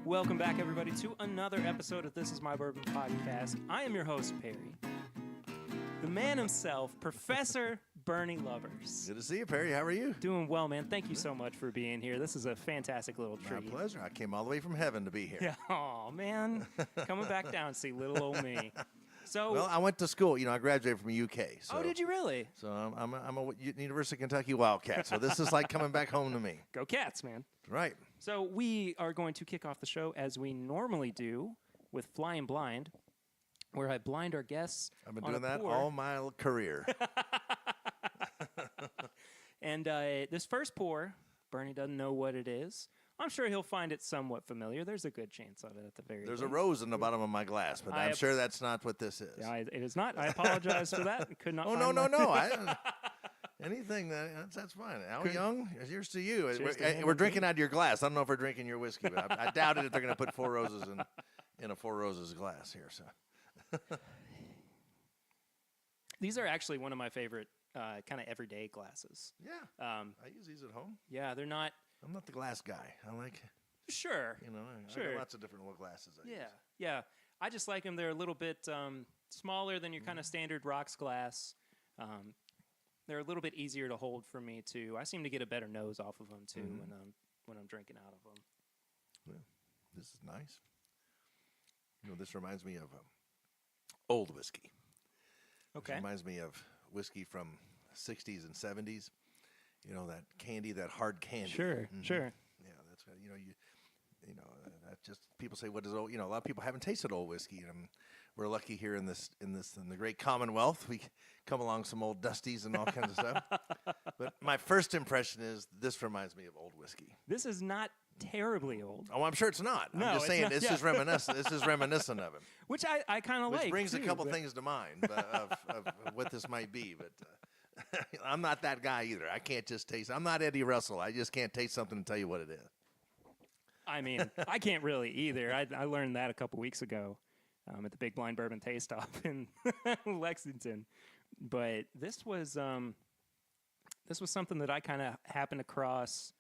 Welcome back, everybody, to another episode of This Is My Bourbon podcast. I am your host, Perry. The man himself, Professor Bernie Lubbers. Good to see you, Perry. How are you? Doing well, man. Thank you so much for being here. This is a fantastic little treat. My pleasure. I came all the way from heaven to be here. Yeah, oh man, coming back down to see little old me. So, well, I went to school. I graduated from UK. So, oh, did you really? So I'm a University of Kentucky Wildcat. So this is like coming back home to me. Go Cats, man. Right. So we are going to kick off the show as we normally do with Flying Blind, where I blind our guests. I've been doing that all my career. And this first pour, Bernie doesn't know what it is. I'm sure he'll find it somewhat familiar. There's a good chance of it at the very There's least. a rose in the bottom of my glass, but I'm sure that's not what this is. Yeah, it is not. I apologize for that. Could not. Oh, no. Anything that's fine. How young? Here's to you. We're drinking out of your glass. I don't know if we're drinking your whiskey, but I doubt it if they're going to put Four Roses in a Four Roses glass here. So these are actually one of my favorite kind of everyday glasses. Yeah, I use these at home. Yeah, they're not. I'm not the glass guy. I like. Sure. I got lots of different little glasses. I use. Yeah. I just like them. They're a little bit smaller than your kind of standard rocks glass. They're a little bit easier to hold for me too. I seem to get a better nose off of them too when I'm drinking out of them. Yeah, this is nice. This reminds me of old whiskey. Okay. This reminds me of whiskey from the 60s and 70s. That candy, that hard candy. Sure. Yeah, that's that just people say, what is old? A lot of people haven't tasted old whiskey, and we're lucky here in the great Commonwealth. We come along some old dusties and all kinds of stuff. But my first impression is this reminds me of old whiskey. This is not terribly old. Oh, I'm sure it's not. No, I'm just saying this is reminiscent. This is reminiscent of it. Which I kind of like. Which brings too, a couple things to mind of what this might be, but. I'm not that guy either. I can't just taste. I'm not Eddie Russell. I just can't taste something and tell you what it is. I mean, I can't really either. I learned that a couple weeks ago at the Big Blind Bourbon Taste Off in Lexington. But this was something that I kind of happened across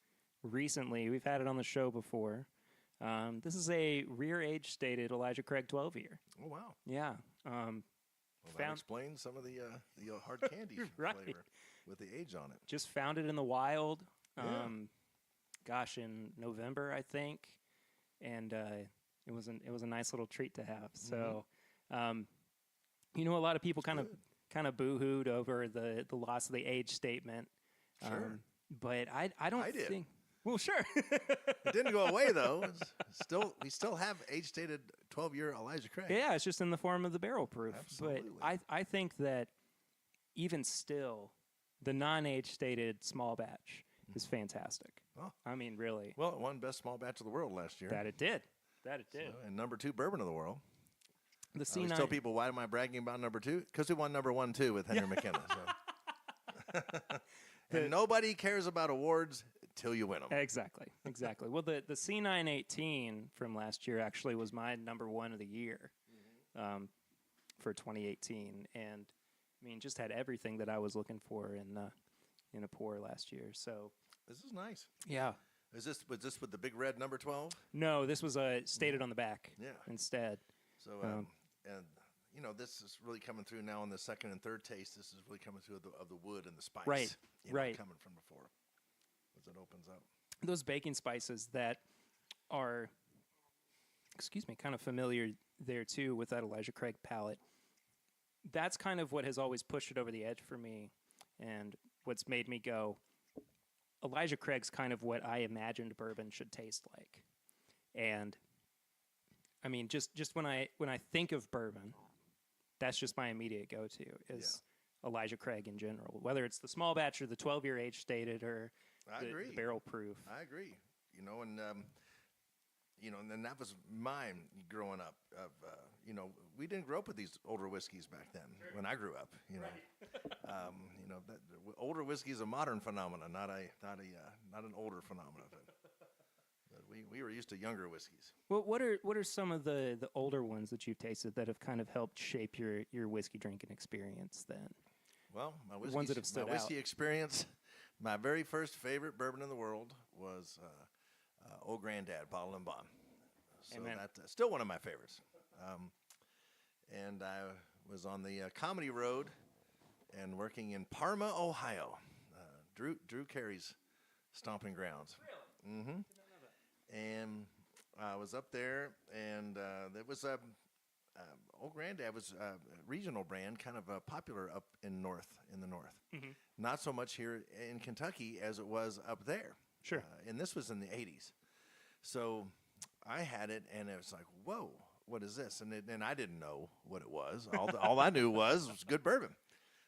recently. We've had it on the show before. This is a rear age stated Elijah Craig 12-year. Oh wow! Yeah. That explains some of the hard candy right. flavor with the age on it. Just found it in the wild. Yeah. In November, I think, and it was a nice little treat to have. So, a lot of people kind of boo-hooed over the loss of the age statement. Sure. But I don't think. Did. Well, sure. It didn't go away though. We still have age-stated 12-year Elijah Craig. Yeah, it's just in the form of the barrel proof. Absolutely. But I think that even still, the non-age stated small batch is fantastic. Oh. I mean, really. Well, it won best small batch of the world last year. That it did. And number 2 bourbon of the world. The C9. I always tell people, why am I bragging about number 2? Because we won number 1 too with Henry McKenna. So. And nobody cares about awards until you win them. Exactly. Well, the C918 from last year actually was my number 1 of the year for 2018, and I mean, just had everything that I was looking for in a pour last year. So this is nice. Yeah. Was this with the big red number 12? No, this was stated on the back. Yeah. Instead. So this is really coming through now in the second and third taste. This is really coming through of the wood and the spice. Right. Coming from before, as it opens up. Those baking spices that are, kind of familiar there too with that Elijah Craig palate. That's kind of what has always pushed it over the edge for me, and what's made me go, Elijah Craig's kind of what I imagined bourbon should taste like. And I mean, just when I think of bourbon, that's just my immediate go-to is Elijah Craig in general, whether it's the small batch or the 12-year age stated or the barrel proof. I agree. And then that was mine growing up. We didn't grow up with these older whiskeys back then. When I grew up, older whiskey is a modern phenomenon, not an older phenomenon. But we were used to younger whiskeys. Well, what are some of the older ones that you've tasted that have kind of helped shape your whiskey drinking experience then? Well, my whiskey experience, my very first favorite bourbon in the world was Old Granddad, Bottle and Bond. So Amen. that's still one of my favorites. And I was on the comedy road and working in Parma, Ohio. Drew Carey's stomping grounds. Really? Mm-hmm. And I was up there, and there was Old Granddad was a regional brand, kind of popular up in the north. Mm-hmm. Not so much here in Kentucky as it was up there. Sure. And this was in the 80s. So I had it, and it was like, whoa, what is this? And I didn't know what it was. All I knew was good bourbon.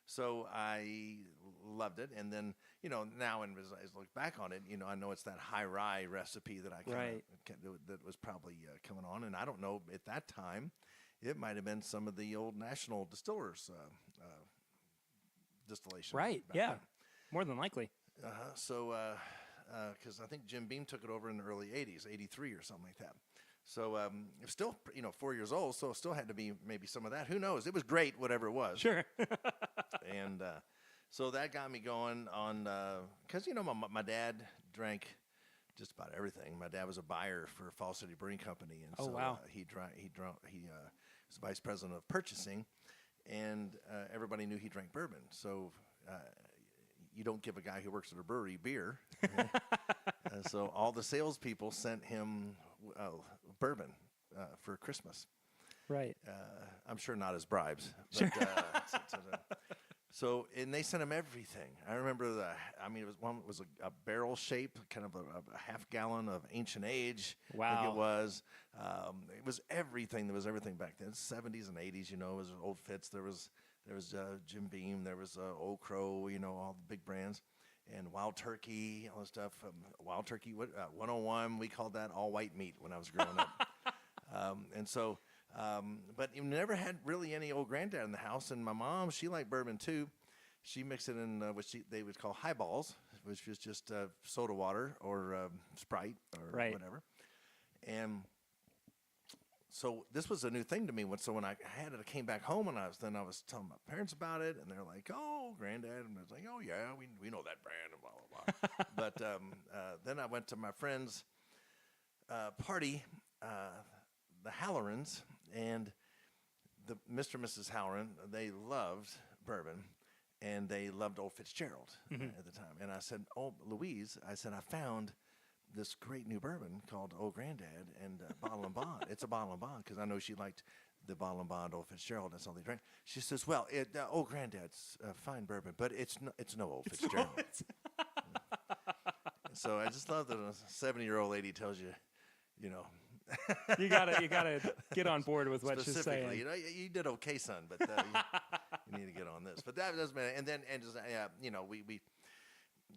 So I loved it. And then, now as I look back on it, I know it's that high rye recipe that that was probably coming on. And I don't know, at that time, it might have been some of the old National Distillers distillation. Right, yeah. Then. More than likely. So, because I think Jim Beam took it over in the early 80s, 83 or something like that. So it was still, 4 years old, so it still had to be maybe some of that. Who knows? It was great, whatever it was. Sure. And so that got me going on, because, my dad drank just about everything. My dad was a buyer for Fall City Brewing Company. And so wow. He was vice president of purchasing, and everybody knew he drank bourbon. So you don't give a guy who works at a brewery beer. Right? So all the salespeople sent him bourbon for Christmas. Right. I'm sure not as bribes. Sure. So, and they sent him everything. I remember it was a barrel shape, kind of a half gallon of ancient age. Wow. I think it was everything. There was everything back then. 70s and 80s, it was old fits. There was Jim Beam. There was Old Crow, all the big brands. And Wild Turkey, all that stuff. Wild Turkey, 101, we called that all white meat when I was growing up. But you never had really any Old Granddad in the house. And my mom, she liked bourbon too. She mixed it in what they would call highballs, which was just soda water or Sprite or whatever. And so this was a new thing to me. So when I had it, I came back home, and I was telling my parents about it, and they're like, "Oh, Granddad," and I was like, "Oh yeah, we know that brand," and blah blah blah. But then I went to my friend's party, the Hallorans, and the Mr. and Mrs. Halloran. They loved bourbon, and they loved Old Fitzgerald at the time. And I said, "Oh, Louise," I said, "I found this great new bourbon called Old Granddad and Bottle and Bond." It's a Bottle and Bond, because I know she liked the Bottle and Bond Old Fitzgerald. That's all they drank. She says, "Well, Old Granddad's fine bourbon, but it's no Old Fitzgerald." So I just love that a 70-year-old lady tells you, You gotta get on board with what she's saying. You did okay, son, but you need to get on this. But that doesn't matter. And then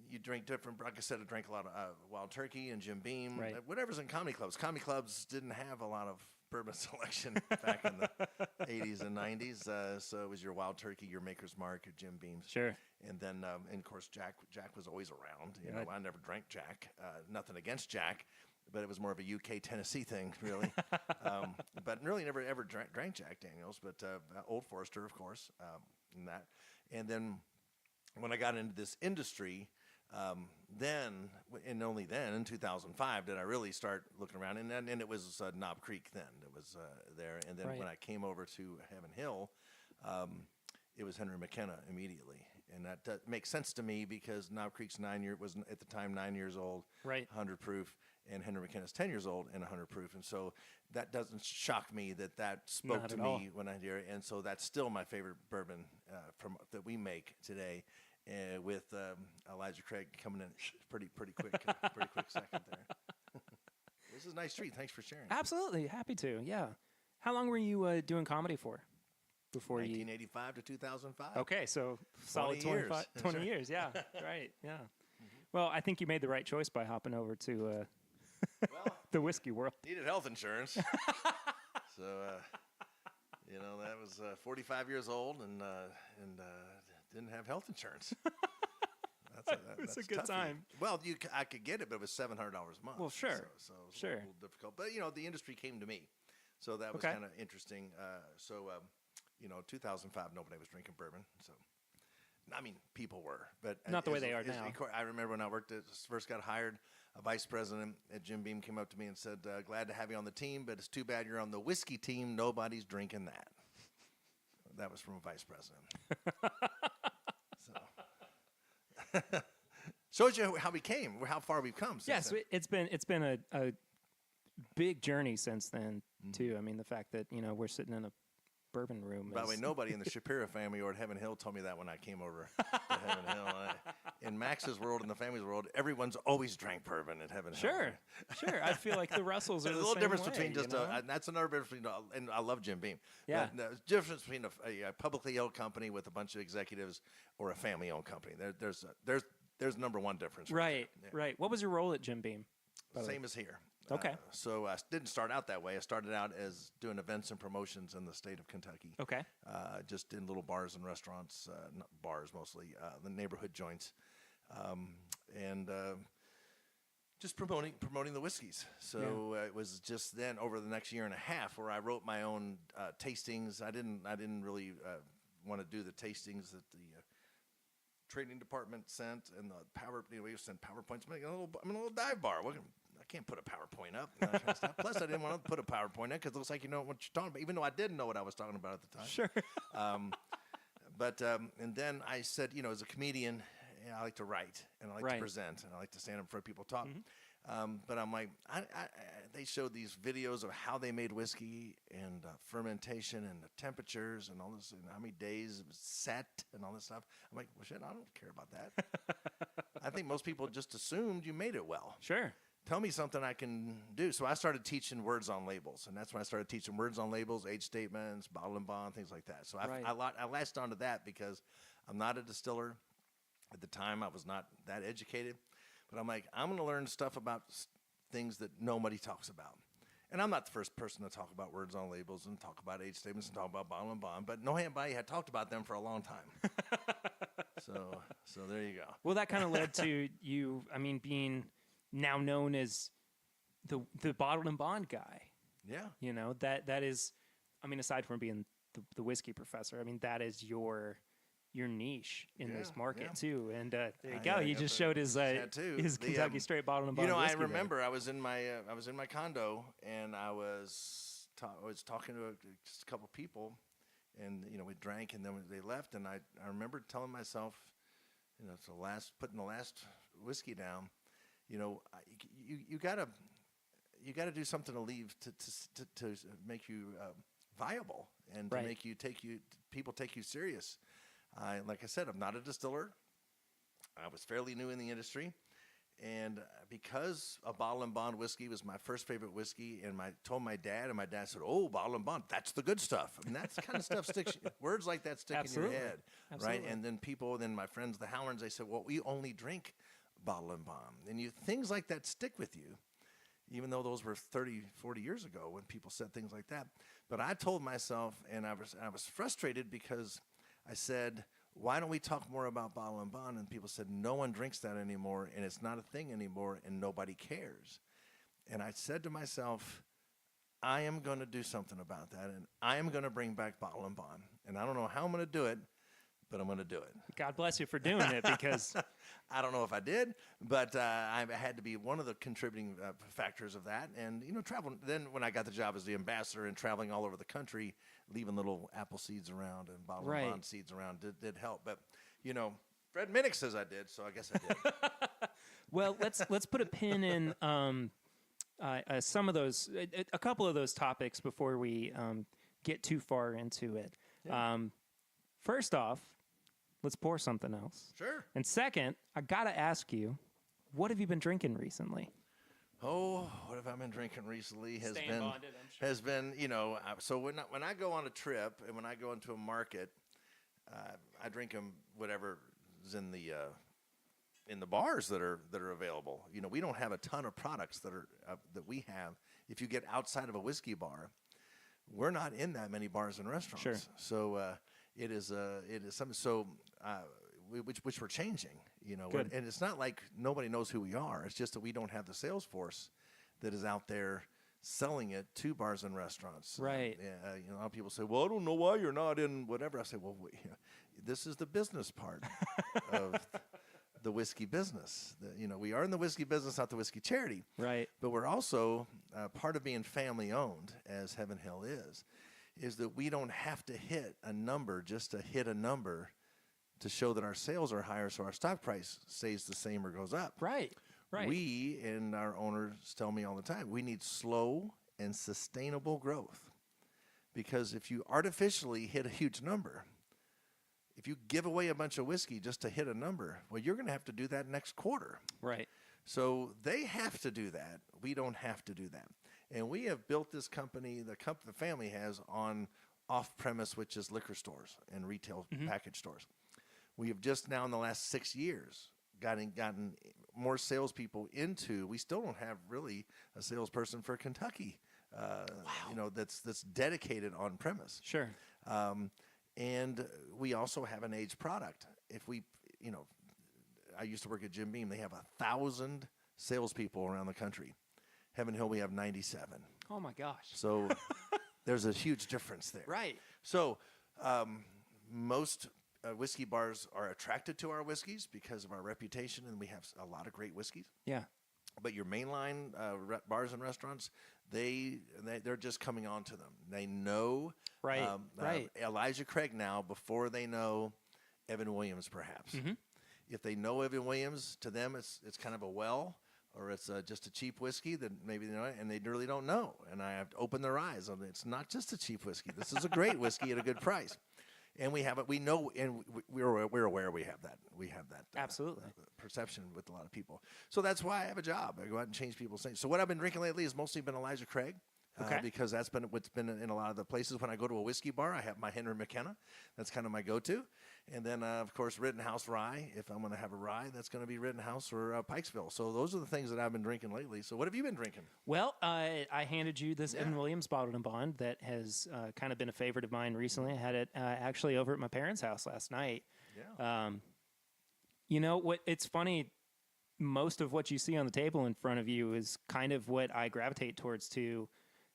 you drink different. Like I said, I drank a lot of Wild Turkey and Jim Beam. Right. Whatever's in comedy clubs. Comedy clubs didn't have a lot of bourbon selection back in the 80s and 90s. So it was your Wild Turkey, your Maker's Mark, your Jim Beams. Sure. And then, and of course, Jack was always around. Yeah. I never drank Jack. Nothing against Jack, but it was more of a UK, Tennessee thing, really. But really never ever drank Jack Daniels, but Old Forester, of course, and that. And then when I got into this industry, then, and only then, in 2005, did I really start looking around. And it was Knob Creek then. It was there. And then when I came over to Heaven Hill, it was Henry McKenna immediately. And that makes sense to me, because Knob Creek's was at the time 9 years old, 100 proof, and Henry McKenna's 10 years old and 100 proof. And so that doesn't shock me that spoke to me when I hear it. And so that's still my favorite bourbon that we make today. With Elijah Craig coming in pretty quick, pretty quick second there. This is a nice treat. Thanks for sharing. Absolutely, happy to. Yeah. How long were you doing comedy for? Before 1985 to 2005. Okay, so solid 20 years. Yeah, right. Yeah. Well, I think you made the right choice by hopping over to the whiskey world. Needed health insurance, so that was 45 years old and didn't have health insurance. That's a good time. Well, I could get it, but it was $700 a month. Well, sure. So it was a little difficult. But, the industry came to me. So that was kind of interesting. 2005, nobody was drinking bourbon. So I mean, people were, but Not the way they are now. I remember when I first got hired, a vice president at Jim Beam came up to me and said, "Glad to have you on the team, but it's too bad you're on the whiskey team. Nobody's drinking that." That was from a vice president. So shows you how we came, how far we've come. Yes, then. it's been a big journey since then too. I mean, the fact that we're sitting in a bourbon room. By the way, nobody in the Shapiro family or at Heaven Hill told me that when I came over to Heaven Hill. In Max's world, in the family's world, everyone's always drank bourbon at Heaven Hill. Sure. I feel like the Russells are There's the a little same difference way, between just that's another difference between, and I love Jim Beam. Yeah. But the difference between a publicly held company with a bunch of executives or a family-owned company. There's number one difference. Right. Yeah. Right. What was your role at Jim Beam? Same as here. Okay. So I didn't start out that way. I started out as doing events and promotions in the state of Kentucky. Okay. Just in little bars and restaurants, not bars mostly, the neighborhood joints, and just promoting the whiskeys. So it was just then over the next year and a half where I wrote my own tastings. I didn't really want to do the tastings that the trading department sent and the we sent PowerPoints. I'm in a little dive bar. I can't put a PowerPoint up. And that kind of stuff. Plus, I didn't want to put a PowerPoint in because it looks like you know what you're talking about, even though I didn't know what I was talking about at the time. Sure. And then I said, as a comedian, I like to write and I like to present and I like to stand up in front of people talk. But I'm like, they showed these videos of how they made whiskey and fermentation and the temperatures and all this, and how many days it was set and all this stuff. I'm like, well, shit, I don't care about that. I think most people just assumed you made it well. Sure. Tell me something I can do. So I started teaching words on labels, and that's when I started teaching words on labels, age statements, bottle and bond, things like that. So I latched onto that because I'm not a distiller. At the time, I was not that educated. But I'm like, I'm going to learn stuff about things that nobody talks about. And I'm not the first person to talk about words on labels and talk about age statements and talk about bottle and bond, but nobody had talked about them for a long time. So there you go. Well, that kind of led to you, being now known as the bottle and bond guy. Yeah. That is, aside from being the whiskey professor, that is your niche in this market too. And there you go. He just showed his Kentucky Straight bottle and bond. I remember I was in my condo and I was talking to just a couple people, and we drank, and then they left, and I remember telling myself, putting the last whiskey down, you gotta do something to leave to make you viable and to make people take you serious. Like I said, I'm not a distiller. I was fairly new in the industry, and because a bottle and bond whiskey was my first favorite whiskey, and I told my dad, and my dad said, "Oh, bottle and bond, that's the good stuff." That kind of stuff sticks. Words like that stick in your head, right? And then my friends, the Howlands, they said, "Well, we only drink bottle and bond," and things like that stick with you, even though those were 30, 40 years ago when people said things like that. But I told myself, and I was frustrated because I said, why don't we talk more about bottle and bond? And people said, no one drinks that anymore, and it's not a thing anymore, and nobody cares. And I said to myself, I am going to do something about that, and I am going to bring back bottle and bond. And I don't know how I'm going to do it, but I'm going to do it. God bless you for doing it, because I don't know if I did, but I had to be one of the contributing factors of that. And, traveling. Then when I got the job as the ambassador and traveling all over the country, leaving little apple seeds around and bottle and bond seeds around did help. But, Fred Minnick says I did, so I guess I did. Well, let's put a pin in some of those, a couple of those topics before we get too far into it. Yeah. First off, let's pour something else. Sure. And second, I got to ask you, what have you been drinking recently? Oh, what have I been drinking recently has Staying been, bonded, I'm sure. so when I go on a trip and when I go into a market, I drink them whatever is in the bars that are available. We don't have a ton of products that we have. If you get outside of a whiskey bar, we're not in that many bars and restaurants. Sure. So it is something. So which we're changing. And it's not like nobody knows who we are. It's just that we don't have the sales force that is out there selling it to bars and restaurants. Right. A lot of people say, well, I don't know why you're not in whatever. I say, well, this is the business part of the whiskey business. We are in the whiskey business, not the whiskey charity. Right. But we're also part of being family owned, as Heaven Hill is that we don't have to hit a number just to hit a number to show that our sales are higher, so our stock price stays the same or goes up. Right. Right. We and our owners tell me all the time, we need slow and sustainable growth. Because if you artificially hit a huge number, if you give away a bunch of whiskey just to hit a number, well, you're going to have to do that next quarter. Right. So they have to do that. We don't have to do that. And we have built this company, the family has, on off-premise, which is liquor stores and retail package stores. We have just now in the last 6 years gotten more salespeople into. We still don't have really a salesperson for Kentucky. That's dedicated on premise. Sure. And we also have an aged product. If we, I used to work at Jim Beam. They have 1,000 salespeople around the country. Heaven Hill, we have 97. Oh my gosh. So there's a huge difference there. Right. So most whiskey bars are attracted to our whiskeys because of our reputation, and we have a lot of great whiskeys. Yeah. But your mainline bars and restaurants, they're just coming on to them. They know right. Elijah Craig now before they know Evan Williams, perhaps. Mm-hmm. If they know Evan Williams, to them it's kind of a well, or it's just a cheap whiskey that maybe they know it, and they really don't know. And I have to open their eyes. It's not just a cheap whiskey. This is a great whiskey at a good price. And we have it. We know, and we're aware we have that. We have that absolutely perception with a lot of people. So that's why I have a job. I go out and change people's things. So what I've been drinking lately has mostly been Elijah Craig. Because that's been what's been in a lot of the places. When I go to a whiskey bar, I have my Henry McKenna. That's kind of my go-to. And then, of course, Rittenhouse Rye. If I'm going to have a rye, that's going to be Rittenhouse or Pikesville. So those are the things that I've been drinking lately. So what have you been drinking? Well, I handed you this Evan Williams bottled and bond that has kind of been a favorite of mine recently. I had it actually over at my parents' house last night. Yeah. What? It's funny. Most of what you see on the table in front of you is kind of what I gravitate towards too.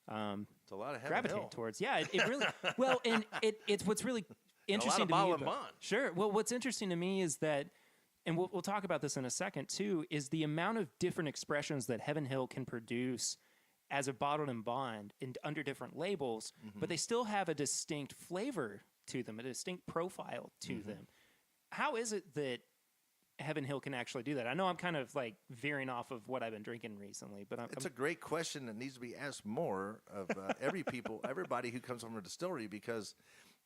It's a lot of gravitate towards. Yeah, it really well, and it's what's really interesting to me. Bottle and bond. Sure. Well, what's interesting to me is that, and we'll talk about this in a second too, is the amount of different expressions that Heaven Hill can produce as a bottled and bond under different labels, but they still have a distinct flavor to them, a distinct profile to them. How is it that Heaven Hill can actually do that? I know I'm kind of like veering off of what I've been drinking recently, but it's a great question that needs to be asked more of everybody who comes from a distillery, because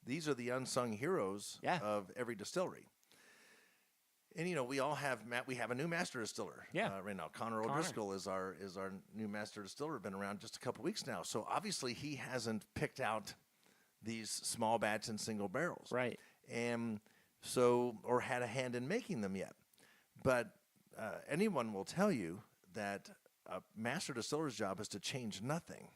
these are the unsung heroes of every distillery. And we all have we have a new master distiller right now. Connor O'Driscoll is our new master distiller. Been around just a couple weeks now, so obviously he hasn't picked out these small batch and single barrels, right? And so, or had a hand in making them yet. But anyone will tell you that a master distiller's job is to change nothing.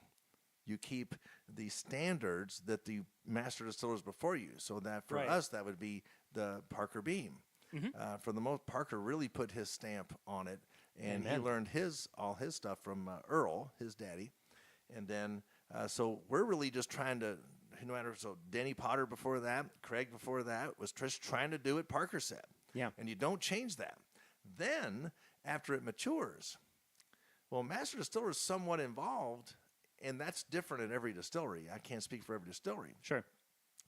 You keep the standards that the master distillers before you. So that for us, that would be the Parker Beam. For the most, Parker really put his stamp on it, and he learned all his stuff from Earl, his daddy. And then, so we're really just trying to, so Denny Potter before that, Craig before that, was just trying to do what Parker said. Yeah. And you don't change that. Then, after it matures, well, master distiller is somewhat involved, and that's different at every distillery. I can't speak for every distillery. Sure.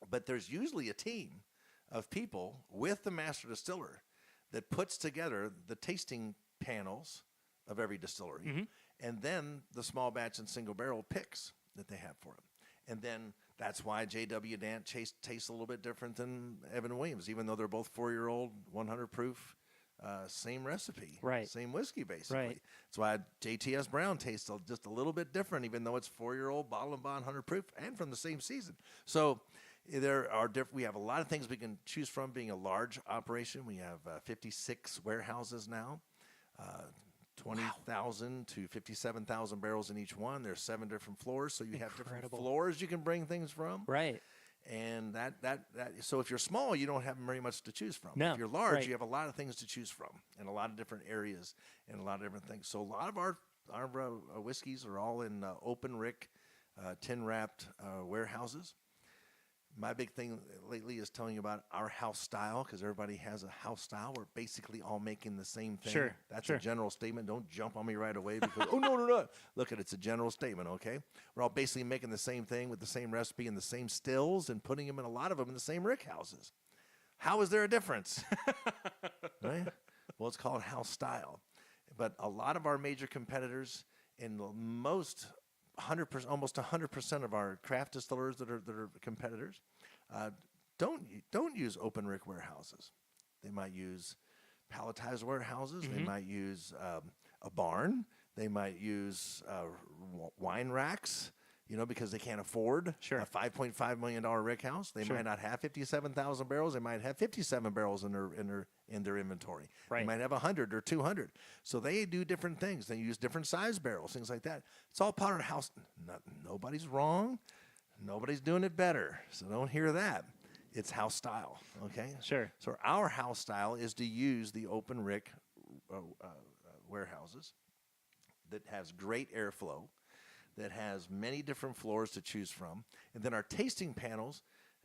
But there's usually a team of people with the master distiller that puts together the tasting panels of every distillery, and then the small batch and single barrel picks that they have for them. And then that's why J.W. Dant tastes a little bit different than Evan Williams, even though they're both 4-year-old, 100 proof, same recipe, same whiskey, basically. Right. That's why J.T.S. Brown tastes just a little bit different, even though it's 4-year-old, bottle and bond, 100 proof, and from the same season. So there are we have a lot of things we can choose from. Being a large operation, we have 56 warehouses now. 20,000 to 57,000 barrels in each one. There's 7 different floors, so you have different floors you can bring things from. Right. And that so if you're small, you don't have very much to choose from. No. If you're large, you have a lot of things to choose from, and a lot of different areas and a lot of different things. So a lot of our whiskeys are all in open rick, tin wrapped warehouses. My big thing lately is telling you about our house style, because everybody has a house style. We're basically all making the same thing. Sure, That's sure. a general statement. Don't jump on me right away because, oh, no, no, no. Look, it's a general statement, okay? We're all basically making the same thing with the same recipe and the same stills and putting them in a lot of them in the same rick houses. How is there a difference? Right? Well, it's called house style. But a lot of our major competitors and most 100%, almost 100% of our craft distillers that are competitors don't use open rick warehouses. They might use palletized warehouses. They might use a barn. They might use wine racks. Because they can't afford a $5.5 million rick house. They might not have 57,000 barrels. They might have 57 barrels in their inventory. Right. They might have 100 or 200. So they do different things. They use different size barrels, things like that. It's all part of the house. Nobody's wrong. Nobody's doing it better. So don't hear that. It's house style, okay? Sure. So our house style is to use the open rick warehouses that has great airflow, that has many different floors to choose from. And then our tasting panels,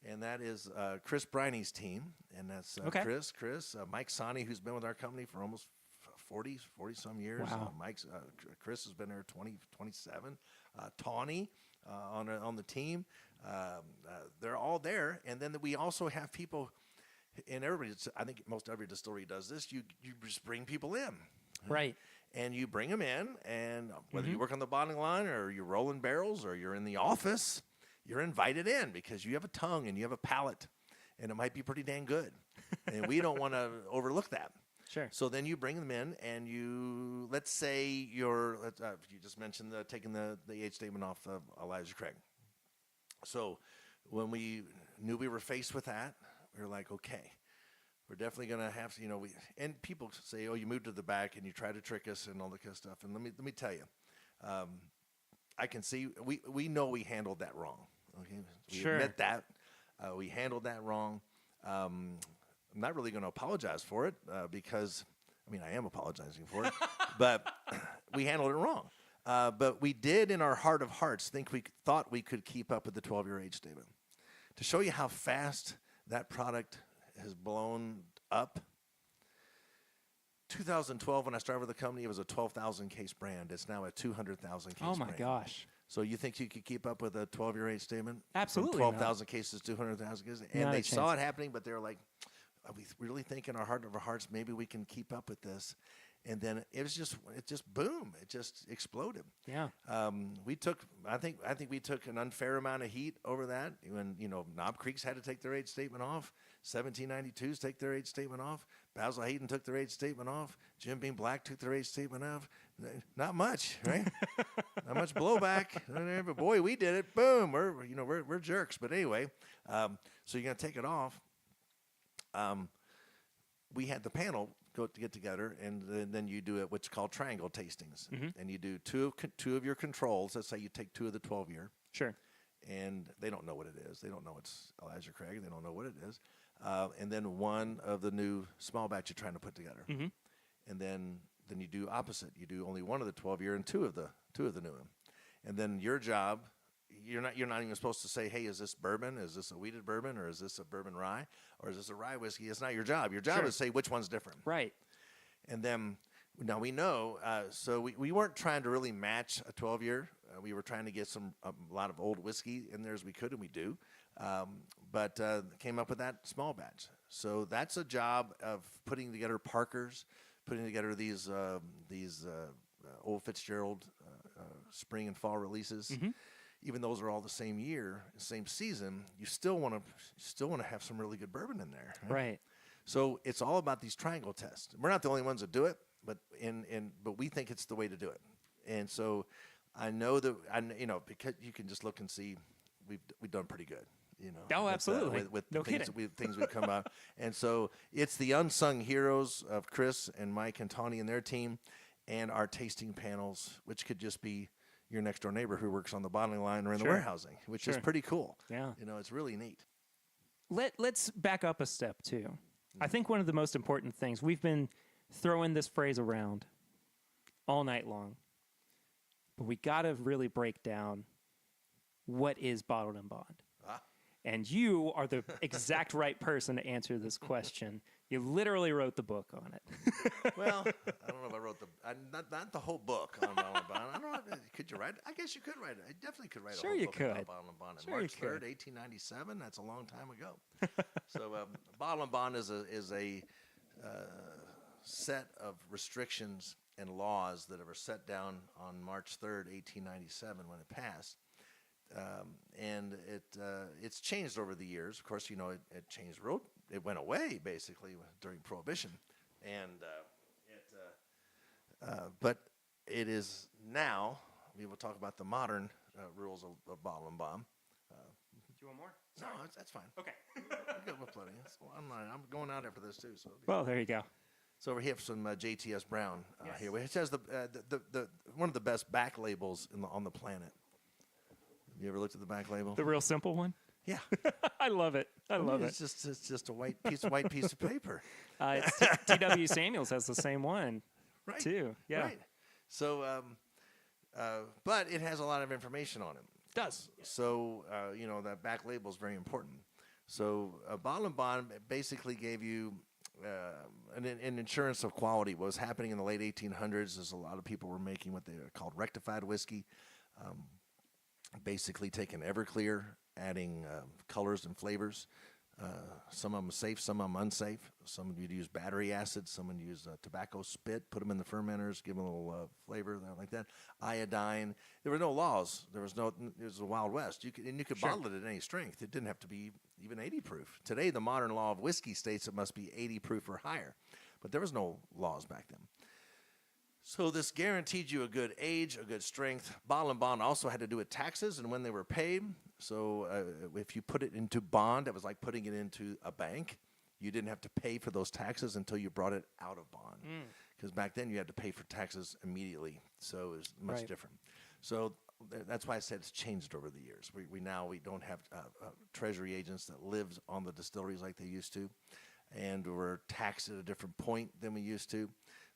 and that is Chris Briney's team. And that's Chris, Mike Sani, who's been with our company for almost 40-some years. Wow. Chris has been there 27. Tawny on the team. They're all there. And then we also have people, and I think most every distillery does this, you just bring people in. Right. And you bring them in, and whether you work on the bottling line or you're rolling barrels or you're in the office, you're invited in because you have a tongue and you have a palate, and it might be pretty dang good. And we don't want to overlook that. Sure. So then you bring them in, and let's say you just mentioned taking the age statement off of Elijah Craig. So when we knew we were faced with that, we were like, okay. We're definitely going to have to, and people say, oh, you moved to the back and you try to trick us and all that kind of stuff. And let me tell you, I can see, we know we handled that wrong. Okay. We admit that. We handled that wrong. I'm not really going to apologize for it because, I am apologizing for it, but we handled it wrong. But we did in our heart of hearts thought we could keep up with the 12-year age statement. To show you how fast that product has blown up. 2012, when I started with the company, it was a 12,000 case brand. It's now a 200,000 case brand. Oh my gosh. So you think you could keep up with a 12-year age statement? Absolutely. 12,000 cases, 200,000 cases. And Not they a saw chance. it happening, but they were like, we really think in our heart of our hearts, maybe we can keep up with this. And then it just boom, it just exploded. Yeah. I think we took an unfair amount of heat over that when, Knob Creek's had to take their age statement off. 1792s take their age statement off. Basil Hayden took their age statement off. Jim Beam Black took their age statement off. Not much, right? Not much blowback. But boy, we did it. Boom. We're jerks. But anyway, so you're gonna take it off. We had the panel get together, and then you do what's called triangle tastings, and you do two of your controls. Let's say you take 2 of the 12-year. Sure. And they don't know what it is. They don't know it's Elijah Craig. They don't know what it is. And then 1 of the new small batch you're trying to put together. And then you do opposite. You do only 1 of the 12-year and 2 of the new one. And then your job, you're not even supposed to say, hey, is this bourbon? Is this a wheated bourbon? Or is this a bourbon rye? Or is this a rye whiskey? It's not your job. Your job is to say which one's different. Right. And then now we know, so we weren't trying to really match a 12-year. We were trying to get a lot of old whiskey in there as we could, and we do. But came up with that small batch. So that's a job of putting together Parkers, putting together these Old Fitzgerald spring and fall releases. Even those are all the same year, same season. You still want to have some really good bourbon in there. Right. So it's all about these triangle tests. We're not the only ones that do it, but we think it's the way to do it. And so I know that because you can just look and see we've done pretty good. Oh, absolutely. With no things kidding. things we've come out. And so it's the unsung heroes of Chris and Mike and Tawny and their team, and our tasting panels, which could just be your next door neighbor who works on the bottling line or in the warehousing, which is pretty cool. Yeah. It's really neat. Let's back up a step too. I think one of the most important things, we've been throwing this phrase around all night long, but we got to really break down what is bottled and bond. And you are the exact right person to answer this question. You literally wrote the book on it. Well, I don't know if I wrote not the whole book on bottle and bond. I don't know. Could you write it? I guess you could write it. I definitely could write a whole book about bottle and bond. Sure March 3rd, 1897. That's a long time ago. So bottle and bond is a set of restrictions and laws that were set down on March 3rd, 1897 when it passed. And it's changed over the years. Of course, it changed. It went away basically during Prohibition, and but it is now. We will talk about the modern rules of bottle and bond. Do you want more? No, that's fine. Okay. We're plenty. I'm going out after this too. So well, there you go. So we have some JTS Brown here, which has the one of the best back labels on the planet. You ever looked at the back label? The real simple one? Yeah. I love it. I love it. It's just a white piece of paper. T.W. Samuels has the same one, right? Too. Yeah. Right. So, but it has a lot of information on it. It does. So, that back label is very important. So, bottle and bond basically gave you an insurance of quality. What was happening in the late 1800s is a lot of people were making what they called rectified whiskey. Basically taking Everclear, adding colors and flavors. Some of them safe, some of them unsafe. Some would use battery acid, some would use tobacco spit, put them in the fermenters, give them a little flavor, like that. Iodine. There were no laws. It was the Wild West. You could bottle it at any strength. It didn't have to be even 80 proof. Today, the modern law of whiskey states it must be 80 proof or higher. But there was no laws back then. So this guaranteed you a good age, a good strength. Bottle and bond also had to do with taxes and when they were paid. So if you put it into bond, it was like putting it into a bank. You didn't have to pay for those taxes until you brought it out of bond. Because back then you had to pay for taxes immediately. So it was much different. So that's why I said it's changed over the years. We don't have treasury agents that live on the distilleries like they used to. And we're taxed at a different point than we used to.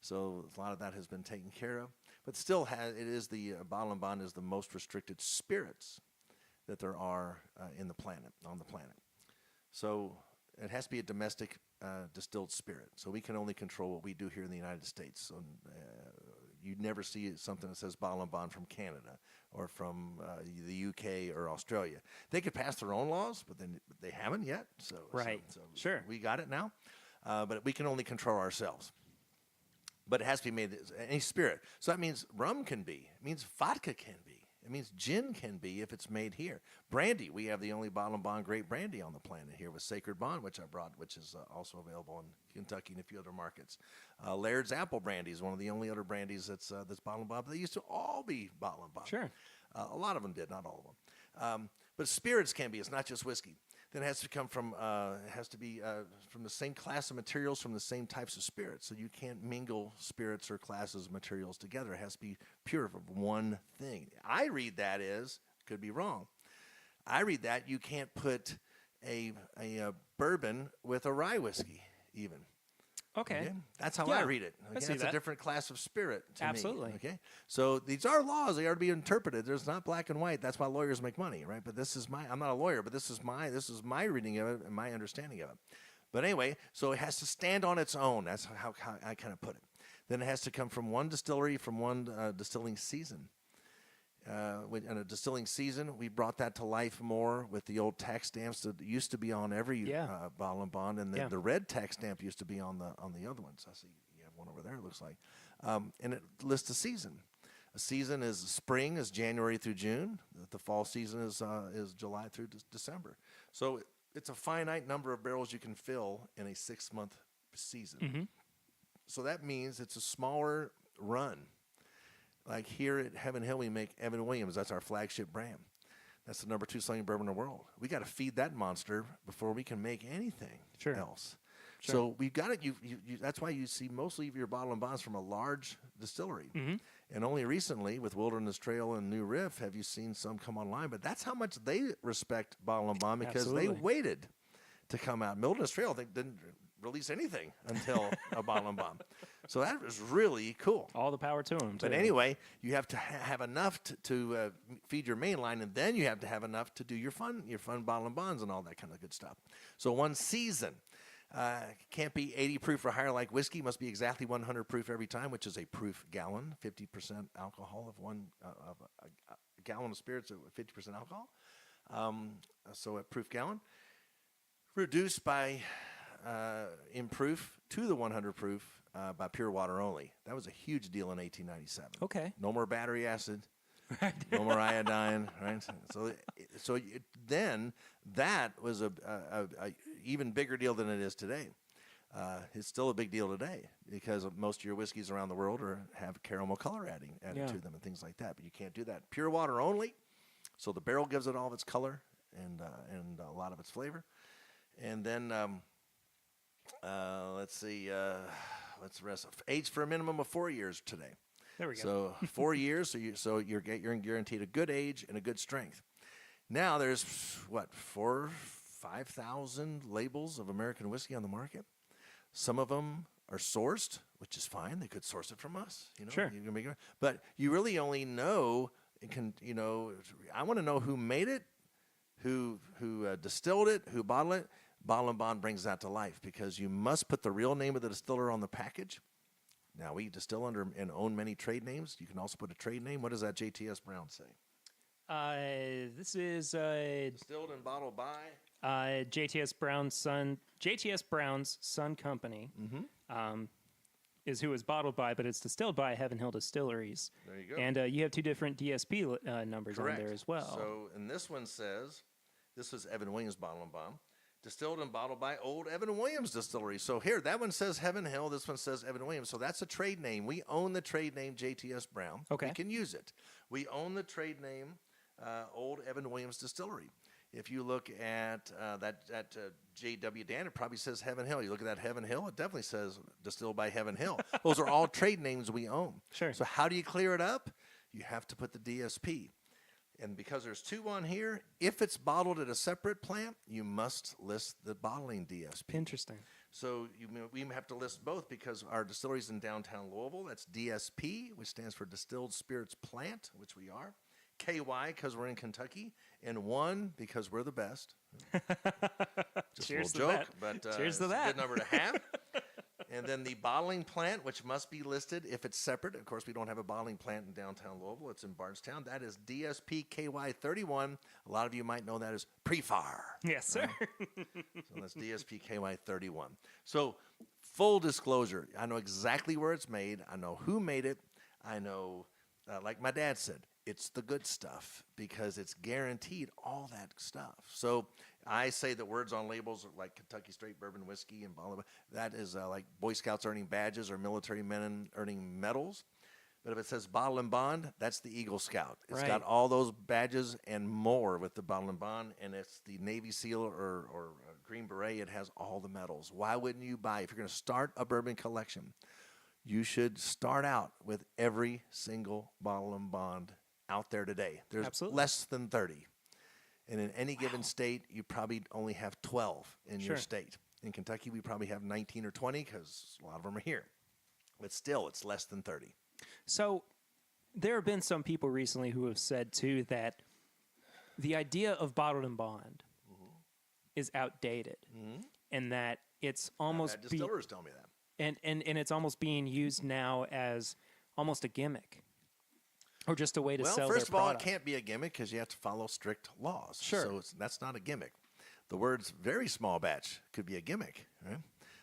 So a lot of that has been taken care of. But still, the bottle and bond is the most restricted spirits that there are on the planet. So it has to be a domestic distilled spirit. So we can only control what we do here in the United States. So you never see something that says bottle and bond from Canada or from the UK or Australia. They could pass their own laws, but they haven't yet. So sure, we got it now, but we can only control ourselves. But it has to be made any spirit. So that means rum can be. It means vodka can be. It means gin can be if it's made here. Brandy, we have the only bottle and bond great brandy on the planet here with Sacred Bond, which I brought, which is also available in Kentucky and a few other markets. Laird's Apple Brandy is one of the only other brandies that's bottle and bond. But they used to all be bottle and bond. Sure. A lot of them did, not all of them. But spirits can be. It's not just whiskey. Then it has to come from from the same class of materials, from the same types of spirits. So you can't mingle spirits or classes of materials together. It has to be pure from one thing. I read that as, could be wrong. I read that you can't put a bourbon with a rye whiskey even. Okay. That's how I read it. Okay? That's that. a different class of spirit to Absolutely. me. Okay. So these are laws. They are to be interpreted. There's not black and white. That's why lawyers make money, right? But I'm not a lawyer, but this is my reading of it and my understanding of it. But anyway, so it has to stand on its own. That's how I kind of put it. Then it has to come from one distillery, from one distilling season. In a distilling season, we brought that to life more with the old tax stamps that used to be on every bottle and bond, and the red tax stamp used to be on the other ones. I see you have one over there. It looks like, and it lists a season. A season is spring is January through June. The fall season is July through December. So it's a finite number of barrels you can fill in a 6-month season. Mm-hmm. So that means it's a smaller run. Like here at Heaven Hill, we make Evan Williams. That's our flagship brand. That's the number 2 selling bourbon in the world. We got to feed that monster before we can make anything else. Sure. So we've got it. That's why you see mostly of your bottle and bonds from a large distillery. Mm-hmm. And only recently, with Wilderness Trail and New Riff, have you seen some come online. But that's how much they respect bottle and bond because they waited to come out. Wilderness Trail, they didn't release anything until a bottle and bond. So that was really cool. All the power to them. But anyway, you have to have enough to feed your main line, and then you have to have enough to do your fun bottle and bonds and all that kind of good stuff. So one season can't be 80 proof or higher like whiskey. Must be exactly 100 proof every time, which is a proof gallon, 50% alcohol of a gallon of spirits at 50% alcohol. So a proof gallon. Reduced by in proof to the 100 proof by pure water only. That was a huge deal in 1897. Okay. No more battery acid, no more iodine, right? Then that was a even bigger deal than it is today. It's still a big deal today because most of your whiskeys around the world have caramel color added to them and things like that. But you can't do that. Pure water only. So the barrel gives it all of its color and a lot of its flavor. And then let's see. Let's rest. Aged for a minimum of 4 years today. There we go. So 4 years. So you're guaranteed a good age and a good strength. Now there's 5,000 labels of American whiskey on the market. Some of them are sourced, which is fine. They could source it from us. Sure. You can make it, but you really only know. I want to know who made it, who distilled it, who bottled it. Bottle and Bond brings that to life because you must put the real name of the distiller on the package. Now, we distill under and own many trade names. You can also put a trade name. What does that JTS Brown say? This is distilled and bottled by JTS Brown's Sun Company. Is who it's bottled by, but it's distilled by Heaven Hill Distilleries. There you go. And you have two different DSP numbers Correct. on there as well. So, and this one says, this is Evan Williams Bottle and Bond. Distilled and bottled by Old Evan Williams Distillery. So here, that one says Heaven Hill. This one says Evan Williams. So that's a trade name. We own the trade name JTS Brown. Okay. We can use it. We own the trade name Old Evan Williams Distillery. If you look at that J.W. Dan, it probably says Heaven Hill. You look at that Heaven Hill, it definitely says distilled by Heaven Hill. Those are all trade names we own. Sure. So how do you clear it up? You have to put the DSP. And because there's two on here, if it's bottled at a separate plant, you must list the bottling DSP. Interesting. So we have to list both because our distillery's in downtown Louisville. That's DSP, which stands for Distilled Spirits Plant, which we are. KY, because we're in Kentucky. And 1, because we're the best. Just Cheers a little joke, to that. but Cheers to it's that. a good number to have. And then the bottling plant, which must be listed if it's separate. Of course, we don't have a bottling plant in downtown Louisville. It's in Bardstown. That is DSP KY31. A lot of you might know that as Prefar. Yes, sir. So that's DSP KY31. So full disclosure, I know exactly where it's made. I know who made it. I know, like my dad said, it's the good stuff because it's guaranteed all that stuff. So I say the words on labels like Kentucky Straight Bourbon Whiskey and blah, blah, blah. That is like Boy Scouts earning badges or military men earning medals. But if it says Bottle and Bond, that's the Eagle Scout. It's got all those badges and more with the Bottle and Bond, and it's the Navy SEAL or Green Beret. It has all the medals. Why wouldn't you buy? If you're going to start a bourbon collection, you should start out with every single Bottle and Bond out there today. There's less than 30. And in any given state, you probably only have 12 in your state. In Kentucky, we probably have 19 or 20 because a lot of them are here. But still, it's less than 30. So there have been some people recently who have said, too, that the idea of bottled and bond is outdated and that it's almost... Distillers tell me that. And it's almost being used now as almost a gimmick. Or just a way to sell their product. Well, first of all, it can't be a gimmick because you have to follow strict laws. Sure. So that's not a gimmick. The words very small batch could be a gimmick. Right?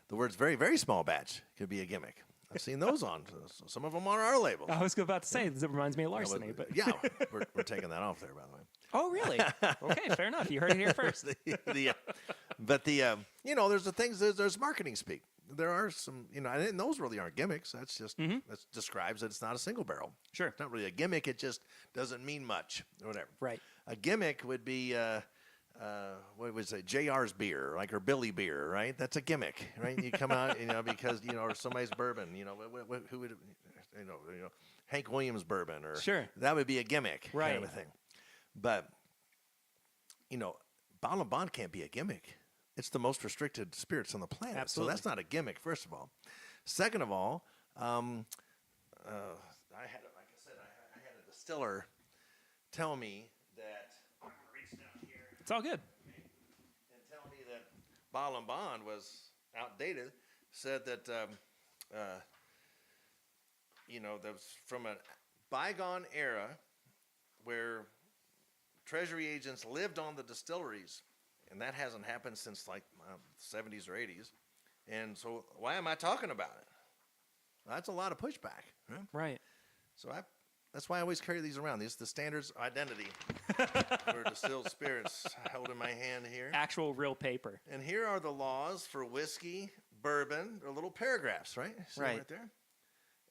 The words very, very small batch could be a gimmick. I've seen those on. So some of them on our labels. I was about to say, this reminds me of larceny. But yeah, we're taking that off there, by the way. Oh, really? Okay, fair enough. You heard it here first. But there's the things, there's marketing speak. There are some, and those really aren't gimmicks. That's just, that describes that it's not a single barrel. Sure. It's not really a gimmick. It just doesn't mean much or whatever. Right. A gimmick would be, what was it, JR's beer, or Billy beer, right? That's a gimmick, right? You come out, because, or somebody's bourbon, who would, Hank Williams bourbon, or that would be a gimmick kind of a thing. But, Bottle and Bond can't be a gimmick. It's the most restricted spirits on the planet. Absolutely. So that's not a gimmick, first of all. Second of all, I had, like I said, I had a distiller tell me that. I'm gonna reach down here. It's all good. And tell me that Bottle & Bond was outdated. Said that that was from a bygone era where treasury agents lived on the distilleries, and that hasn't happened since like 70s or 80s. And so why am I talking about it? Well, that's a lot of pushback. Huh? Right. So that's why I always carry these around. These the standards identity for distilled spirits held in my hand here. Actual real paper. And here are the laws for whiskey, bourbon. They're little paragraphs, right? See them right there.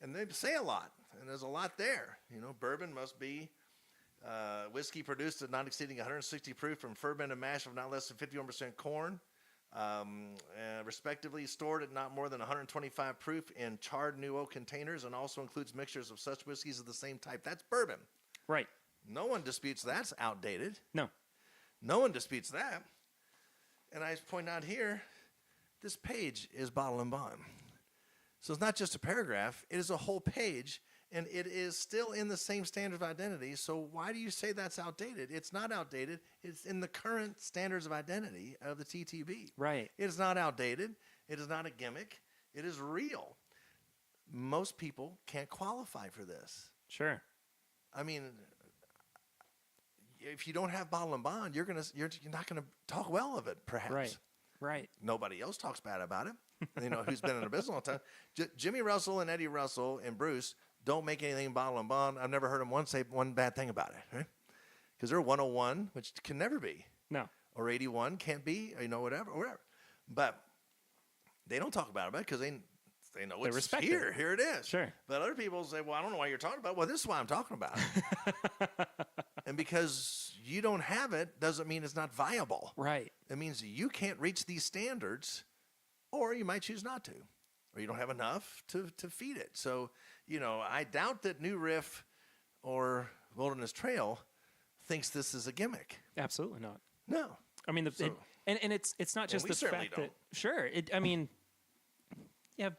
And they say a lot, and there's a lot there. Bourbon must be whiskey produced at not exceeding 160 proof from fermented mash of not less than 51% corn. Respectively stored at not more than 125 proof in charred new oak containers, and also includes mixtures of such whiskeys of the same type. That's bourbon. Right. No one disputes that's outdated. No. No one disputes that. And I point out here, this page is Bottle & Bond. So it's not just a paragraph, it is a whole page, and it is still in the same standard of identity. So why do you say that's outdated? It's not outdated. It's in the current standards of identity of the TTB. Right. It is not outdated. It is not a gimmick. It is real. Most people can't qualify for this. Sure. I mean, if you don't have Bottle & Bond, you're not gonna talk well of it, perhaps. Right. Right. Nobody else talks bad about it. Who's been in the business all the time. Jimmy Russell and Eddie Russell and Bruce don't make anything Bottle & Bond. I've never heard them once say one bad thing about it, right? Because they're 101, which can never be. No. Or 81 can't be, whatever. But they don't talk about it because they know they it's respect here. it. Here it is. Sure. But other people say, well, I don't know why you're talking about it. Well, this is why I'm talking about it. And because you don't have it doesn't mean it's not viable. Right. It means you can't reach these standards, or you might choose not to, or you don't have enough to feed it. So, I doubt that New Riff or Wilderness Trail thinks this is a gimmick. Absolutely not. No. I mean, it's not just the fact that sure. You have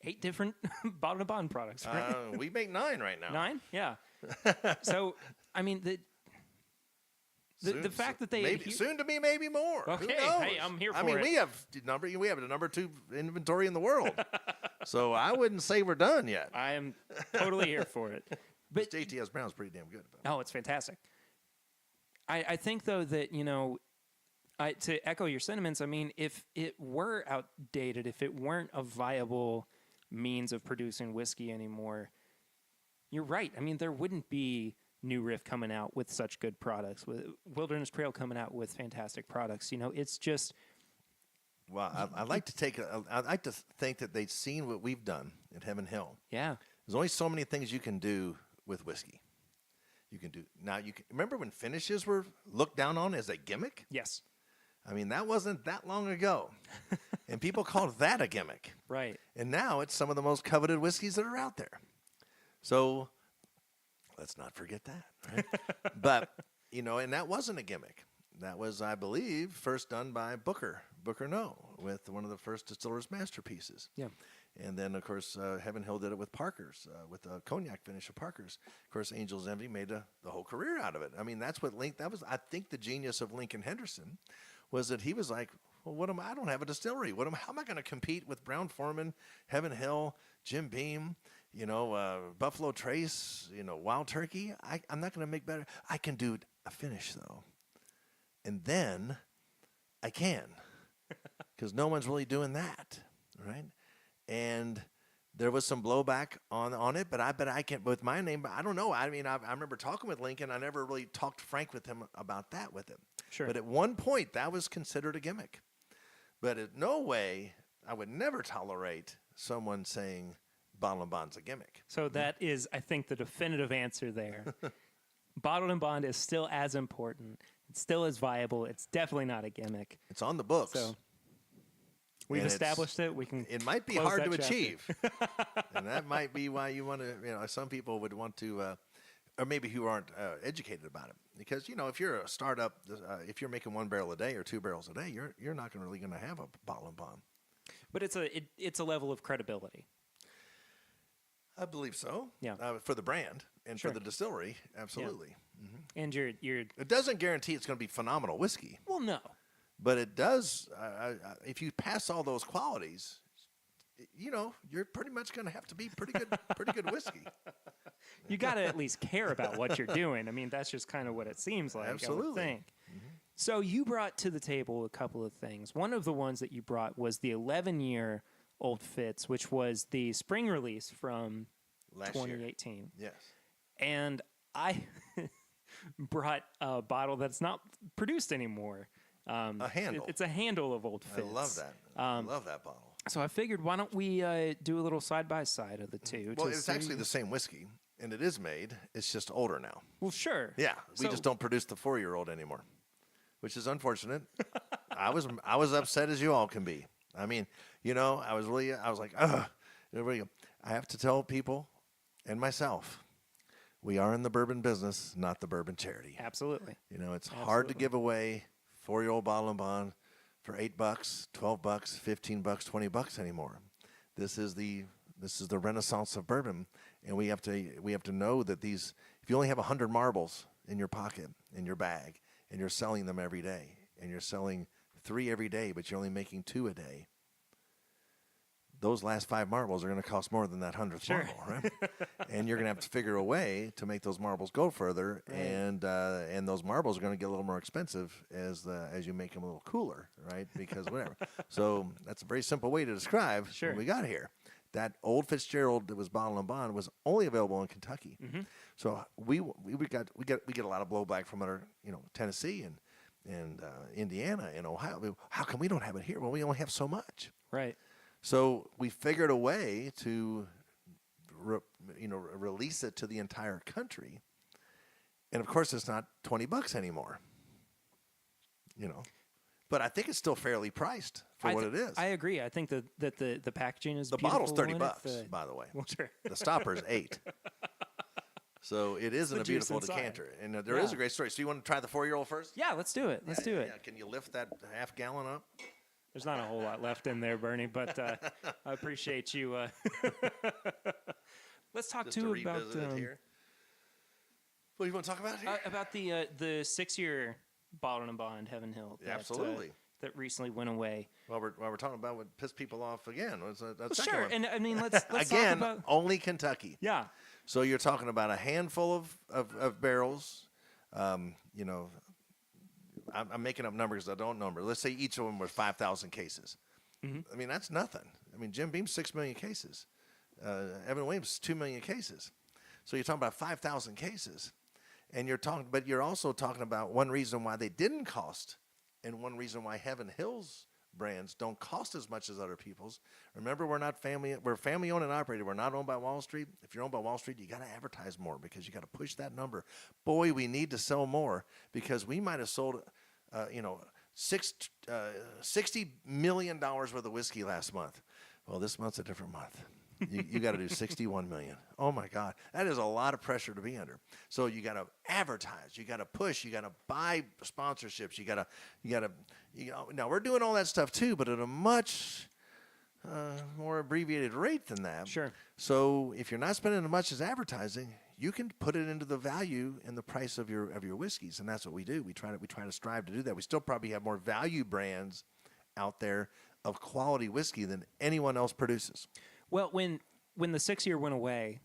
8 different Bottle & Bond products. Right? We make 9 right now. 9? Yeah. So I mean the fact that they soon to be maybe more. Okay, Who knows? hey, I'm here for it. I mean, we have the number 2 inventory in the world. So I wouldn't say we're done yet. I am totally here for it. But JTS Brown's pretty damn good. Oh, it's fantastic. I think though that to echo your sentiments, I mean, if it were outdated, if it weren't a viable means of producing whiskey anymore, you're right. I mean, there wouldn't be New Riff coming out with such good products, with Wilderness Trail coming out with fantastic products. It's just. Well, I'd like to think that they've seen what we've done at Heaven Hill. Yeah. There's only so many things you can do with whiskey. Remember when finishes were looked down on as a gimmick? Yes. I mean, that wasn't that long ago. And people called that a gimmick. Right. And now it's some of the most coveted whiskeys that are out there. So let's not forget that. Right? But, and that wasn't a gimmick. That was, I believe, first done by Booker No, with one of the first distiller's masterpieces. Yeah. And then, of course, Heaven Hill did it with Parker's, with the cognac finish of Parker's. Of course, Angel's Envy made the whole career out of it. I mean, that was, I think, the genius of Lincoln Henderson was that he was like, well, I don't have a distillery. How am I going to compete with Brown-Forman, Heaven Hill, Jim Beam, Buffalo Trace, Wild Turkey? I'm not going to make better. I can do a finish, though. And then I can, because no one's really doing that, right? And there was some blowback on it, but I can't with my name. But I don't know. I mean, I remember talking with Lincoln. I never really talked frank with him about that with him. Sure. But at one point, that was considered a gimmick. But in no way, I would never tolerate someone saying Bottle & Bond's a gimmick. So that is, I think, the definitive answer there. Bottle & Bond is still as important. It's still as viable. It's definitely not a gimmick. It's on the books. So we've established it. We can. It might be hard to achieve, and that might be why you want to. Some people would want to, or maybe who aren't educated about it, because if you're a startup, if you're making 1 barrel a day or 2 barrels a day, you're not really going to have a Bottle & Bond. But it's a level of credibility. I believe so. Yeah. For the brand and Sure. for the distillery, absolutely. And you're It doesn't guarantee it's going to be phenomenal whiskey, well, no. but it does. If you pass all those qualities, you're pretty much going to have to be pretty good whiskey. You got to at least care about what you're doing. I mean, that's just kind of what it seems like. Absolutely. I would think. So you brought to the table a couple of things. One of the ones that you brought was the 11-year Old Fitz, which was the spring release from Last 2018. year. Yes. And I brought a bottle that's not produced anymore. A handle. It's a handle of Old Fitz. I love that. I love that bottle. So I figured, why don't we do a little side-by-side of the two? Well, to it's see- actually the same whiskey, and it is made. It's just older now. Well, sure. Yeah, we So- just don't produce the 4-year-old anymore, which is unfortunate. I was upset as you all can be. I mean, I was like, ugh. I have to tell people and myself, we are in the bourbon business, not the bourbon charity. Absolutely. It's hard to give away 4-year-old bottle and bond for $8, $12, $15, $20 anymore. This is the renaissance of bourbon, and we have to know that if you only have 100 marbles in your pocket, in your bag, and you're selling them every day, and you're selling 3 every day, but you're only making 2 a day, those last 5 marbles are going to cost more than that 100th marble, right? And you're going to have to figure a way to make those marbles go further, Right. and those marbles are going to get a little more expensive as you make them a little cooler, right? Because whatever. So that's a very simple way to describe Sure. what we got here. That Old Fitzgerald that was bottle and bond was only available in Kentucky. So we get a lot of blowback from other Tennessee and Indiana and Ohio. How come we don't have it here? Well, we only have so much. Right. So we figured a way to, release it to the entire country, and of course it's not $20 anymore. But I think it's still fairly priced for what it is. I agree. I think that the packaging is The beautiful bottle's $30, in it. by the way. Well, sure. The stopper's $8. So it is in the a juice beautiful inside. decanter, and there is Yeah. a great story. So you want to try the 4-year-old first? Yeah, let's do it. Let's do it. Yeah. Can you lift that half gallon up? There's not a whole lot left in there, Bernie, but I appreciate you. Let's talk Just to too about revisit it here. What do you want to talk about here? about the 6-year Bottled and Bond Heaven Hill. Absolutely. That recently went away. While we're talking about what pissed people off again, that's Sure, one. and I mean let's Again, talk about only Kentucky. yeah. So you're talking about a handful of barrels. I'm making up numbers I don't number. Let's say each of them was 5,000 cases. I mean, that's nothing. I mean, Jim Beam's 6 million cases. Evan Williams 2 million cases. So you're talking about 5,000 cases, and but you're also talking about one reason why they didn't cost, and one reason why Heaven Hills brands don't cost as much as other people's. Remember, we're family owned and operated. We're not owned by Wall Street. If you're owned by Wall Street, you got to advertise more because you got to push that number. Boy, we need to sell more because we might have sold, $60 million worth of whiskey last month. Well, this month's a different month. You got to do 61 million. Oh my God, that is a lot of pressure to be under. So you got to advertise, you got to push, you got to buy sponsorships, you got to. Now we're doing all that stuff too, but at a much more abbreviated rate than that. Sure. So if you're not spending as much as advertising, you can put it into the value and the price of your whiskeys, and that's what we do. We try to strive to do that. We still probably have more value brands out there of quality whiskey than anyone else produces. Well, when the 6-year went away,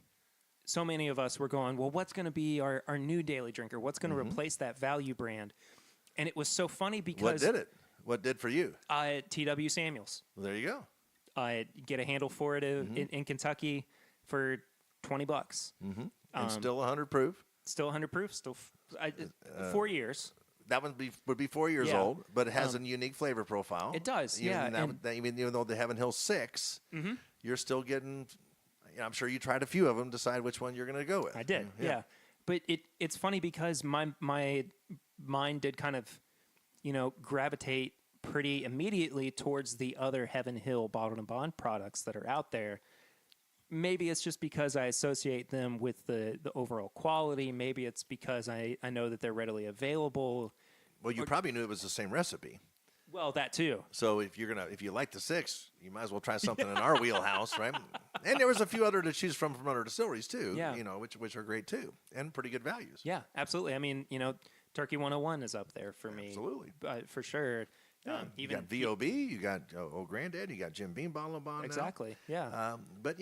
so many of us were going, well, what's going to be our new daily drinker? What's going to replace that value brand? And it was so funny because What did it? What did for you? T.W. Samuels. Well, there you go. Get a handle for it in Kentucky for $20. And still 100 proof. Still 100 proof. Still 4 years. That one would be 4 years Yeah. old, but it has a unique flavor profile. It does, Even yeah, even though they Heaven Hill 6, you're still getting. I'm sure you tried a few of them, decide which one you're going to go with. I did, yeah. But it's funny because my mind did kind of, gravitate pretty immediately towards the other Heaven Hill Bottled and Bond products that are out there. Maybe it's just because I associate them with the overall quality. Maybe it's because I know that they're readily available. Well, you probably knew it was the same recipe. Well, that too. So if you like the 6, you might as well try something in our wheelhouse, right? And there was a few other to choose from other distilleries too, Yeah. which are great too, and pretty good values. Yeah, absolutely. I mean, Turkey 101 is up there for me. Absolutely. For sure. You got VOB, you got Old Granddad, you got Jim Beam Bottle Bond. Exactly. Now. Yeah. But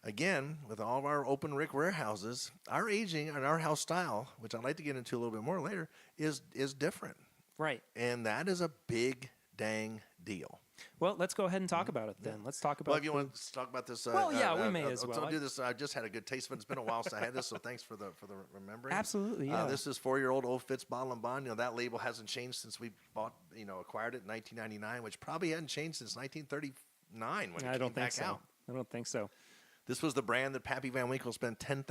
again, with all of our open rick warehouses, our aging and our house style, which I'd like to get into a little bit more later, is different. Right. And that is a big dang deal. Well, let's go ahead and talk about it then. Let's talk about. Well, if you want to talk about this, Well, yeah, we may as well. I'll do this. I just had a good taste of it. It's been a while since I had this, so thanks for the remembering. Absolutely, yeah. This is 4-year-old Old Fitz Bottle and Bond. That label hasn't changed since we acquired it in 1999, which probably hadn't changed since 1939 when it came back out. I don't think so. This was the brand that Pappy Van Winkle spent $10,000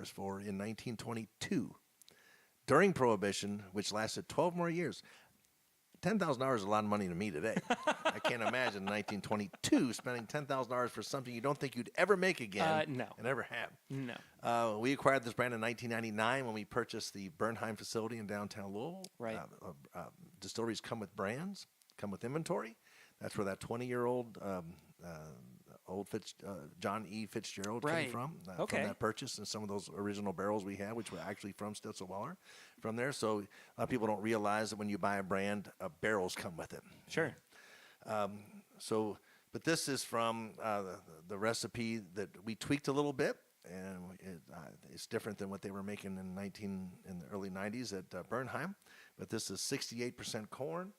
for in 1922 during Prohibition, which lasted 12 more years. $10,000 is a lot of money to me today. I can't imagine in 1922 spending $10,000 for something you don't think you'd ever make again. No. And ever have. No. We acquired this brand in 1999 when we purchased the Bernheim facility in downtown Louisville. Right. Distilleries come with brands, come with inventory. That's where that 20-year-old old John E. Fitzgerald came from that purchase, and some of those original barrels we had, which were actually from Stitzelweller, from there. So a lot of people don't realize that when you buy a brand, barrels come with it. Sure. But this is from the recipe that we tweaked a little bit, and it's different than what they were making in the early 90s at Bernheim. But this is 68% corn,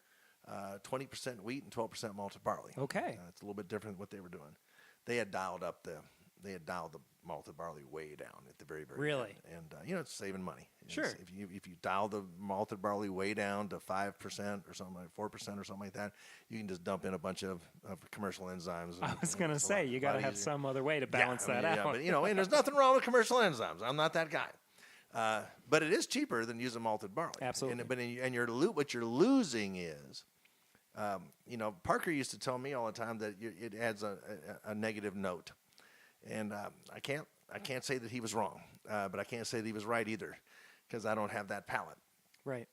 20% wheat, and 12% malted barley. Okay. It's a little bit different than what they were doing. They had dialed the malted barley way down at the very really end. And it's saving money. Sure. If you dial the malted barley way down to 5% or something like 4% or something like that, you can just dump in a bunch of commercial enzymes. I was going to say you got to have some other way to balance that out. Yeah, but and there's nothing wrong with commercial enzymes. I'm not that guy. But it is cheaper than using malted barley. Absolutely. What you're losing is. Parker used to tell me all the time that it adds a negative note, and I can't say that he was wrong, but I can't say that he was right either, because I don't have that palate. Right.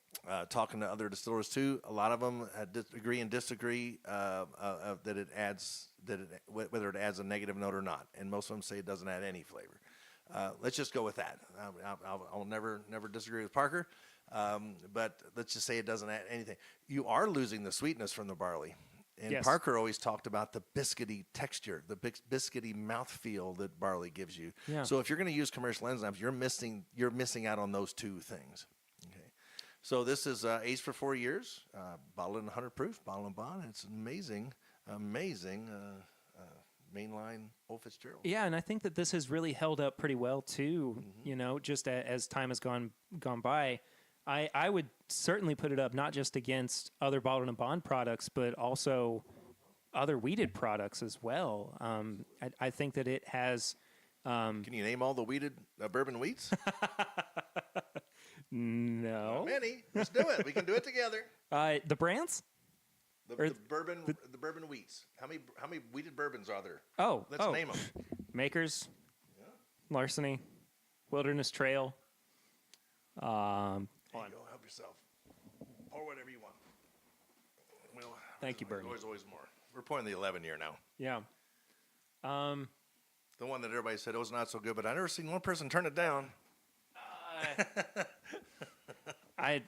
Talking to other distillers too, a lot of them agree and disagree that it adds whether it adds a negative note or not, and most of them say it doesn't add any flavor. Let's just go with that. I'll never disagree with Parker. But let's just say it doesn't add anything. You are losing the sweetness from the barley. And yes. Parker always talked about the biscuity texture, the biscuity mouthfeel that barley gives you. Yeah. So if you're going to use commercial enzymes, you're missing out on those two things. Okay. So this is aged for 4 years, bottled in 100 proof, bottle and bond. It's amazing mainline Old Fitzgerald. Yeah, and I think that this has really held up pretty well too. Mm-hmm. Just as time has gone by. I would certainly put it up not just against other bottled and bond products, but also other wheated products as well. I think that it has. Can you name all the wheated bourbon wheats? No. Not many. Let's do it. We can do it together. The brands? The bourbon wheats. How many wheated bourbons are there? Let's name them. Makers, Larceny, Wilderness Trail. There you go. Help yourself. Or whatever you want. Well, thank you, Bernie. Always more. We're pouring the 11 year now. Yeah. The one that everybody said it was not so good, but I never seen one person turn it down. I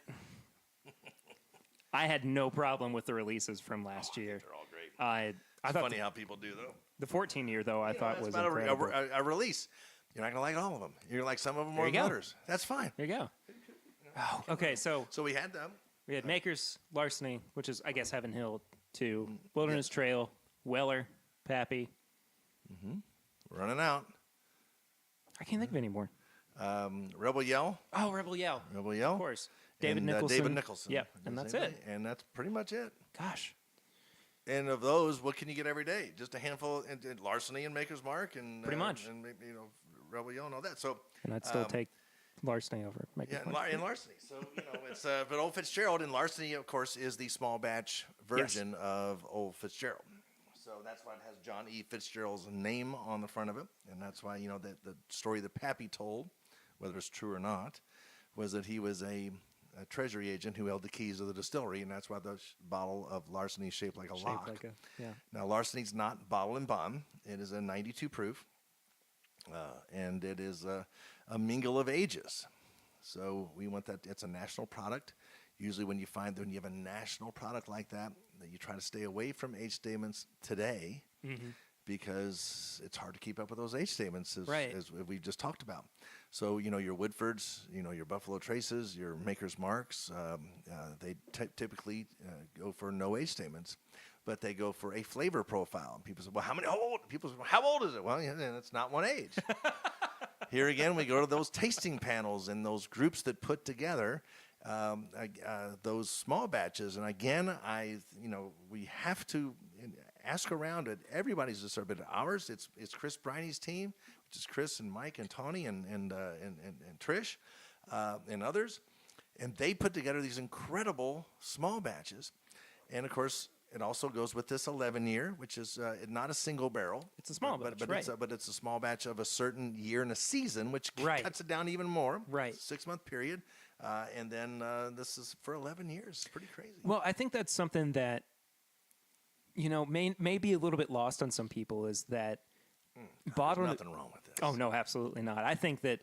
had no problem with the releases from last year. They're all great. It's funny how people do though. The 14-year though I thought was about incredible. a release. You're not gonna like all of them. You're gonna like some of them more than others. That's fine. There you go. Okay, so we had them. We had Makers, Larceny, which is I guess Heaven Hill too. Wilderness Trail, Weller, Pappy. Mm-hmm. Running out. I can't think of any more. Rebel Yell. Oh, Rebel Yell. Rebel Yell. Of course. David Nicholson. Yep, and that's it. And that's pretty much it. Gosh. And of those, what can you get every day? Just a handful, and Larceny and Maker's Mark, and pretty much, and Rebel Yell and all that. So, and I'd still take Larceny over Maker's Mark. And Larceny. So it's but Old Fitzgerald and Larceny, of course, is the small batch version of Old Fitzgerald. So that's why it has John E. Fitzgerald's name on the front of it, and that's why the story that Pappy told, whether it's true or not, was that he was a treasury agent who held the keys of the distillery, and that's why the bottle of Larceny is shaped like a lock. Yeah. Now, Larceny's not bottle and bond. It is a 92 proof, and it is a mingle of ages. So we want that. It's a national product. Usually when you have a national product like that you try to stay away from age statements today because it's hard to keep up with those age statements as we just talked about. So, your Woodfords, your Buffalo Traces, your Maker's Marks, they typically go for no age statements, but they go for a flavor profile. And people say, well, how old? People say, well, how old is it? Well, it's not one age. Here again, we go to those tasting panels and those groups that put together those small batches. And again, we have to ask around at everybody's distillery, but ours, it's Chris Briney's team, which is Chris and Mike and Tony and Trish and others, and they put together these incredible small batches. And of course, it also goes with this 11-year, which is not a single barrel. It's a small batch, but it's a small batch of a certain year and a season, which cuts it down even more. Right. 6-month period. And then this is for 11 years. It's pretty crazy. Well, I think that's something that, may be a little bit lost on some people is that there's nothing wrong with this. Oh, no, absolutely not. I think that,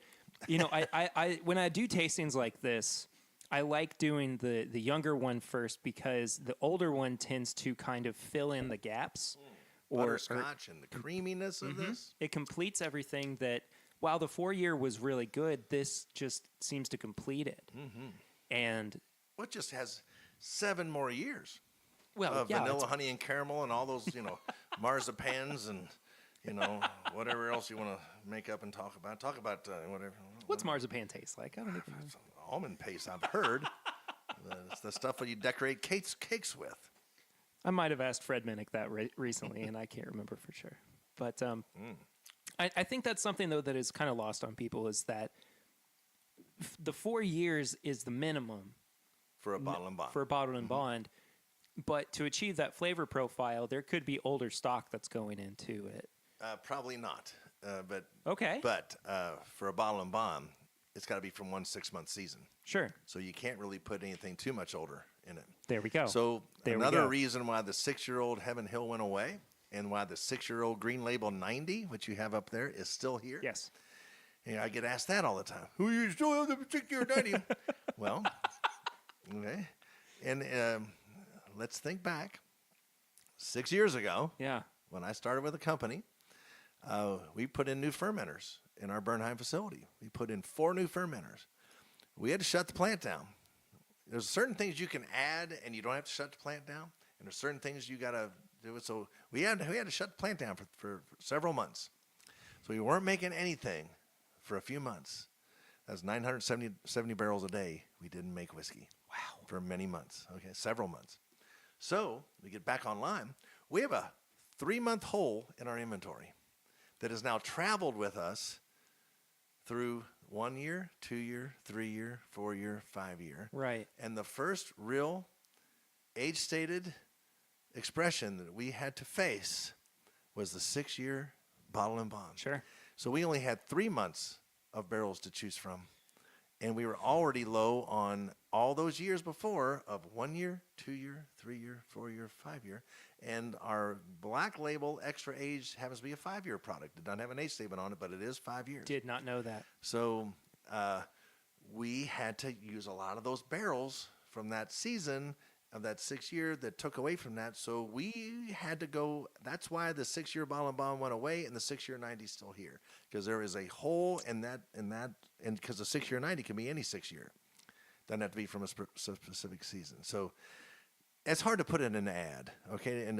I when I do tastings like this, I like doing the younger one first because the older one tends to kind of fill in the gaps. Butterscotch and the creaminess of this. It completes everything that, while the 4-year was really good, this just seems to complete it. And it just has 7 more years. Well, vanilla, honey, and caramel, and all those, marzipans and, whatever else you want to make up and talk about. Talk about whatever. What's marzipan taste like? I don't even know. Almond paste, I've heard. It's the stuff that you decorate cakes with. I might have asked Fred Minnick that recently, and I can't remember for sure. But I think that's something, though, that is kind of lost on people is that the 4 years is the minimum. For a bottle and bond. For a bottle and bond. But to achieve that flavor profile, there could be older stock that's going into it. Probably not. Okay. But for a bottle and bond, it's got to be from 1 6-month season. Sure. So you can't really put anything too much older in it. There we go. So another reason why the 6-year-old Heaven Hill went away and why the 6-year-old Green Label 90, which you have up there, is still here. Yes. I get asked that all the time. Who you still have the 6-year 90? Well, okay. And let's think back. 6 years ago, when I started with the company, we put in new fermenters in our Bernheim facility. We put in 4 new fermenters. We had to shut the plant down. There's certain things you can add, and you don't have to shut the plant down. And there's certain things you got to do it. So we had to shut the plant down for several months. So we weren't making anything for a few months. That's 970 barrels a day. We didn't make whiskey. Wow. For many months. Okay, several months. So we get back online. We have a 3-month hole in our inventory that has now traveled with us through 1 year, 2 year, 3 year, 4 year, 5 year. Right. And the first real age-stated expression that we had to face was the 6-year bottle and bond. Sure. So we only had 3 months of barrels to choose from. And we were already low on all those years before of 1 year, 2 year, 3 year, 4 year, 5 year. And our black label extra age happens to be a 5-year product. It doesn't have an age statement on it, but it is 5 years. Did not know that. So we had to use a lot of those barrels from that season of that 6 year that took away from that. So we had to go. That's why the 6-year bottle and bond went away, and the 6-year 90 is still here, because there is a hole in that, and because the 6-year 90 can be any 6-year. Doesn't have to be from a specific season. So it's hard to put in an ad, okay,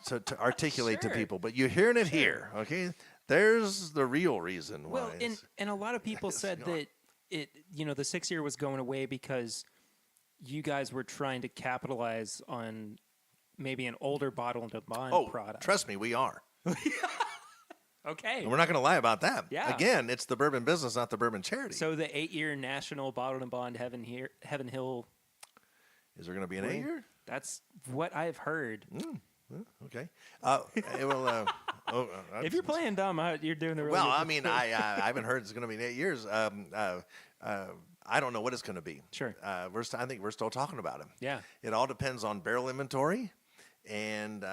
to articulate to people. But you're hearing it here, okay? There's the real reason why. Well, and a lot of people said that the 6-year was going away because you guys were trying to capitalize on maybe an older bottle and bond product. Trust me, we are. Okay. And we're not going to lie about that. Yeah. Again, it's the bourbon business, not the bourbon charity. So the 8-year national bottle and bond Heaven Hill. Is there going to be an 8-year? That's what I've heard. Okay. If you're playing dumb, you're doing the really well. I mean, I haven't heard it's going to be 8 years. I don't know what it's going to be. Sure. I think we're still talking about it. Yeah. It all depends on barrel inventory, and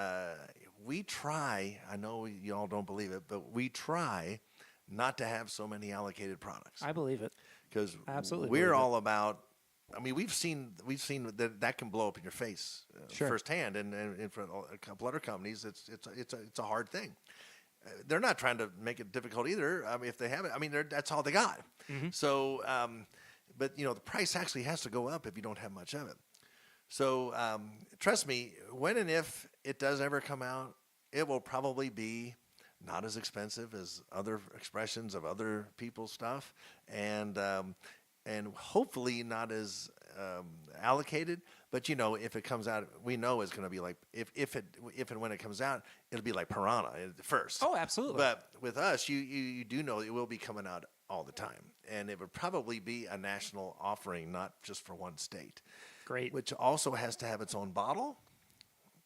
we try. I know you all don't believe it, but we try not to have so many allocated products. I believe it. Because Absolutely we're believe it. all about. I mean, we've seen that can blow up in your face Sure. firsthand, and for a couple other companies, it's a hard thing. They're not trying to make it difficult either. I mean, if they have it, I mean, that's all they got. Mm-hmm. So, but the price actually has to go up if you don't have much of it. So, trust me, when and if it does ever come out, it will probably be not as expensive as other expressions of other people's stuff, and hopefully not as allocated. But if it comes out, we know it's going to be like if and when it comes out, it'll be like Piranha at first. Oh, absolutely. But with us, you do know it will be coming out all the time, and it would probably be a national offering, not just for one state. Great. Which also has to have its own bottle.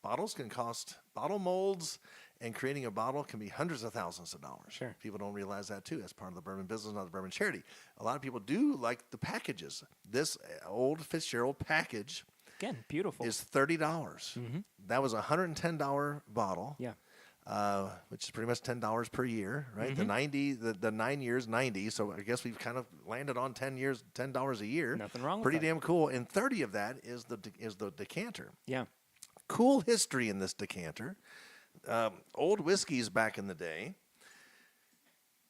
Bottles can cost bottle molds, and creating a bottle can be hundreds of thousands of dollars. Sure. People don't realize that too. As part of the bourbon business, not the bourbon charity. A lot of people do like the packages. This old Fitzgerald package, again, beautiful, is $30. Mm-hmm. That was a $110 bottle. Yeah. Which is pretty much $10 per year, right? Mm-hmm. The 9 years, 90. So I guess we've kind of landed on 10 years, $10 a year. Nothing wrong with Pretty that. damn cool. And 30 of that is the decanter. Yeah. Cool history in this decanter. Old whiskeys back in the day,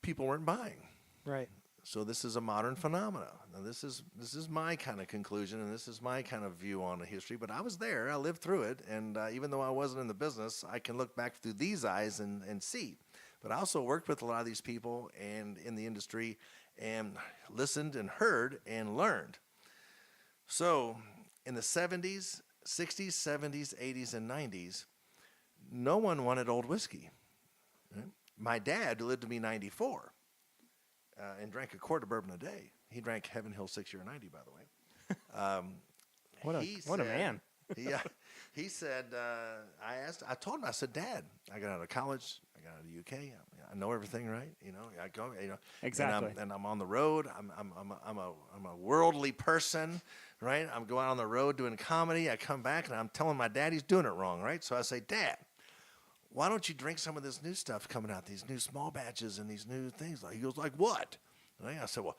people weren't buying. Right. So this is a modern phenomenon. Now this is my kind of conclusion, and this is my kind of view on the history. But I was there, I lived through it, and even though I wasn't in the business, I can look back through these eyes and see. But I also worked with a lot of these people and in the industry, and listened and heard and learned. So in the 70s, 60s, 70s, 80s, and 90s, no one wanted old whiskey. Right? My dad, who lived to be 94, and drank a quart of bourbon a day. He drank Heaven Hill 6 Year 90, by the way. What a man. Yeah. He said, I told him, I said, Dad, I got out of college, I got out of the UK, I know everything, right? I go, Exactly. and I'm on the road. I'm a worldly person, right? I'm going on the road doing comedy. I come back and I'm telling my dad he's doing it wrong, right? So I say, Dad, why don't you drink some of this new stuff coming out, these new small batches and these new things? He goes, like what? Right? I said, well,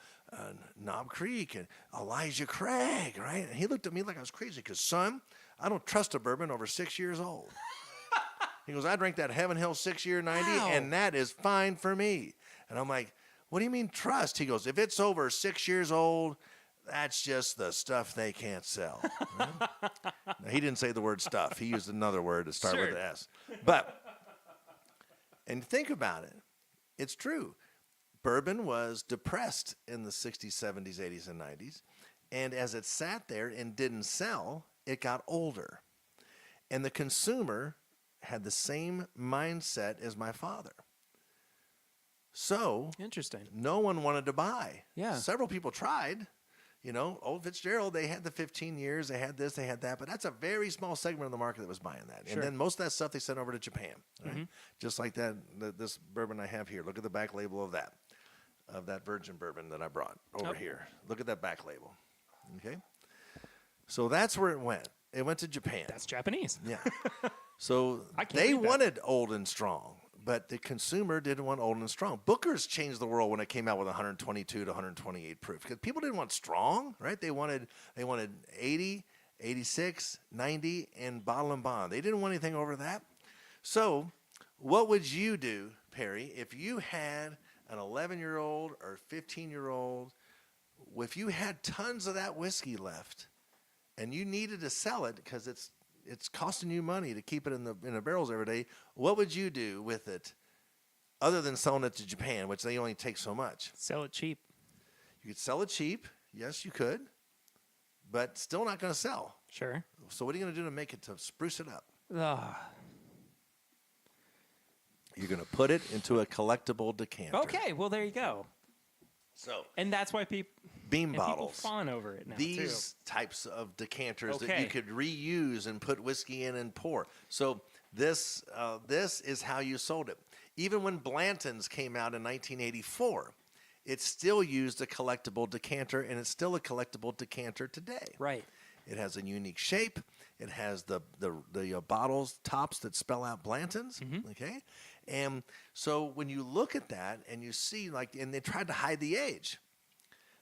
Knob Creek and Elijah Craig, right? And he looked at me like I was crazy because, son, I don't trust a bourbon over 6 years old. He goes, I drank that Heaven Hill 6 Year 90, Wow. and that is fine for me. And I'm like, what do you mean trust? He goes, if it's over 6 years old, that's just the stuff they can't sell. Right? Now, he didn't say the word stuff. He used another word to start with Sure. an S. But, and think about it. It's true. Bourbon was depressed in the 60s, 70s, 80s, and 90s. And as it sat there and didn't sell, it got older. And the consumer had the same mindset as my father. So, Interesting. no one wanted to buy. Yeah. Several people tried. Old Fitzgerald, they had the 15 years, they had this, they had that, but that's a very small segment of the market that was buying that. Sure. And then most of that stuff they sent over to Japan, right? Mm-hmm. Just like that, this bourbon I have here. Look at the back label of that virgin bourbon that I brought over here. Look at that back label. Okay? So that's where it went. It went to Japan. That's Japanese. Yeah. So I can't they read that. wanted old and strong, but the consumer didn't want old and strong. Booker's changed the world when it came out with 122 to 128 proof because people didn't want strong, right? They wanted 80, 86, 90, and bottle and bond. They didn't want anything over that. So what would you do, Perry, if you had an 11-year-old or 15-year-old, if you had tons of that whiskey left and you needed to sell it because it's costing you money to keep it in the barrels every day, what would you do with it other than selling it to Japan, which they only take so much? Sell it cheap. You could sell it cheap. Yes, you could. But still not going to sell. Sure. So what are you going to do to make it, to spruce it up? Ah. You're going to put it into a collectible decanter. Okay, well, there you go. So And that's why people beam bottles. People fawn over it now, These types of decanters that Okay. you could reuse and put whiskey in and pour. So this is how you sold it. Even when Blanton's came out in 1984, it's still used a collectible decanter, and it's still a collectible decanter today. Right. It has a unique shape. It has the bottles tops that spell out Blanton's. Okay, and so when you look at that and you see and they tried to hide the age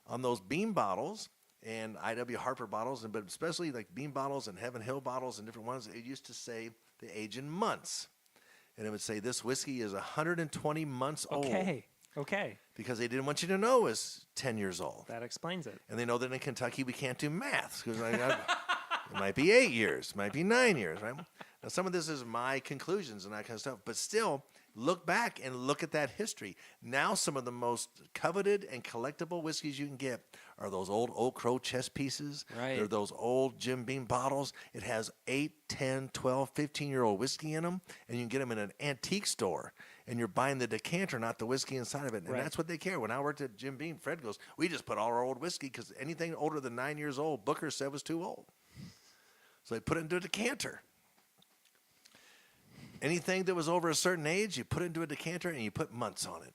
on those Beam bottles and I.W. Harper bottles, but especially like Beam bottles and Heaven Hill bottles and different ones. It used to say the age in months, and it would say this whiskey is 120 months old. Okay. Because they didn't want you to know it was 10 years old. That explains it. And they know that in Kentucky we can't do math because it might be 8 years, might be 9 years, right? Now some of this is my conclusions and that kind of stuff, but still look back and look at that history. Now some of the most coveted and collectible whiskeys you can get are those old Old Crow chest pieces. Right. They're those old Jim Beam bottles. It has 8, 10, 12, 15-year-old whiskey in them, and you can get them in an antique store. And you're buying the decanter, not the whiskey inside of it. And that's what they care. When I worked at Jim Beam, Fred goes, we just put all our old whiskey because anything older than 9 years old, Booker said was too old. So they put it into a decanter. Anything that was over a certain age, you put it into a decanter and you put months on it.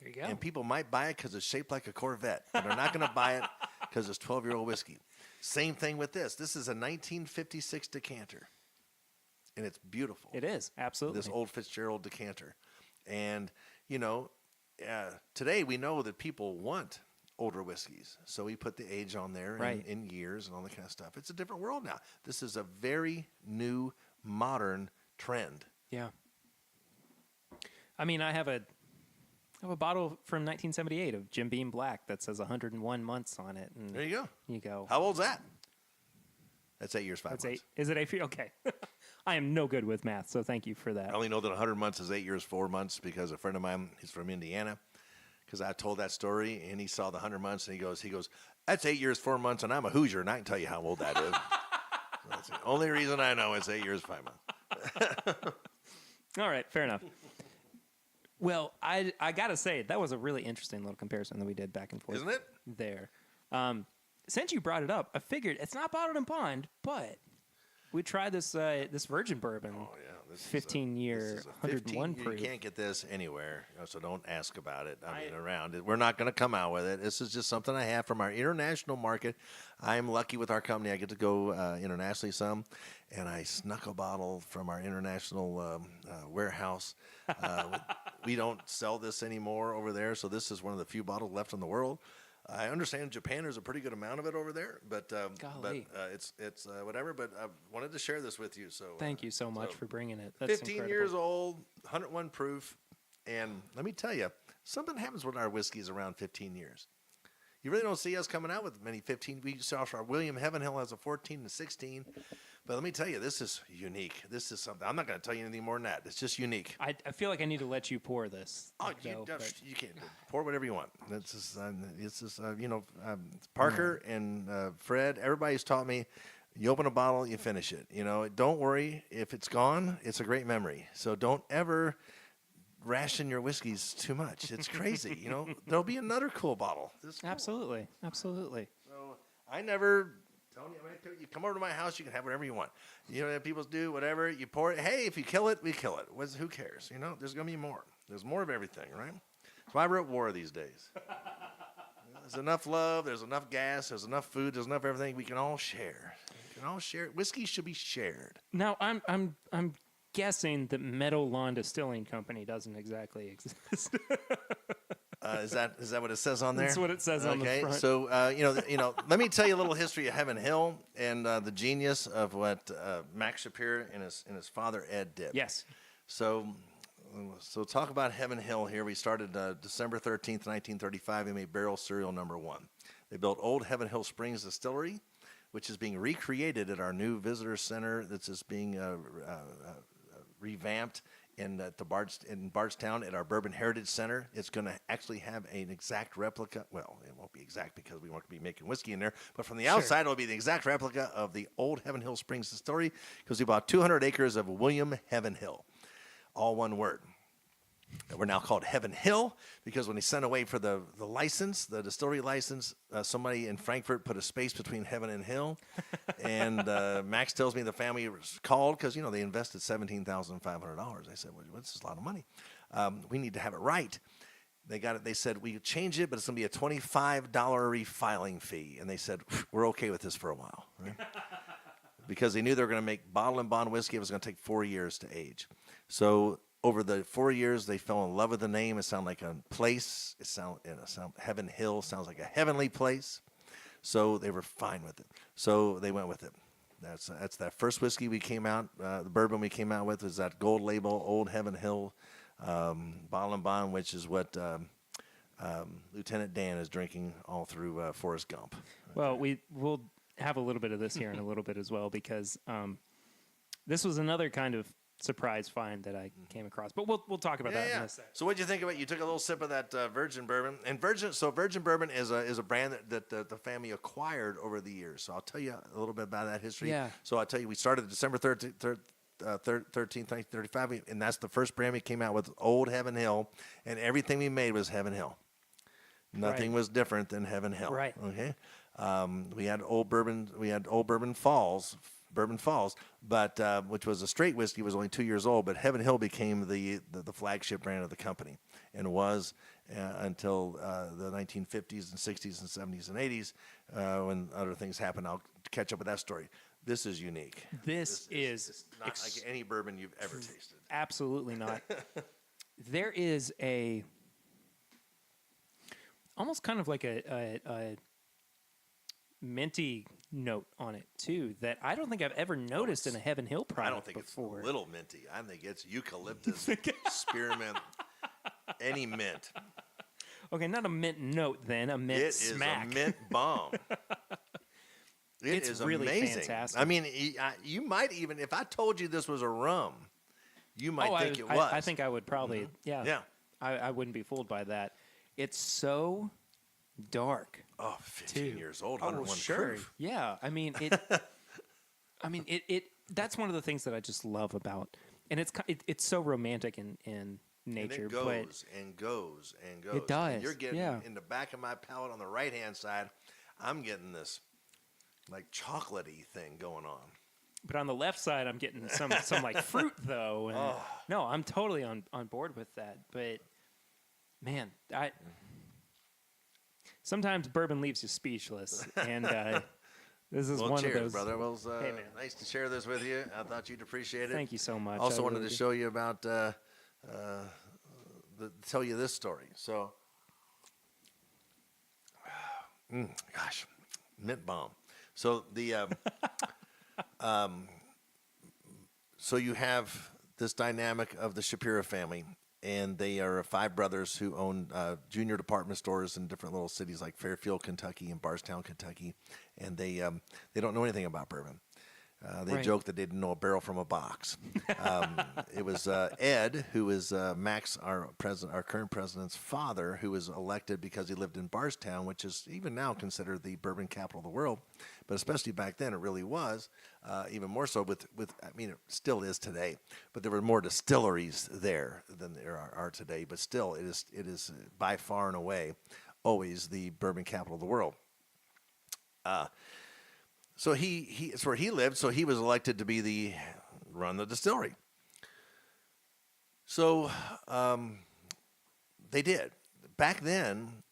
There you go. And people might buy it because it's shaped like a Corvette. But they're not going to buy it because it's 12-year-old whiskey. Same thing with this. This is a 1956 decanter. And it's beautiful. It is, absolutely. This old Fitzgerald decanter. And, today we know that people want older whiskeys. So we put the age on there in years and all that kind of stuff. It's a different world now. This is a very new, modern trend. Yeah. I mean, I have a bottle from 1978 of Jim Beam Black that says 101 months on it. And there you go. You go. How old's that? That's 8 years, 5 months. 8. Is it 8? Okay. I am no good with math, so thank you for that. I only know that 100 months is 8 years, 4 months because a friend of mine, he's from Indiana, because I told that story, and he saw the 100 months, and he goes, that's 8 years, 4 months, and I'm a Hoosier, and I can tell you how old that is. So that's the only reason I know it's 8 years, 5 months. All right, fair enough. Well, I got to say, that was a really interesting little comparison that we did back and forth. Isn't it? There. Since you brought it up, I figured it's not bottled in bond, but we tried this virgin bourbon. Oh, yeah. This 15-year, 101 proof. You can't get this anywhere, so don't ask about it. I mean, around it. We're not going to come out with it. This is just something I have from our international market. I'm lucky with our company. I get to go internationally some, and I snuck a bottle from our international warehouse. We don't sell this anymore over there, so this is one of the few bottles left in the world. I understand Japan, there's a pretty good amount of it over there, but it's whatever. But I wanted to share this with you. So thank you so much for bringing it. That's 15 incredible. years old, 101 proof, and let me tell you, something happens with our whiskeys around 15 years. You really don't see us coming out with many 15. We saw our William Heavenhill has a 14 and 16. But let me tell you, this is unique. This is something. I'm not going to tell you anything more than that. It's just unique. I feel like I need to let you pour this. Oh, you can't. Pour whatever you want. It's just Parker and Fred, everybody's taught me, you open a bottle, you finish it. Don't worry. If it's gone, it's a great memory. So don't ever ration your whiskeys too much. It's crazy. There'll be another cool bottle. Cool. Absolutely. So I never... Tony, you come over to my house, you can have whatever you want. People do whatever. You pour it. Hey, if you kill it, we kill it. Who cares? There's going to be more. There's more of everything, right? That's why we're at war these days. There's enough love. There's enough gas. There's enough food. There's enough everything. We can all share. Whiskey should be shared. Now, I'm guessing that Meadow Lawn Distilling Company doesn't exactly exist. Is that what it says on there? That's what it says on the front. Okay, so let me tell you a little history of Heaven Hill and the genius of what Max Shapiro and his father Ed did. Yes. So talk about Heaven Hill here. We started December 13th, 1935. We made barrel serial number 1. They built Old Heaven Hill Springs Distillery, which is being recreated at our new visitor center. That's just being revamped. In Bardstown at our Bourbon Heritage Center. It's going to actually have an exact replica. Well, it won't be exact because we won't be making whiskey in there. But from the outside, it'll be the exact replica of the old Heaven Hill Springs Distillery because we bought 200 acres of William Heaven Hill. All one word. We're now called Heaven Hill because when he sent away for the license, the distillery license, somebody in Frankfurt put a space between Heaven and Hill. And Max tells me the family was called because, they invested $17,500. I said, well, this is a lot of money. We need to have it right. They got it. They said, we change it, but it's going to be a $25 refiling fee. And they said, we're okay with this for a while. Right? Because they knew they were going to make bottle and bond whiskey. It was going to take 4 years to age. So over the 4 years, they fell in love with the name. It sounded like a place. Heaven Hill sounds like a heavenly place. So they were fine with it. So they went with it. That's that first whiskey we came out, the bourbon we came out with was that gold label, Old Heaven Hill bottle and bond, which is what Lieutenant Dan is drinking all through Forrest Gump. Well, we'll have a little bit of this here in a little bit as well, because this was another kind of surprise find that I came across. But we'll talk about that in a second. So what did you think of it? You took a little sip of that Virgin Bourbon. And Virgin Bourbon is a brand that the family acquired over the years. So I'll tell you a little bit about that history. Yeah. So I'll tell you, we started December 13th, 1935, and that's the first brand we came out with, Old Heaven Hill, and everything we made was Heaven Hill. Nothing was different than Heaven Hill. Right. Okay. We had Old Bourbon Falls, but which was a straight whiskey, was only 2 years old. But Heaven Hill became the flagship brand of the company, and was until the 1950s and 60s and 70s and 80s when other things happened. I'll catch up with that story. This is unique. This is it's not like any bourbon you've ever tasted. Absolutely not. There is almost kind of like a minty note on it too that I don't think I've ever noticed in a Heaven Hill product. I don't think before. It's a little minty. I think it's eucalyptus, spearmint, any mint. Okay, not a mint note then, a mint smack. It is a mint bomb. It's really amazing. fantastic. I mean, you might even, if I told you this was a rum, you might think it was. I think I would probably, yeah. I wouldn't be fooled by that. It's so dark. Oh, 15 years old, 101 sure. proof. Yeah, I mean, it. That's one of the things that I just love about, and it's so romantic in nature. And it goes and goes and goes. It does. And you're getting in the back of my palate on the right hand side. I'm getting this like chocolatey thing going on. But on the left side, I'm getting some like fruit though. And no, I'm totally on board with that. But man, sometimes bourbon leaves you speechless, and this is one cheers, of those. Brother. Well, Hey, man. nice to share this with you. I thought you'd appreciate it. Thank you so much. Also wanted to show you about tell you this story. So, gosh, mint bomb. So the so you have this dynamic of the Shapiro family, and they are 5 brothers who own junior department stores in different little cities like Fairfield, Kentucky, and Bardstown, Kentucky, and they don't know anything about bourbon. They joke that they didn't know a barrel from a box. It was Ed, who is Max, our current president's father, who was elected because he lived in Bardstown, which is even now considered the bourbon capital of the world. But especially back then, it really was. Even more so with I mean, it still is today. But there were more distilleries there than there are today. But still, it is by far and away always the bourbon capital of the world. So it's where he lived. So he was elected to run the distillery. So they did. Back then,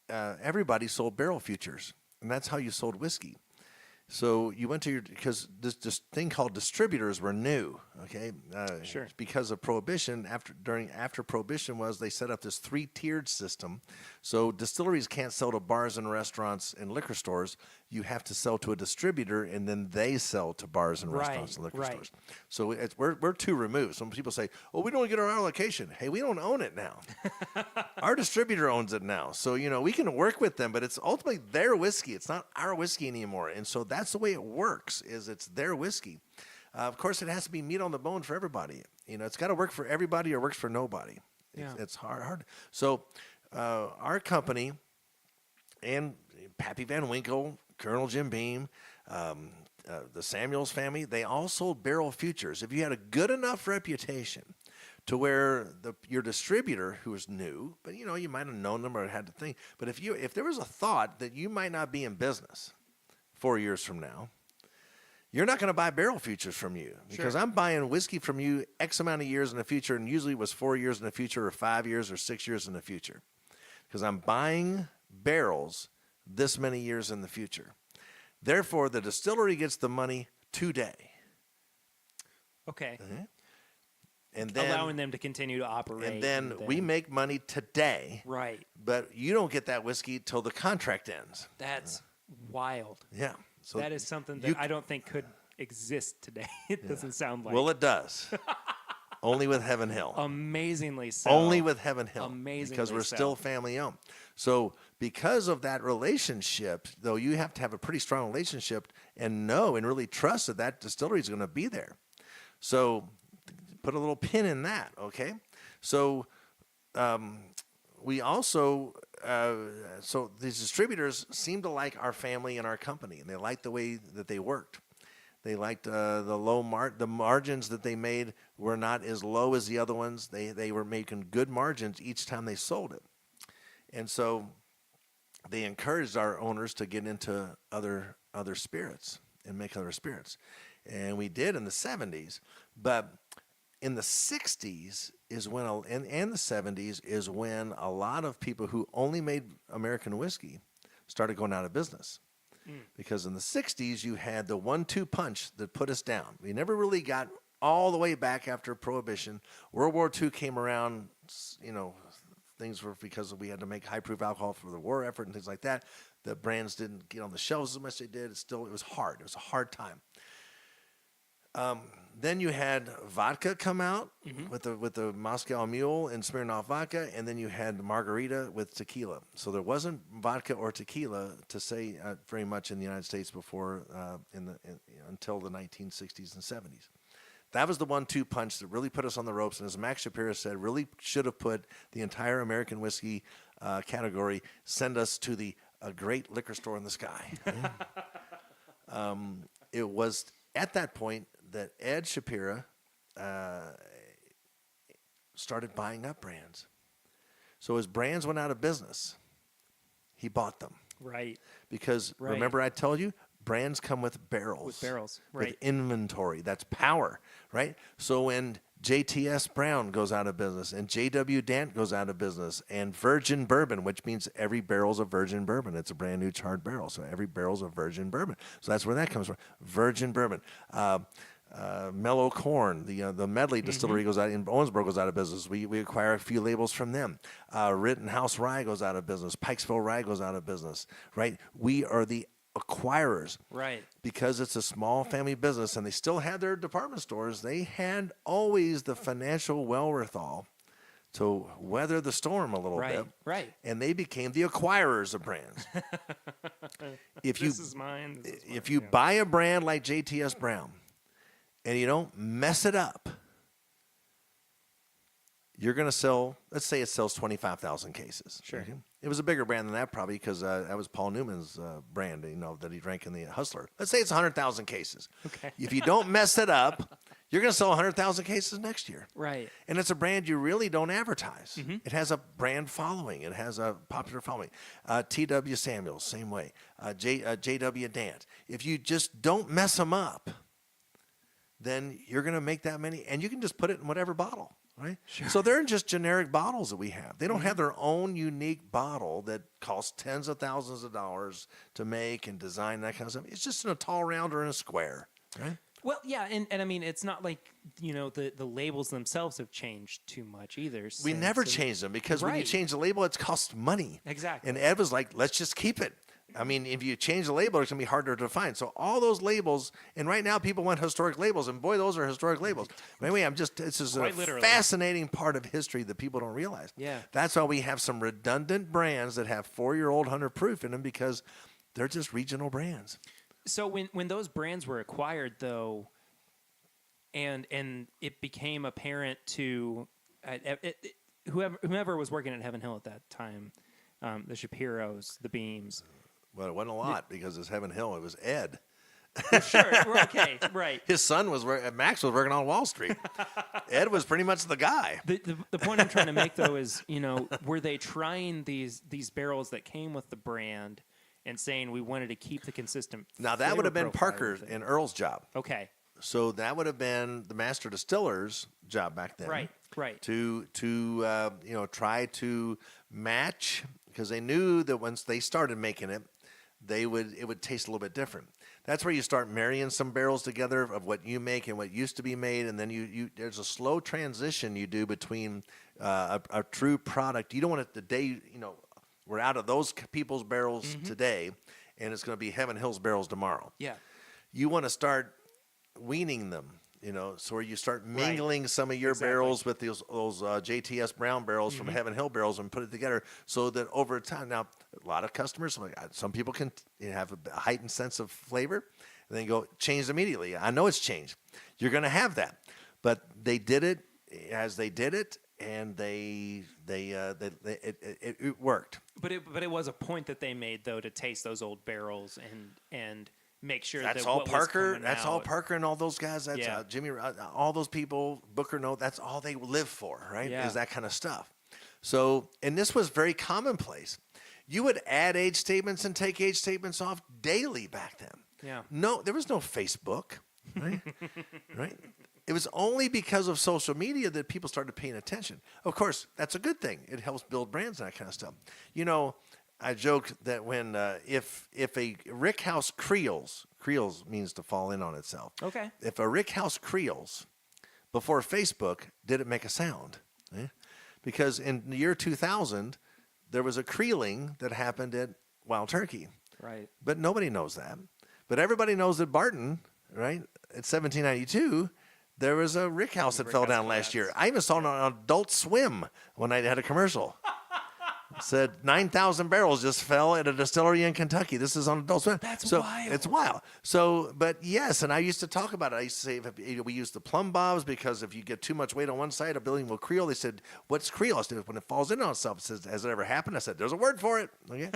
everybody sold barrel futures, and that's how you sold whiskey. So you went to because this thing called distributors were new, okay? Sure. Because of Prohibition, after Prohibition they set up this 3-tiered system. So distilleries can't sell to bars and restaurants and liquor stores. You have to sell to a distributor, and then they sell to bars and restaurants and liquor stores. So we're 2 removed. Some people say, "Oh, we don't get our allocation." Hey, we don't own it now. Our distributor owns it now. So we can work with them, but it's ultimately their whiskey. It's not our whiskey anymore. And so that's the way it works. It's their whiskey. Of course, it has to be meat on the bone for everybody. It's got to work for everybody or works for nobody. It's hard. So our company and Pappy Van Winkle, Colonel Jim Beam, the Samuels family, they all sold barrel futures. If you had a good enough reputation to where your distributor, who was new, but you might have known them or had to think, but if there was a thought that you might not be in business 4 years from now, you're not going to buy barrel futures from you because Sure. I'm buying whiskey from you X amount of years in the future, and usually it was 4 years in the future or 5 years or 6 years in the future because I'm buying barrels this many years in the future. Therefore, the distillery gets the money today. Okay. And then, allowing them to continue to operate. and then we make money today, Right. but you don't get that whiskey till the contract ends. That's wild. Yeah. So That is something that I don't think could exist today. It doesn't sound like. well, it does. Only with Heaven Hill. Amazingly so. Only with Heaven Hill. Amazingly because we're so. still family owned. So because of that relationship, though, you have to have a pretty strong relationship and know and really trust that that distillery is going to be there. So put a little pin in that, okay? So we also, so these distributors seem to like our family and our company, and they liked the way that they worked. They liked the margins that they made were not as low as the other ones. They were making good margins each time they sold it. And so they encouraged our owners to get into other spirits and make other spirits. And we did in the 70s. But in the 60s is when, and the 70s is when a lot of people who only made American whiskey started going out of business. Because in the 60s, you had the 1-2 punch that put us down. We never really got all the way back after Prohibition. World War II came around, things were because we had to make high-proof alcohol for the war effort and things like that. The brands didn't get on the shelves as much as they did. It was hard. It was a hard time. Then you had vodka come out with the Moscow Mule and Smirnoff vodka, and then you had margarita with tequila. So there wasn't vodka or tequila to say very much in the United States before until the 1960s and 70s. That was the 1-2 punch that really put us on the ropes, and as Max Shapiro said, really should have put the entire American whiskey category, send us to the great liquor store in the sky. It was at that point that Ed Shapiro started buying up brands. So as brands went out of business, he bought them. Right. Because remember I told you, brands come with barrels. With barrels, right. With inventory. That's power, right? So when JTS Brown goes out of business and JW Dant goes out of business and Virgin Bourbon, which means every barrel's a Virgin Bourbon. It's a brand new charred barrel. So every barrel's a Virgin Bourbon. So that's where that comes from. Virgin Bourbon. Mellow Corn, the Medley distillery goes out in Owensboro goes out of business. We acquire a few labels from them. Rittenhouse Rye goes out of business. Pikesville Rye goes out of business. Right? We are the acquirers. Right. Because it's a small family business and they still had their department stores. They had always the financial wherewithal to weather the storm a little bit. Right. And they became the acquirers of brands. If you buy a brand like JTS Brown and you don't mess it up, you're going to sell, let's say it sells 25,000 cases. Sure. Okay? It was a bigger brand than that probably because that was Paul Newman's brand, that he drank in the Hustler. Let's say it's 100,000 cases. Okay. If you don't mess it up, you're going to sell 100,000 cases next year. Right. And it's a brand you really don't advertise. It has a brand following. It has a popular following. T.W. Samuels, same way. J.W. Dant. If you just don't mess them up, then you're going to make that many, and you can just put it in whatever bottle, right? Sure. So they're just generic bottles that we have. They don't have their own unique bottle that costs tens of thousands of dollars to make and design, that kind of stuff. It's just in a tall round or in a square, right? Well, yeah, and I mean, it's not like, the labels themselves have changed too much either. We never changed them because when you change the label, it costs money. Exactly. And Ed was like, let's just keep it. I mean, if you change the label, it's going to be harder to find. So all those labels, and right now people want historic labels, and boy, those are historic labels. Anyway, it's just a fascinating part of history that people don't realize. Yeah. That's why we have some redundant brands that have 4-year-old 100 proof in them because they're just regional brands. So when those brands were acquired, though, and it became apparent to whoever was working at Heaven Hill at that time, the Shapiros, the Beams. Well, it wasn't a lot because it's Heaven Hill. It was Ed. Well, sure. Okay. Right. His son Max was working on Wall Street. Ed was pretty much the guy. The point I'm trying to make though is, were they trying these barrels that came with the brand and saying we wanted to keep the consistent. Now that would have been Parker and Earl's job. Okay. So that would have been the master distiller's job back then. Right. To try to match, because they knew that once they started making it, it would taste a little bit different. That's where you start marrying some barrels together of what you make and what used to be made, and then there's a slow transition you do between a true product. You don't want it the day we're out of those people's barrels today, and it's going to be Heaven Hill's barrels tomorrow. Yeah. You want to start weaning them, so where you start mingling some of your barrels with those JTS Brown barrels from Heaven Hill barrels and put it together, so that over time, now a lot of customers, some people can have a heightened sense of flavor, and then go changed immediately. I know it's changed. You're going to have that, but they did it as they did it, and it worked. But it was a point that they made, though, to taste those old barrels and make sure that's that all what Parker. Was that's out. all Parker and all those guys. That's Jimmy. All those people, Booker. No, that's all they live for, right? Yeah. Is that kind of stuff. So, and this was very commonplace. You would add age statements and take age statements off daily back then. Yeah. No, there was no Facebook, right? Right. It was only because of social media that people started paying attention. Of course, that's a good thing. It helps build brands and that kind of stuff. I joked that when if a rickhouse creoles means to fall in on itself. Okay. If a rickhouse creoles before Facebook, did it make a sound? Because in the year 2000, there was a creoling that happened at Wild Turkey. Right. But nobody knows that. But everybody knows that Barton, right, at 1792, there was a rickhouse that fell down last year. I even saw it on Adult Swim when I had a commercial. It said 9,000 barrels just fell at a distillery in Kentucky. This is on Adult Swim. That's wild. It's wild. So, but yes, and I used to talk about it. I used to say we use the plumb bobs because if you get too much weight on one side, a building will creole. They said, "What's creole?" I said, "When it falls in on itself." It says, "Has it ever happened?" I said, "There's a word for it." Okay,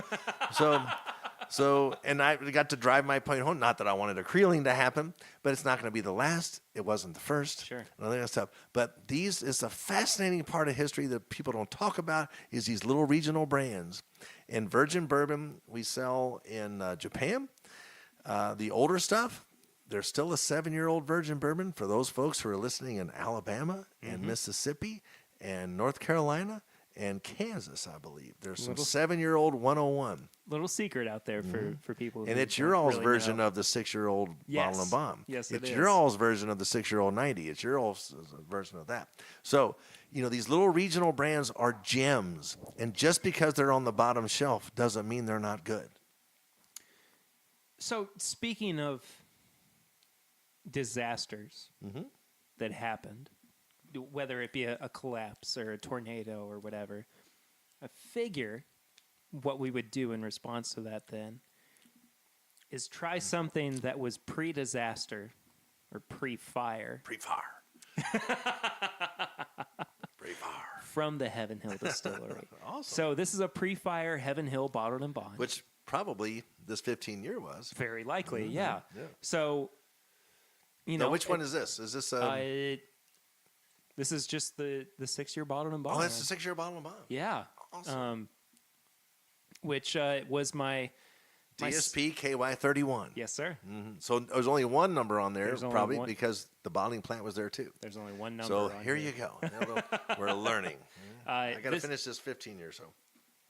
So, and I got to drive my point home. Not that I wanted a creoling to happen, but it's not going to be the last. It wasn't the first. Sure. And all that stuff. But these is a fascinating part of history that people don't talk about is these little regional brands. And Virgin Bourbon we sell in Japan. The older stuff, there's still a 7-year-old Virgin Bourbon for those folks who are listening in Alabama and Mississippi and North Carolina and Kansas, I believe. There's some 7-year-old 101. Little secret out there for people. And it's your all's version of the 6-year-old Bottle and Bomb. Yes, it's your all's version of the 6-year-old 90. It's your all's version of that. So, these little regional brands are gems. And just because they're on the bottom shelf doesn't mean they're not good. So, speaking of disasters that happened, whether it be a collapse or a tornado or whatever, I figure what we would do in response to that then is try something that was pre-disaster or pre-fire. Pre-fire. Pre-fire. From the Heaven Hill Distillery. Awesome. So this is a pre-fire Heaven Hill Bottled and Bond. Which probably this 15-year was. Very likely, yeah. So, now, which one is this? Is this this is just the 6-year Bottled and Bond. Oh, that's the 6-year Bottle and Bond. Yeah. Awesome. Which was my DSP KY31. Yes, sir. So there's only one number on there, There's only probably one. Because the bottling plant was there too. There's only one number. So on here you go. We're learning. I got to this- finish this 15 years. So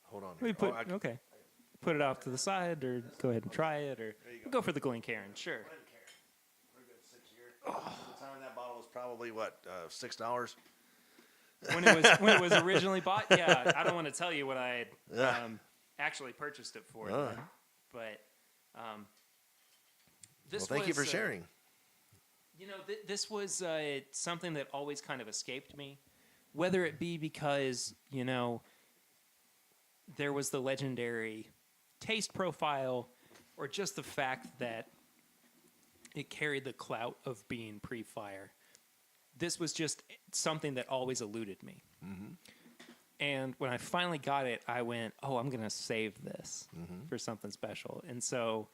hold on. We Here. put okay. Put it off to the side, or go ahead and try it, or go for the Glencairn. Sure. We're good. 6-year. The time that bottle was probably what $6. When it was originally bought, yeah. I don't want to tell you what I had actually purchased it for, but this. Well, thank you for sharing. This was something that always kind of escaped me, whether it be because there was the legendary taste profile, or just the fact that it carried the clout of being pre-fire. This was just something that always eluded me. And when I finally got it, I went, "Oh, I'm going to save this for something special." And so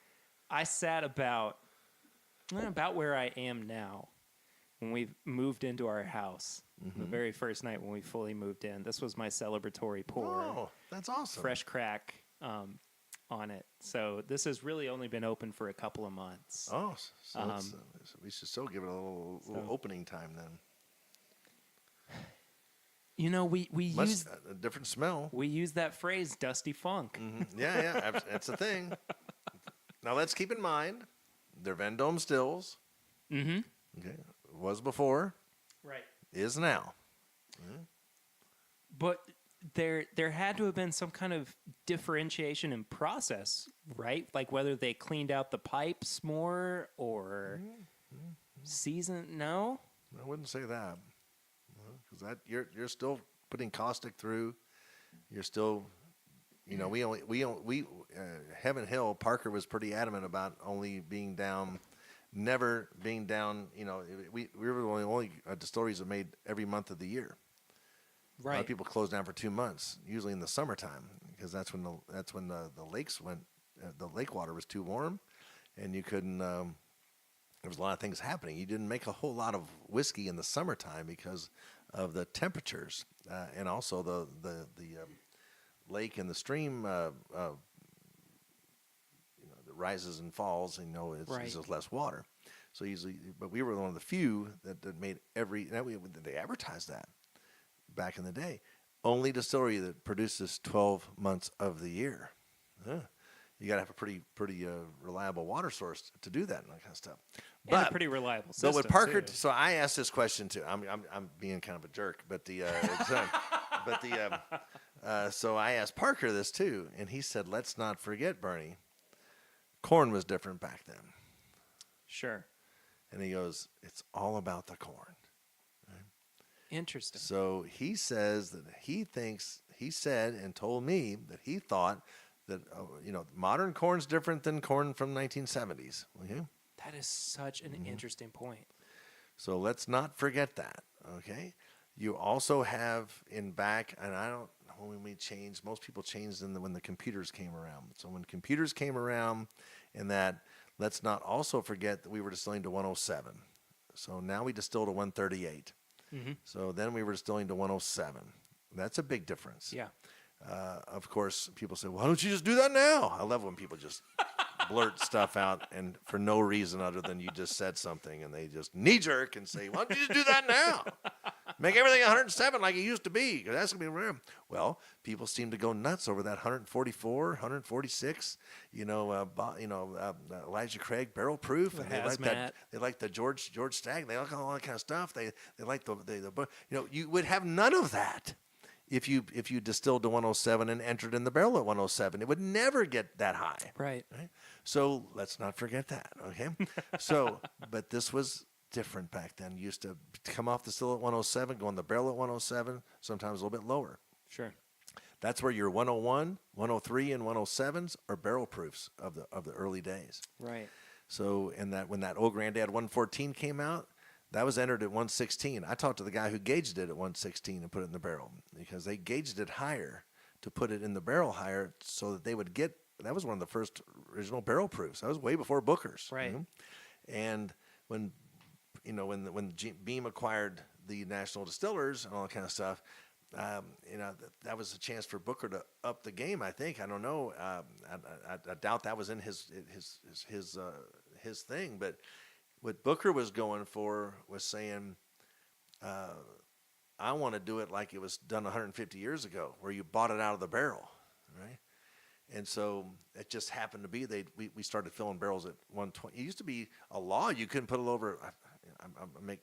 I sat about where I am now when we moved into our house. The very first night when we fully moved in. This was my celebratory pour. Oh, that's awesome. Fresh crack. on it. So this has really only been open for a couple of months. Oh, so we should still give it a little opening time then. You know, we use a different smell. We use that phrase, dusty funk. Mm-hmm. Yeah, that's a thing. Now let's keep in mind, they're Vendome stills. Mm-hmm. Okay, was before, right? Is now. Mm-hmm. But there had to have been some kind of differentiation in process, right? Like whether they cleaned out the pipes more or seasoned. No, I wouldn't say that, because that you're still putting caustic through. You're still, Heaven Hill, Parker was pretty adamant about only being down, never being down. We were the only distilleries that made every month of the year. right? A lot of people close down for 2 months, usually in the summertime, because that's when the lakes went, the lake water was too warm, and you couldn't. There was a lot of things happening. You didn't make a whole lot of whiskey in the summertime because of the temperatures, and also the lake and the stream, the rises and falls. It's just less water. So usually, but we were one of the few that made they advertised that back in the day. Only distillery that produces 12 months of the year. You got to have a pretty reliable water source to do that and that kind of stuff. And a pretty reliable system. But with Parker, too. so I asked this question too. I'm being kind of a jerk, so I asked Parker this too, and he said, "Let's not forget, Bernie, corn was different back then." Sure. And he goes, "It's all about the corn." Interesting. So he says that he said and told me that he thought that modern corn's different than corn from 1970s. Okay? That is such an interesting point. So let's not forget that. Okay. You also have and I don't know when we changed. Most people changed when the computers came around. So when computers came around, and that, let's not also forget that we were distilling to 107. So now we distill to 138. Mm-hmm. So then we were distilling to 107. That's a big difference. Yeah. Of course, people say, "Why don't you just do that now?" I love when people just blurt stuff out and for no reason other than you just said something, and they just knee-jerk and say, "Why don't you just do that now? Make everything 107 like it used to be, because that's going to be rare." Well, people seem to go nuts over that 144, 146, Elijah Craig barrel proof. And they like that. They like the George Stagg. They like all that kind of stuff. They like the you would have none of that if you distilled to 107 and entered in the barrel at 107. It would never get that high. Right. So let's not forget that. Okay. So, but this was different back then. You used to come off the still at 107, go in the barrel at 107, sometimes a little bit lower. Sure. That's where your 101, 103, and 107s are barrel proofs of the early days. Right. So, when that old Granddad 114 came out, that was entered at 116. I talked to the guy who gauged it at 116 and put it in the barrel, because they gauged it higher to put it in the barrel higher so that they would get. That was one of the first original barrel proofs. That was way before Booker's. Right. And when Beam acquired the National Distillers and all that kind of stuff, that was a chance for Booker to up the game. I think. I don't know. I doubt that was in his thing. But what Booker was going for was saying, I want to do it like it was done 150 years ago, where you bought it out of the barrel, right? And so it just happened to be we started filling barrels at 120. It used to be a law you couldn't put it over. Make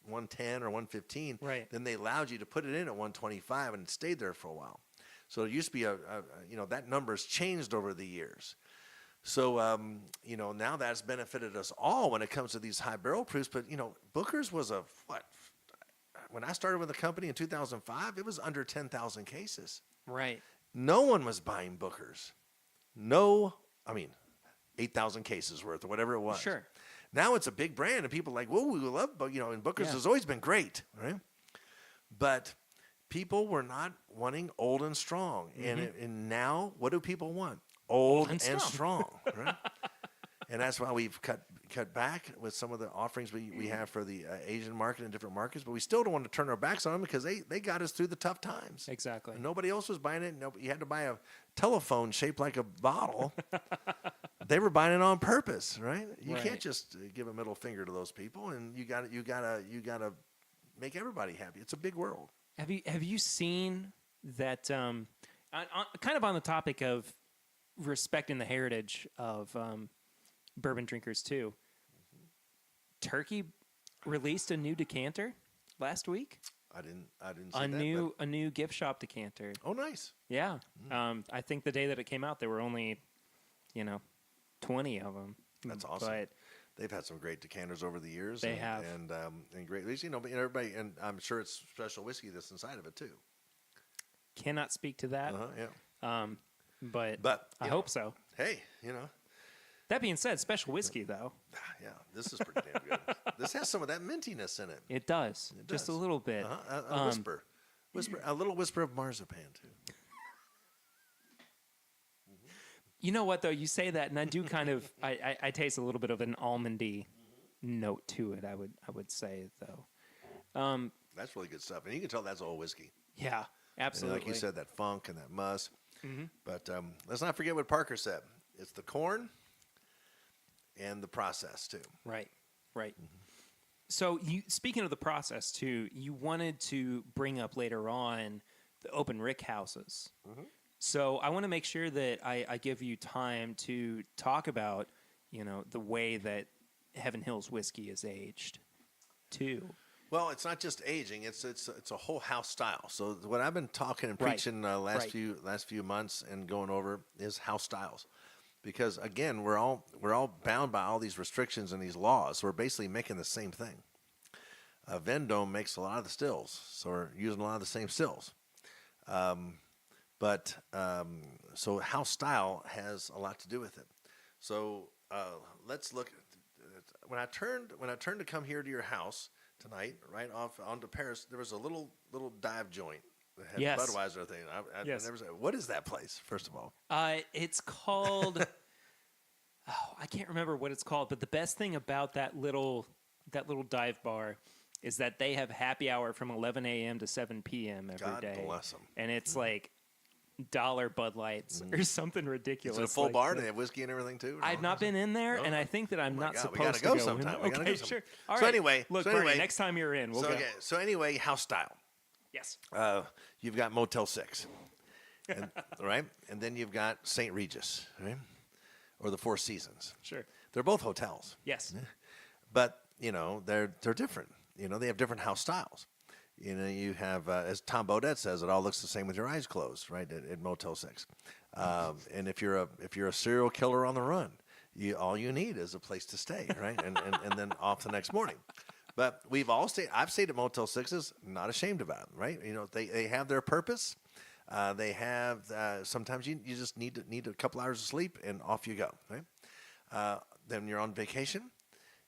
110 or 115. Right. Then they allowed you to put it in at 125, and it stayed there for a while. So it used to be that number's changed over the years. So now that's benefited us all when it comes to these high barrel proofs. But Booker's was when I started with the company in 2005, it was under 10,000 cases. Right. No one was buying Booker's. 8,000 cases worth or whatever it was. Sure. Now it's a big brand, and people are like, "Whoa, we love," and Booker's has always been great, right? But people were not wanting old and strong, and now what do people want? Old and strong, right? And that's why we've cut back with some of the offerings we have for the Asian market and different markets, but we still don't want to turn our backs on them because they got us through the tough times. Exactly. And nobody else was buying it. Nobody, you had to buy a telephone shaped like a bottle. They were buying it on purpose, right? You can't just give a middle finger to those people, and you gotta make everybody happy. It's a big world. Have you seen that? Kind of on the topic of respecting the heritage of bourbon drinkers too. Turkey released a new decanter last week. I didn't see a new gift shop decanter. Oh, nice. Yeah. I think the day that it came out, there were only 20 of them. That's awesome. But they've had some great decanters over the years. They have. And great, but everybody, and I'm sure it's special whiskey that's inside of it too. Cannot speak to that. Yeah. But I hope so. Hey, That being said, special whiskey though. Yeah, this is pretty damn good. This has some of that mintiness in it. It does. Just a little bit. A whisper, a little whisper of marzipan too. You know what though? You say that, and I do kind of. I taste a little bit of an almondy note to it. I would say though. That's really good stuff, and you can tell that's old whiskey. Yeah, absolutely. And like you said, that funk and that musk. Mm-hmm. But let's not forget what Parker said. It's the corn and the process too. Right. Mm-hmm. So speaking of the process too, you wanted to bring up later on the open rick houses. Mm-hmm. So I want to make sure that I give you time to talk about, the way that Heaven Hills whiskey is aged too. Well, it's not just aging; it's a whole house style. So what I've been talking and preaching last few months and going over is house styles, because again, we're all bound by all these restrictions and these laws. So we're basically making the same thing. Vendome makes a lot of the stills, so we're using a lot of the same stills. So house style has a lot to do with it. So let's look at when I turned to come here to your house tonight, right off onto Paris, there was a little dive joint that had Budweiser thing. I never said, what is that place, first of all? It's called I can't remember what it's called, but the best thing about that little dive bar is that they have happy hour from 11 a.m. to 7 p.m. every day. God bless them. And it's like $1 Bud Lights or something ridiculous. Is it a full bar? Do they have whiskey and everything too? I've not been in there, and I think that I'm not supposed to go go sometime. in. Okay, sure. All right. So anyway, Bernie, next time you're in, we'll go. Okay, so anyway, house style. Yes. You've got Motel 6, right? And then you've got St. Regis, right? Or the Four Seasons. Sure. They're both hotels. Yes. But, they're different. They have different house styles. You have, as Tom Bodett says, it all looks the same with your eyes closed, right? At Motel 6. And if you're a serial killer on the run, all you need is a place to stay, right? And then off the next morning. But we've all stayed. I've stayed at Motel 6s, not ashamed about it, right? They have their purpose. They have sometimes you just need a couple hours of sleep and off you go, right? Then you're on vacation.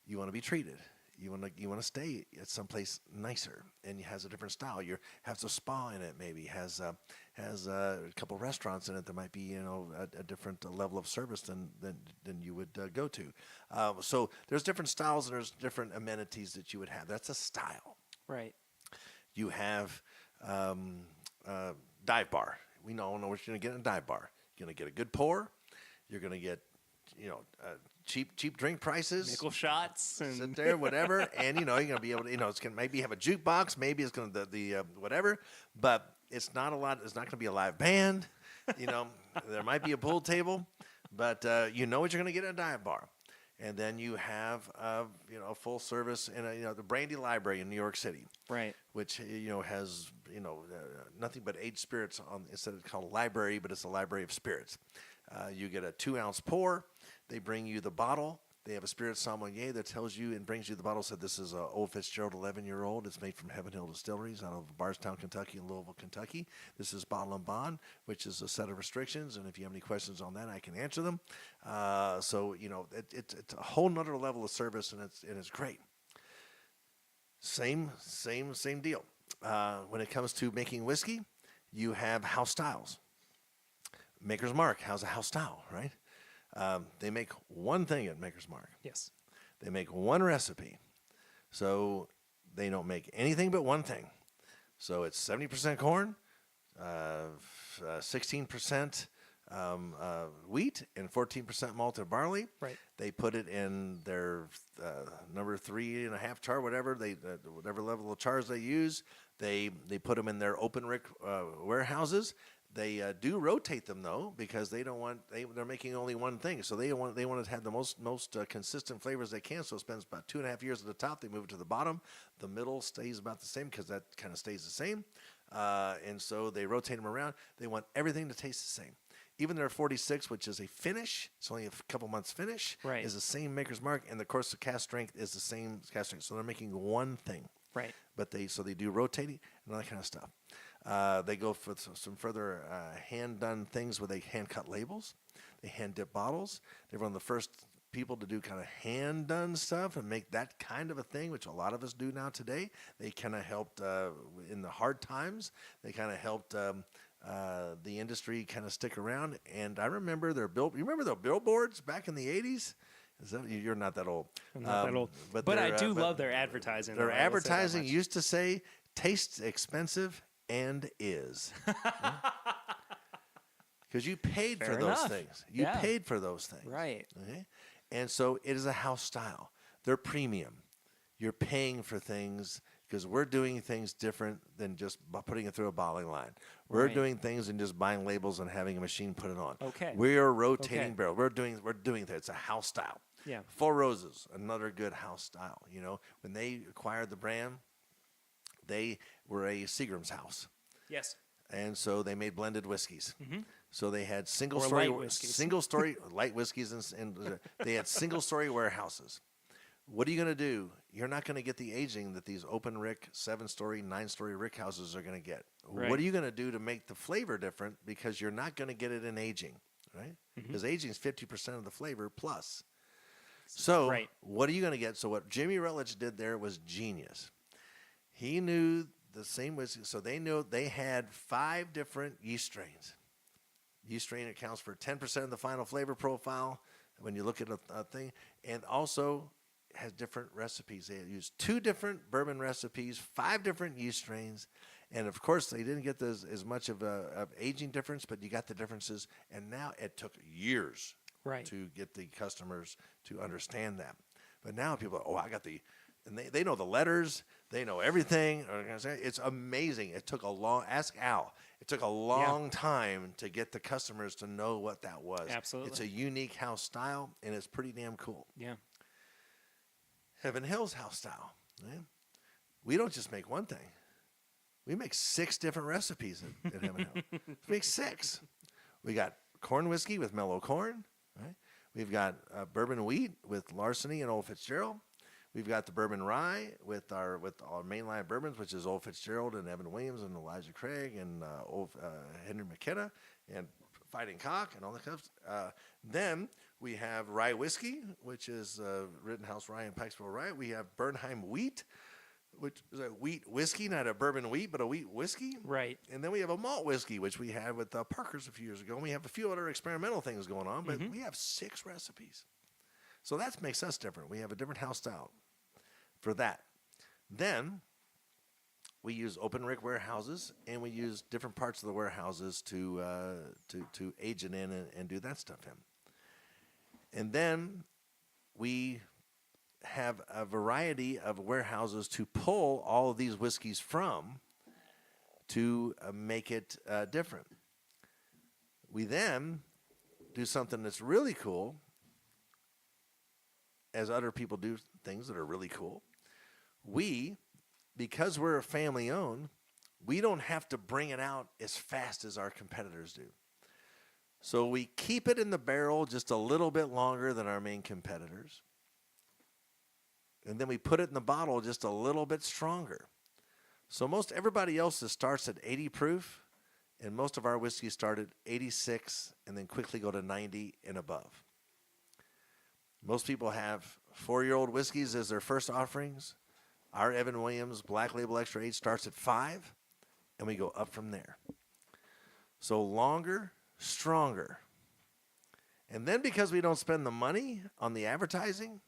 You want to be treated. You want to stay at someplace nicer, and it has a different style. Has a spa in it, maybe has a couple of restaurants in it that might be a different level of service than you would go to. So there's different styles and there's different amenities that you would have. That's a style, right? You have dive bar. We all know what you're going to get in a dive bar. You're going to get a good pour. You're going to get cheap drink prices, nickel shots, and sit there, whatever, and you're gonna be able to, it's gonna maybe have a jukebox, maybe it's gonna the whatever, but it's not a lot. It's not gonna be a live band, there might be a pool table, but what you're gonna get at a dive bar, and then you have full service in the Brandy Library in New York City, right, which has nothing but aged spirits on instead of called a library, but it's a library of spirits. You get a 2-ounce pour. They bring you the bottle. They have a spirit sommelier that tells you and brings you the bottle. Said this is a Old Fitzgerald 11-year-old. It's made from Heaven Hill Distilleries out of Bardstown, Kentucky, and Louisville, Kentucky. This is bottle and bond, which is a set of restrictions. And if you have any questions on that, I can answer them. It's a whole nother level of service, and it's great. Same deal. When it comes to making whiskey, you have house styles. Maker's Mark has a house style, right? They make one thing at Maker's Mark. Yes. They make one recipe. So they don't make anything but one thing. So it's 70% corn, 16% wheat, and 14% malted barley. Right. They put it in their number 3.5 char, whatever whatever level of chars they use. They put them in their open rick warehouses. They do rotate them though, because they don't want they're making only one thing. So they want to have the most consistent flavors they can. So it spends about 2.5 years at the top. They move it to the bottom. The middle stays about the same because that kind of stays the same. And so they rotate them around. They want everything to taste the same. Even their 46, which is a finish, it's only a couple months finish, Right. is the same maker's mark, and of course the cast strength is the same cast strength. So they're making one thing. Right. But they do rotating and all that kind of stuff. They go for some further hand-done things where they hand-cut labels. They hand-dip bottles. They're one of the first people to do kind of hand-done stuff and make that kind of a thing, which a lot of us do now today. They kind of helped in the hard times. They kind of helped the industry kind of stick around. And I remember you remember the billboards back in the 80s? You're not that old. I'm not that old. But I do love their advertising. Their advertising used to say, tastes expensive and is. Because you paid Fair for enough. those things. You Yeah. paid for those things. Right. Okay? And so it is a house style. They're premium. You're paying for things because we're doing things different than just putting it through a bottling line. We're Right. doing things and just buying labels and having a machine put it on. Okay. We are rotating Okay. barrels. We're doing that. It's a house style. Yeah. Four Roses, another good house style. You know, when they acquired the brand, they were a Seagram's house. Yes. And so they made blended whiskeys. Mhm. So they had Or single-story light whiskeys. light whiskeys, and they had single-story warehouses. What are you going to do? You're not going to get the aging that these open rick, 7-story, 9-story rick houses are going to get. Right. What are you going to do to make the flavor different? Because you're not going to get it in aging, right? Because aging is 50% of the flavor plus. So Right. what are you going to get? So what Jimmy Rutledge did there was genius. He knew the same whiskey. So they knew they had 5 different yeast strains. Yeast strain accounts for 10% of the final flavor profile when you look at a thing, and also has different recipes. They used 2 different bourbon recipes, 5 different yeast strains, and of course they didn't get as much of a aging difference, but you got the differences. And now it took years Right. to get the customers to understand that. But now people are, and they know the letters, they know everything. It's amazing. It took ask Al. It took a long time to get the customers to know what that was. Absolutely. It's a unique house style, and it's pretty damn cool. Yeah. Heaven Hill's house style. Right? We don't just make one thing. We make 6 different recipes at Heaven Hill. We make 6. We got corn whiskey with mellow corn. Right? We've got bourbon wheat with Larceny and Old Fitzgerald. We've got the bourbon rye with our mainline bourbons, which is Old Fitzgerald and Evan Williams and Elijah Craig and Henry McKenna and Fighting Cock and all that stuff. Then we have rye whiskey, which is Rittenhouse Rye and Pikesville Rye. We have Bernheim wheat, which is a wheat whiskey, not a bourbon wheat, but a wheat whiskey. Right. And then we have a malt whiskey, which we had with Parker's a few years ago. And we have a few other experimental things going on, but we have 6 recipes. So that makes us different. We have a different house style for that. Then we use open rick warehouses, and we use different parts of the warehouses to age it in and do that stuff in. And then we have a variety of warehouses to pull all of these whiskeys from to make it different. We then do something that's really cool, as other people do things that are really cool. Because we're a family owned, we don't have to bring it out as fast as our competitors do. So we keep it in the barrel just a little bit longer than our main competitors. And then we put it in the bottle just a little bit stronger. So most everybody else's starts at 80 proof, and most of our whiskeys start at 86 and then quickly go to 90 and above. Most people have 4-year-old whiskeys as their first offerings. Our Evan Williams Black Label Extra Age starts at 5, and we go up from there. So longer, stronger. And then because we don't spend the money on the advertising,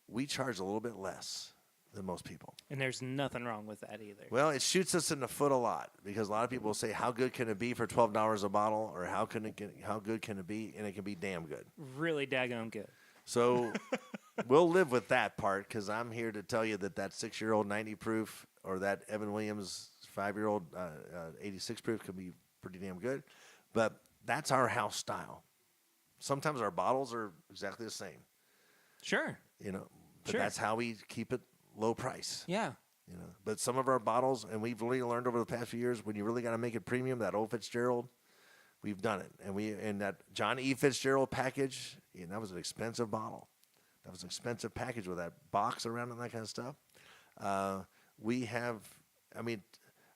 we charge a little bit less than most people. And there's nothing wrong with that either. Well, it shoots us in the foot a lot because a lot of people say, "How good can it be for $12 a bottle?" Or how good can it be? And it can be damn good. Really daggone good. So we'll live with that part because I'm here to tell you that 6-year-old 90 proof or that Evan Williams 5-year-old 86 proof can be pretty damn good. But that's our house style. Sometimes our bottles are exactly the same. Sure. But that's how we keep it low price. Yeah. But some of our bottles, and we've really learned over the past few years, when you really got to make it premium, that old Fitzgerald, we've done it. And in that John E. Fitzgerald package, that was an expensive bottle. That was an expensive package with that box around it and that kind of stuff.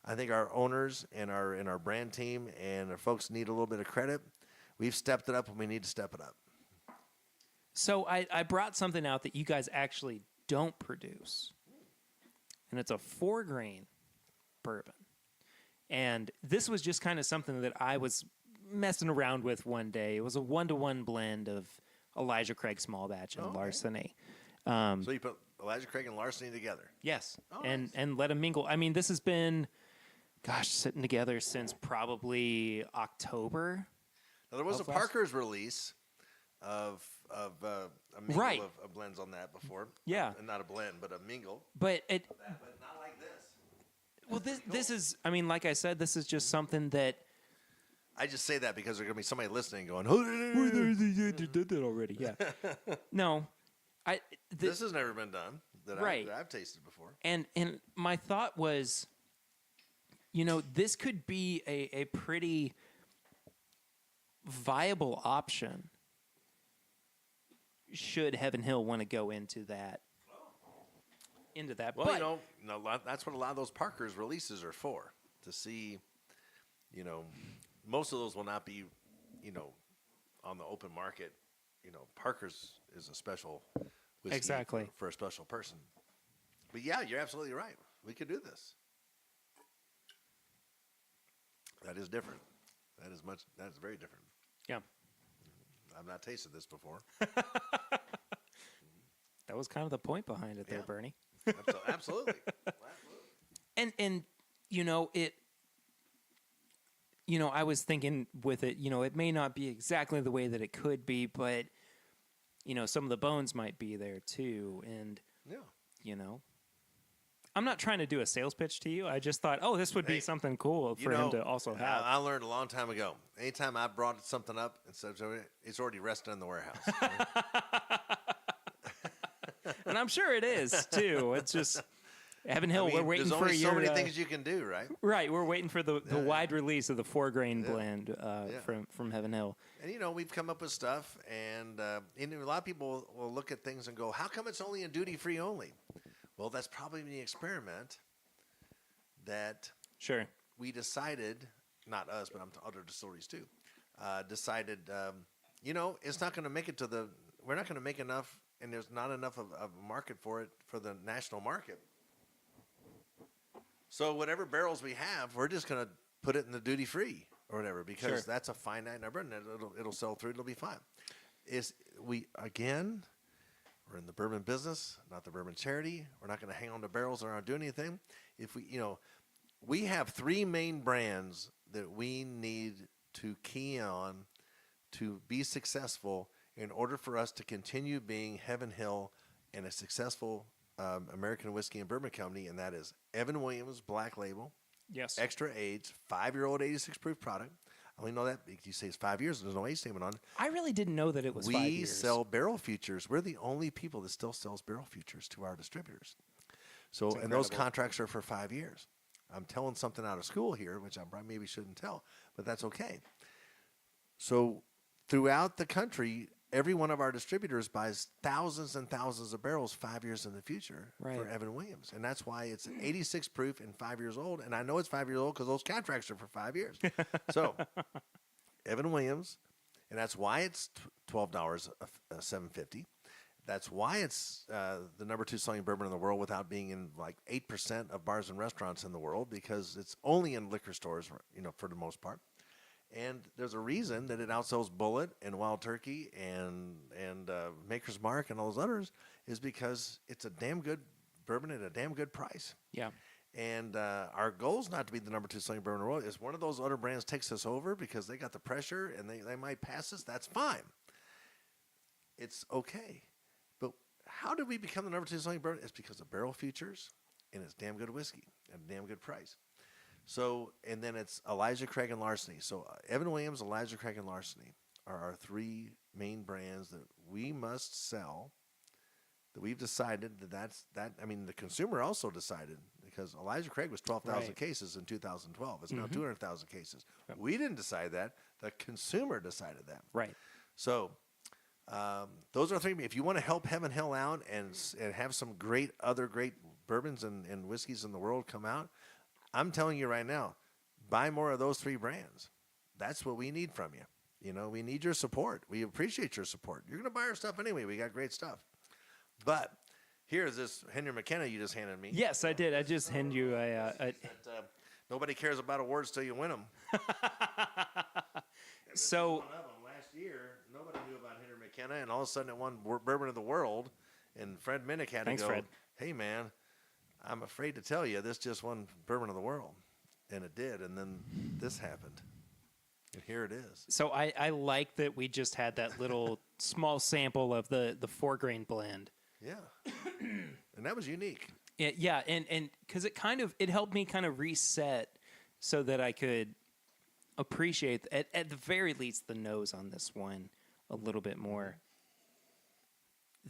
I think our owners and our brand team and our folks need a little bit of credit. We've stepped it up when we need to step it up. So I brought something out that you guys actually don't produce. And it's a 4-grain bourbon. And this was just kind of something that I was messing around with one day. It was a 1-to-1 blend of Elijah Craig Small Batch and Larceny. So you put Elijah Craig and Larceny together? Yes. Oh, and let them mingle. I mean, this has been, sitting together since probably October. Now, there was a Parker's release of a mingle of blends on that before. Yeah. And not a blend, but a mingle. But but not like this. Well, this is, like I said, this is just something that. I just say that because there's going to be somebody listening going, They did that already, yeah. No. This has never been done that I've tasted before. And my thought was, this could be a pretty viable option should Heaven Hill want to go into that. Well, that's what a lot of those Parker's releases are for, to see, most of those will not be, on the open market. Parker's is a special whiskey exactly for a special person. But yeah, you're absolutely right. We could do this. That is different. That is very different. Yeah. I've not tasted this before. That was kind of the point behind it there, Bernie. Absolutely. And I was thinking with it, it may not be exactly the way that it could be, but some of the bones might be there too. And I'm not trying to do a sales pitch to you. I just thought, this would be something cool for him to also have. I learned a long time ago. Anytime I brought something up and said it's already resting in the warehouse. And I'm sure it is too. It's just Heaven Hill. We're waiting for there's only so many things you can do, right? Right. We're waiting for the wide release of the 4-grain blend from Heaven Hill. And we've come up with stuff, and a lot of people will look at things and go, "How come it's only in duty free only?" Well, that's probably the experiment that we decided, not us, but other distilleries too, decided, it's not going to make it we're not going to make enough, and there's not enough of a market for it for the national market. So whatever barrels we have, we're just going to put it in the duty free or whatever, because that's a finite number, and it'll sell through. It'll be fine. We're in the bourbon business, not the bourbon charity. We're not going to hang on to barrels that aren't doing anything. If we have 3 main brands that we need to key on to be successful in order for us to continue being Heaven Hill and a successful American whiskey and bourbon company, and that is Evan Williams Black Label, extra aged, 5-year-old 86 proof product. I only know that you say it's 5 years. There's no age statement on it. I really didn't know that it was 5 years. We sell barrel futures. We're the only people that still sells barrel futures to our distributors. So, and those contracts are for 5 years. I'm telling something out of school here, which I maybe shouldn't tell, but that's okay. So throughout the country, every one of our distributors buys thousands and thousands of barrels 5 years in the future for Evan Williams. And that's why it's 86 proof and 5 years old. And I know it's 5 years old because those contracts are for 5 years. So Evan Williams, and that's why it's $12 $7.50. That's why it's the number 2 selling bourbon in the world without being in like 8% of bars and restaurants in the world, because it's only in liquor stores, for the most part. And there's a reason that it outsells Bullet and Wild Turkey and Maker's Mark and all those others, is because it's a damn good bourbon at a damn good price. Yeah. And our goal is not to be the number 2 selling bourbon in the world. If one of those other brands takes us over because they got the pressure and they might pass us, that's fine. It's okay. But how did we become the number 2 selling bourbon? It's because of barrel features and it's damn good whiskey at a damn good price. So, and then it's Elijah Craig and Larceny. So Evan Williams, Elijah Craig, and Larceny are our 3 main brands that we must sell, that we've decided I mean, the consumer also decided, because Elijah Craig was 12,000 cases in 2012. It's now 200,000 cases. Yep. We didn't decide that. The consumer decided that. Right. So those are 3. If you want to help Heaven Hill out and have some other great bourbons and whiskeys in the world come out, I'm telling you right now, buy more of those 3 brands. That's what we need from you. You know, we need your support. We appreciate your support. You're going to buy our stuff anyway. We got great stuff. But here's this Henry McKenna you just handed me. Yes, I did. I just handed you a nobody cares about awards till you win them. So last year, nobody knew about Henry McKenna, and all of a sudden it won Bourbon of the World. And Fred Minnick had to go, Fred. Hey, man, I'm afraid to tell you, this just won Bourbon of the World. And it did, and then this happened. And here it is. So I like that we just had that little small sample of the 4-grain blend. Yeah. And that was unique. Yeah, and because it helped me kind of reset so that I could appreciate, at the very least, the nose on this one a little bit more.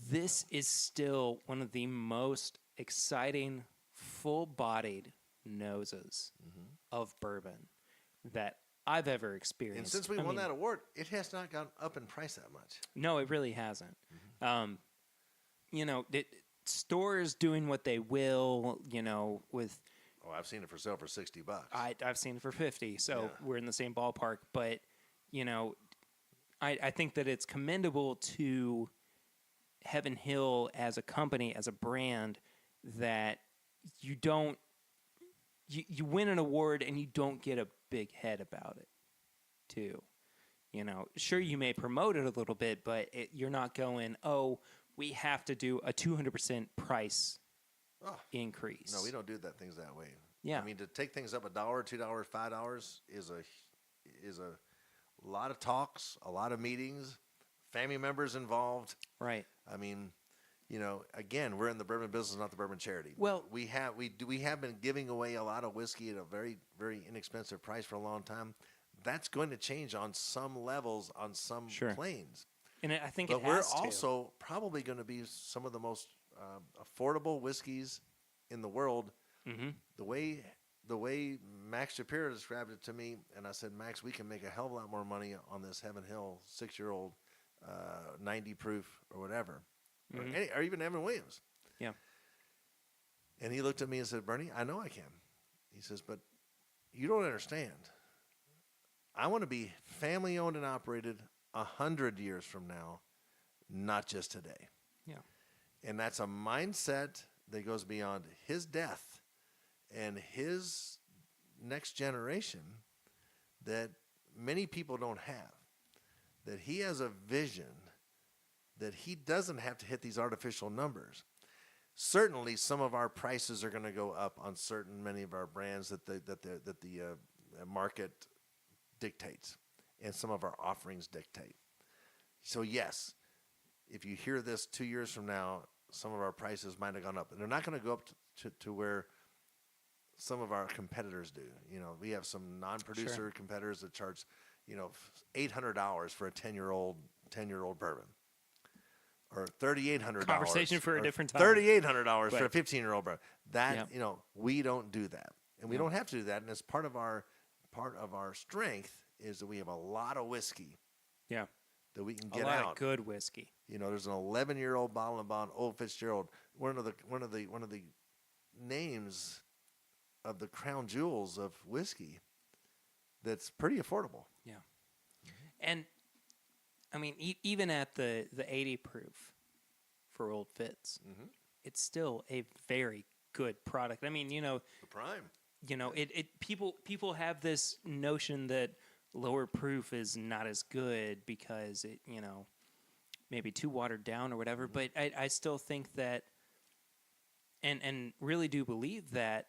This is still one of the most exciting, full-bodied noses of bourbon that I've ever experienced. And since we won that award, it has not gone up in price that much. No, it really hasn't. You know, stores doing what they will, you know, with... Oh, I've seen it for sale for $60. I've seen it for 50, so we're in the same ballpark. But, you know, I think that it's commendable to Heaven Hill as a company, as a brand, that you don't... You win an award and you don't get a big head about it, too. You know, sure, you may promote it a little bit, but you're not going, oh, we have to do a 200% price increase. No, we don't do things that way. Yeah. I mean, to take things up $1, $2, $5 is a lot of talks, a lot of meetings, family members involved. Right. I mean, you know, again, we're in the bourbon business, not the bourbon charity. Well, we have been giving away a lot of whiskey at a very, very inexpensive price for a long time. That's going to change on some levels, on some planes. And I think but it has to. We're also probably going to be some of the most affordable whiskeys in the world. Mm-hmm. The way Max Shapiro described it to me, and I said, Max, we can make a hell of a lot more money on this Heaven Hill 6-year-old 90 proof or whatever, or even Evan Williams. Yeah. And he looked at me and said, Bernie, I know I can. He says, but you don't understand. I want to be family owned and operated 100 years from now, not just today. Yeah. And that's a mindset that goes beyond his death and his next generation that many people don't have. That he has a vision that he doesn't have to hit these artificial numbers. Certainly, some of our prices are going to go up on many of our brands that the market dictates, and some of our offerings dictate. So yes, if you hear this 2 years from now, some of our prices might have gone up, and they're not going to go up to where some of our competitors do. You know, we have some non-producer competitors that charge, you know, $800 for a 10-year-old bourbon, or $3,800. Conversation for a different time. $3,800 for a 15-year-old bourbon. That you know, we don't do that, and we don't have to do that. And it's part of our strength is that we have a lot of whiskey. Yeah. That we can get out. A lot out. of good whiskey. You know, there's an 11-year-old bottle of Bond, Old Fitzgerald, one of the names of the crown jewels of whiskey. That's pretty affordable. Yeah. And I mean, even at the 80 proof for Old Fitz, it's still a very good product. I mean, you know, the prime. You know, people have this notion that, lower proof is not as good because it, maybe too watered down or whatever. But I still think that, and really do believe that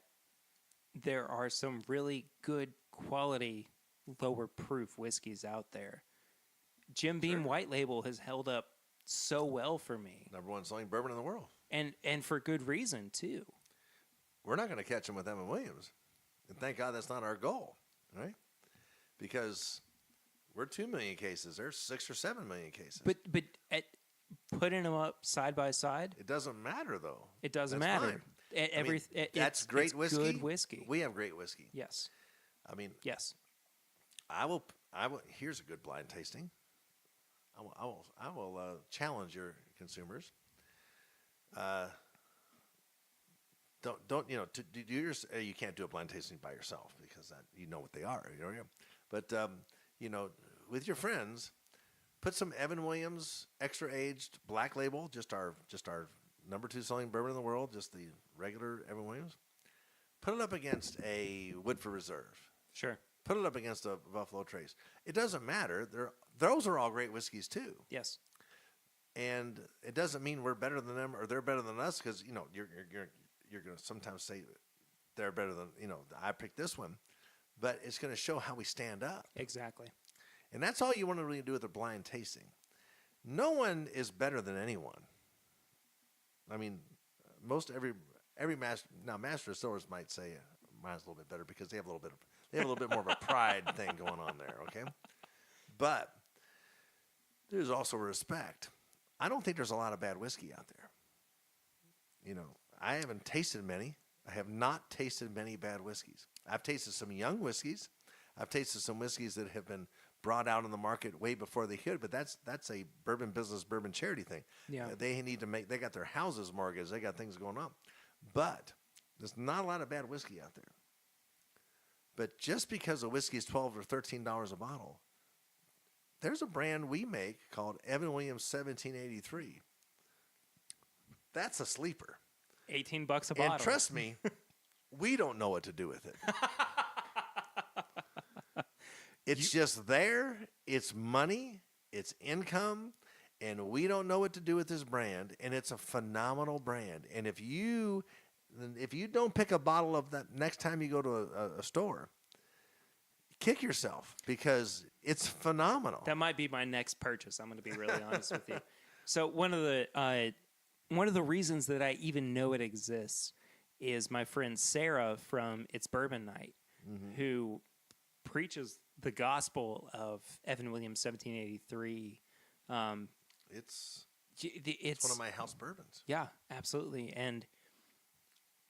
there are some really good quality lower proof whiskeys out there. Jim Beam White Label has held up so well for me. #1 selling bourbon in the world. And for good reason, too. We're not going to catch them with Evan Williams. And thank God that's not our goal, right? Because we're 2 million cases. There's 6 or 7 million cases. But putting them up side by side, it doesn't matter, though. It doesn't That's matter. fine. That's great it's whiskey. Good whiskey. We have great whiskey. Yes. I mean, yes. I will. Here's a good blind tasting. I will challenge your consumers. Don't you do yours? You can't do a blind tasting by yourself because you know what they are. But with your friends, put some Evan Williams extra aged black label, just our #2 selling bourbon in the world, just the regular Evan Williams. Put it up against a Woodford Reserve. Sure. Put it up against a Buffalo Trace. It doesn't matter. Those are all great whiskeys too. Yes. And it doesn't mean we're better than them or they're better than us because you're going to sometimes say they're better than I picked this one, but it's going to show how we stand up. Exactly. And that's all you want to really do with a blind tasting. No one is better than anyone. I mean, every master distillers might say mine's a little bit better because they have a little bit more of a pride thing going on there. Okay, but there's also respect. I don't think there's a lot of bad whiskey out there. I haven't tasted many. I have not tasted many bad whiskeys. I've tasted some young whiskeys. I've tasted some whiskeys that have been brought out on the market way before they could, but that's a bourbon business, bourbon charity thing. Yeah. They got their houses mortgaged. They got things going on. But there's not a lot of bad whiskey out there. But just because a whiskey is $12 or $13 a bottle, there's a brand we make called Evan Williams 1783. That's a sleeper. $18 a bottle. And trust me, we don't know what to do with it. It's just there. It's money. It's income. And we don't know what to do with this brand. And it's a phenomenal brand. And if you don't pick a bottle of that next time you go to a store, kick yourself because it's phenomenal. That might be my next purchase. I'm going to be really honest with you. So one of the reasons that I even know it exists is my friend Sarah from It's Bourbon Night, who preaches the gospel of Evan Williams 1783. It's It's one of my house bourbons. Yeah, absolutely. And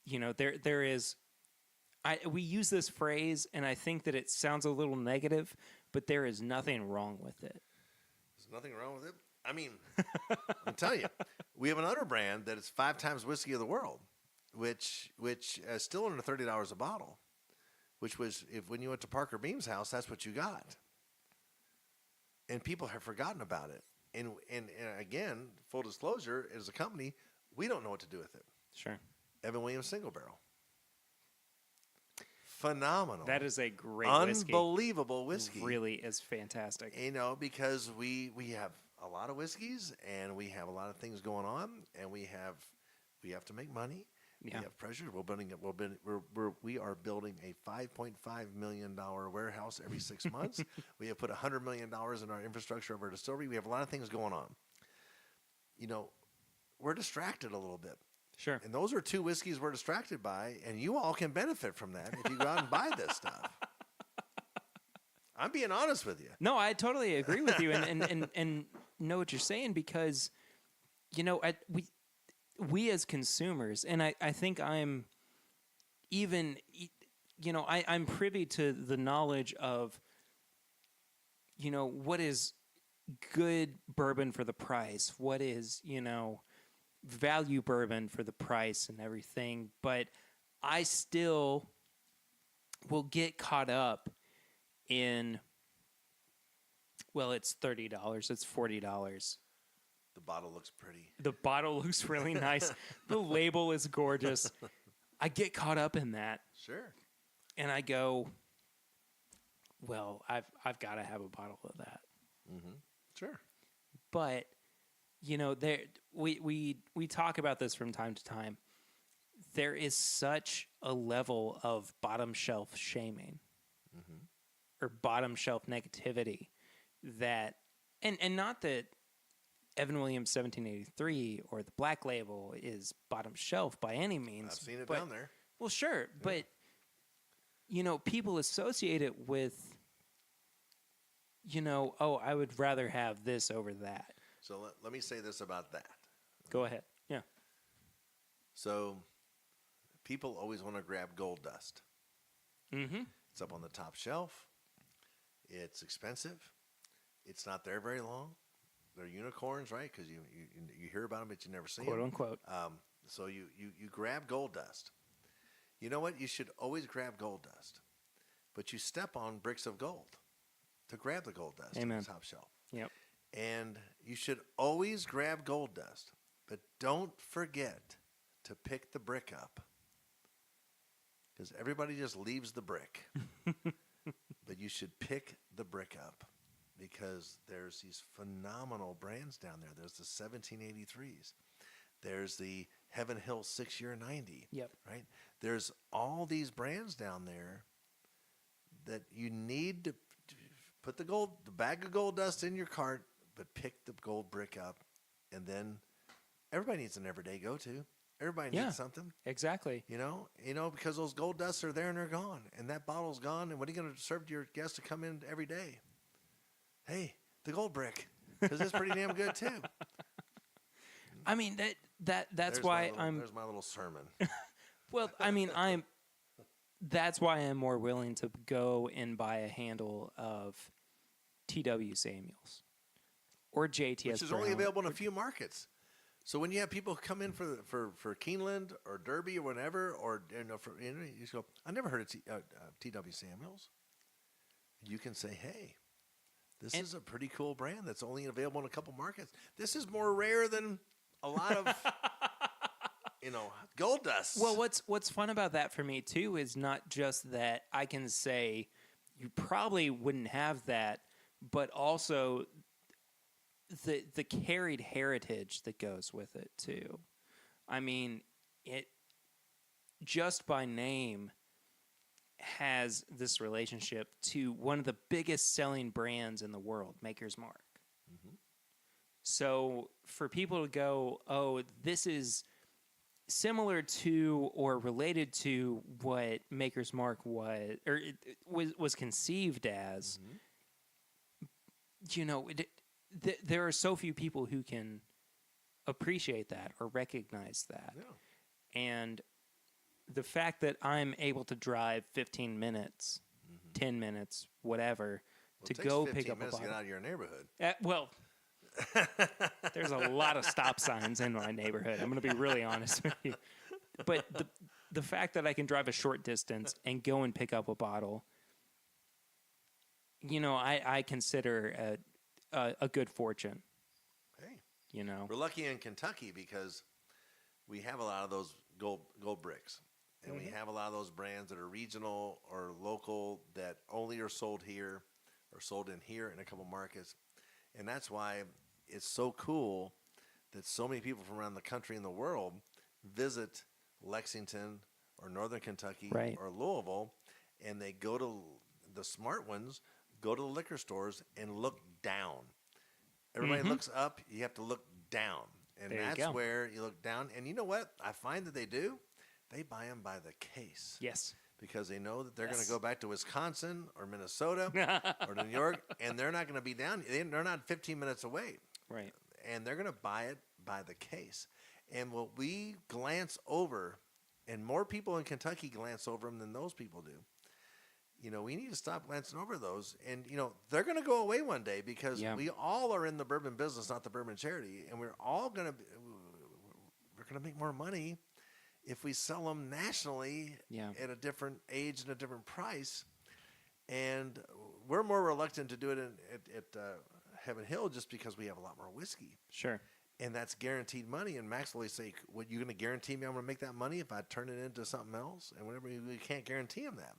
there is, we use this phrase, and I think that it sounds a little negative, but there is nothing wrong with it. There's nothing wrong with it. I mean, I'm telling you, we have another brand that is 5 times whiskey of the world, which is still under $30 a bottle, which was when you went to Parker Beam's house, that's what you got. And people have forgotten about it. And again, full disclosure, as a company, we don't know what to do with it. Sure. Evan Williams Single Barrel. Phenomenal. That is a great unbelievable whiskey. It really is fantastic. Because we have a lot of whiskeys and we have a lot of things going on and we have to make money. Yeah. We have pressure. We are building a $5.5 million warehouse every 6 months. We have put $100 million in our infrastructure of our distillery. We have a lot of things going on. We're distracted a little bit. Sure. And those are 2 whiskeys we're distracted by, and you all can benefit from that if you go out and buy this stuff. I'm being honest with you. No, I totally agree with you and know what you're saying because, we as consumers, and I think I'm even, I'm privy to the knowledge of, what is good bourbon for the price, what is, value bourbon for the price and everything, but I still will get caught up in, well, it's $30, it's $40. The bottle looks pretty. The bottle looks really nice. The label is gorgeous. I get caught up in that. Sure. And I go, well, I've got to have a bottle of that. Sure. But there we talk about this from time to time. There is such a level of bottom shelf shaming or bottom shelf negativity that, and not that Evan Williams 1783 or the Black Label is bottom shelf by any means. I've seen it down there. Well, sure, but people associate it with, oh, I would rather have this over that. So let me say this about that. Go ahead. Yeah. So people always want to grab Gold Dust. Mm-hmm. It's up on the top shelf. It's expensive. It's not there very long. They're unicorns, right? Because you hear about them, but you never see Quote them. unquote. So you grab Gold Dust. You know what? You should always grab Gold Dust. But you step on bricks of gold to grab the Gold Dust on the top shelf. Yep. And you should always grab Gold Dust. But don't forget to pick the brick up. Because everybody just leaves the brick. But you should pick the brick up. Because there's these phenomenal brands down there. There's the 1783s. There's the Heaven Hill 6-year 90. Yep. Right? There's all these brands down there that you need to put the bag of Gold Dust in your cart, but pick the gold brick up. And then everybody needs an everyday go-to. Everybody needs something. Exactly. Because those Gold Dusts are there and they're gone. And that bottle's gone. And what are you going to serve to your guests to come in every day? Hey, the gold brick, because it's pretty damn good too. I mean that's why there's my little sermon. Well, I mean that's why I'm more willing to go and buy a handle of T.W. Samuels or JTS, which is Brown. only available in a few markets. So when you have people come in for Keeneland or Derby or whatever, or you just go, I never heard of T.W. Samuels. You can say, hey. This is a pretty cool brand that's only available in a couple markets. This is more rare than a lot of, Gold Dust. Well, what's fun about that for me too is not just that I can say you probably wouldn't have that, but also the carried heritage that goes with it too. I mean, it just by name has this relationship to one of the biggest selling brands in the world, Maker's Mark. Mm-hmm. So for people to go, oh, this is similar to or related to what Maker's Mark was, or was conceived as, there are so few people who can appreciate that or recognize that. Yeah. And the fact that I'm able to drive 15 minutes, 10 minutes, whatever, to go pick up a bottle. To get out of your neighborhood. Well, there's a lot of stop signs in my neighborhood. I'm going to be really honest with you. But the fact that I can drive a short distance and go and pick up a bottle, I consider a good fortune. Hey, we're lucky in Kentucky because we have a lot of those gold bricks. And we have a lot of those brands that are regional or local that only are sold here or sold in here in a couple markets. And that's why it's so cool that so many people from around the country and the world visit Lexington or Northern Kentucky or Louisville, and they go to the smart ones, go to the liquor stores and look down. Everybody looks up. You have to look down. And that's where you look down. And you know what? I find that they do. They buy them by the case. Yes. Because they know that they're going to go back to Wisconsin or Minnesota or New York, and they're not going to be down. They're not 15 minutes away. Right. And they're going to buy it by the case. And what we glance over, and more people in Kentucky glance over them than those people do, we need to stop glancing over those. And, they're going to go away one day because we all are in the bourbon business, not the bourbon charity. And we're going to make more money if we sell them nationally at a different age and a different price. And we're more reluctant to do it at Heaven Hill just because we have a lot more whiskey. Sure. And that's guaranteed money. And Max will always say, "What, you going to guarantee me I'm going to make that money if I turn it into something else?" And whatever, we can't guarantee him that.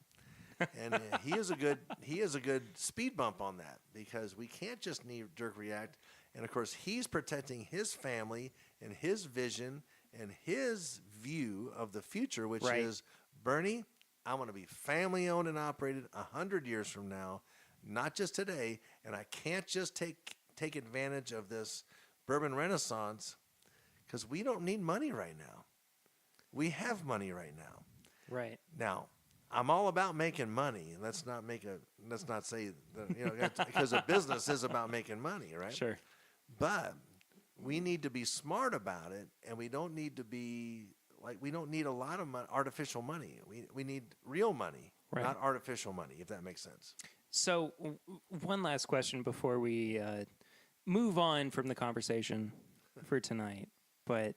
And he is a good speed bump on that, because we can't just knee-jerk react. And of course, he's protecting his family and his vision and his view of the future, which Right. is, Bernie, I want to be family owned and operated 100 years from now, not just today. And I can't just take advantage of this bourbon renaissance, because we don't need money right now. We have money right now. Right. Now, I'm all about making money. Let's not say that, because a business is about making money, right? Sure. But we need to be smart about it, and we don't need to be we don't need a lot of artificial money. We need real money, Right. not artificial money, if that makes sense. So, one last question before we move on from the conversation for tonight. But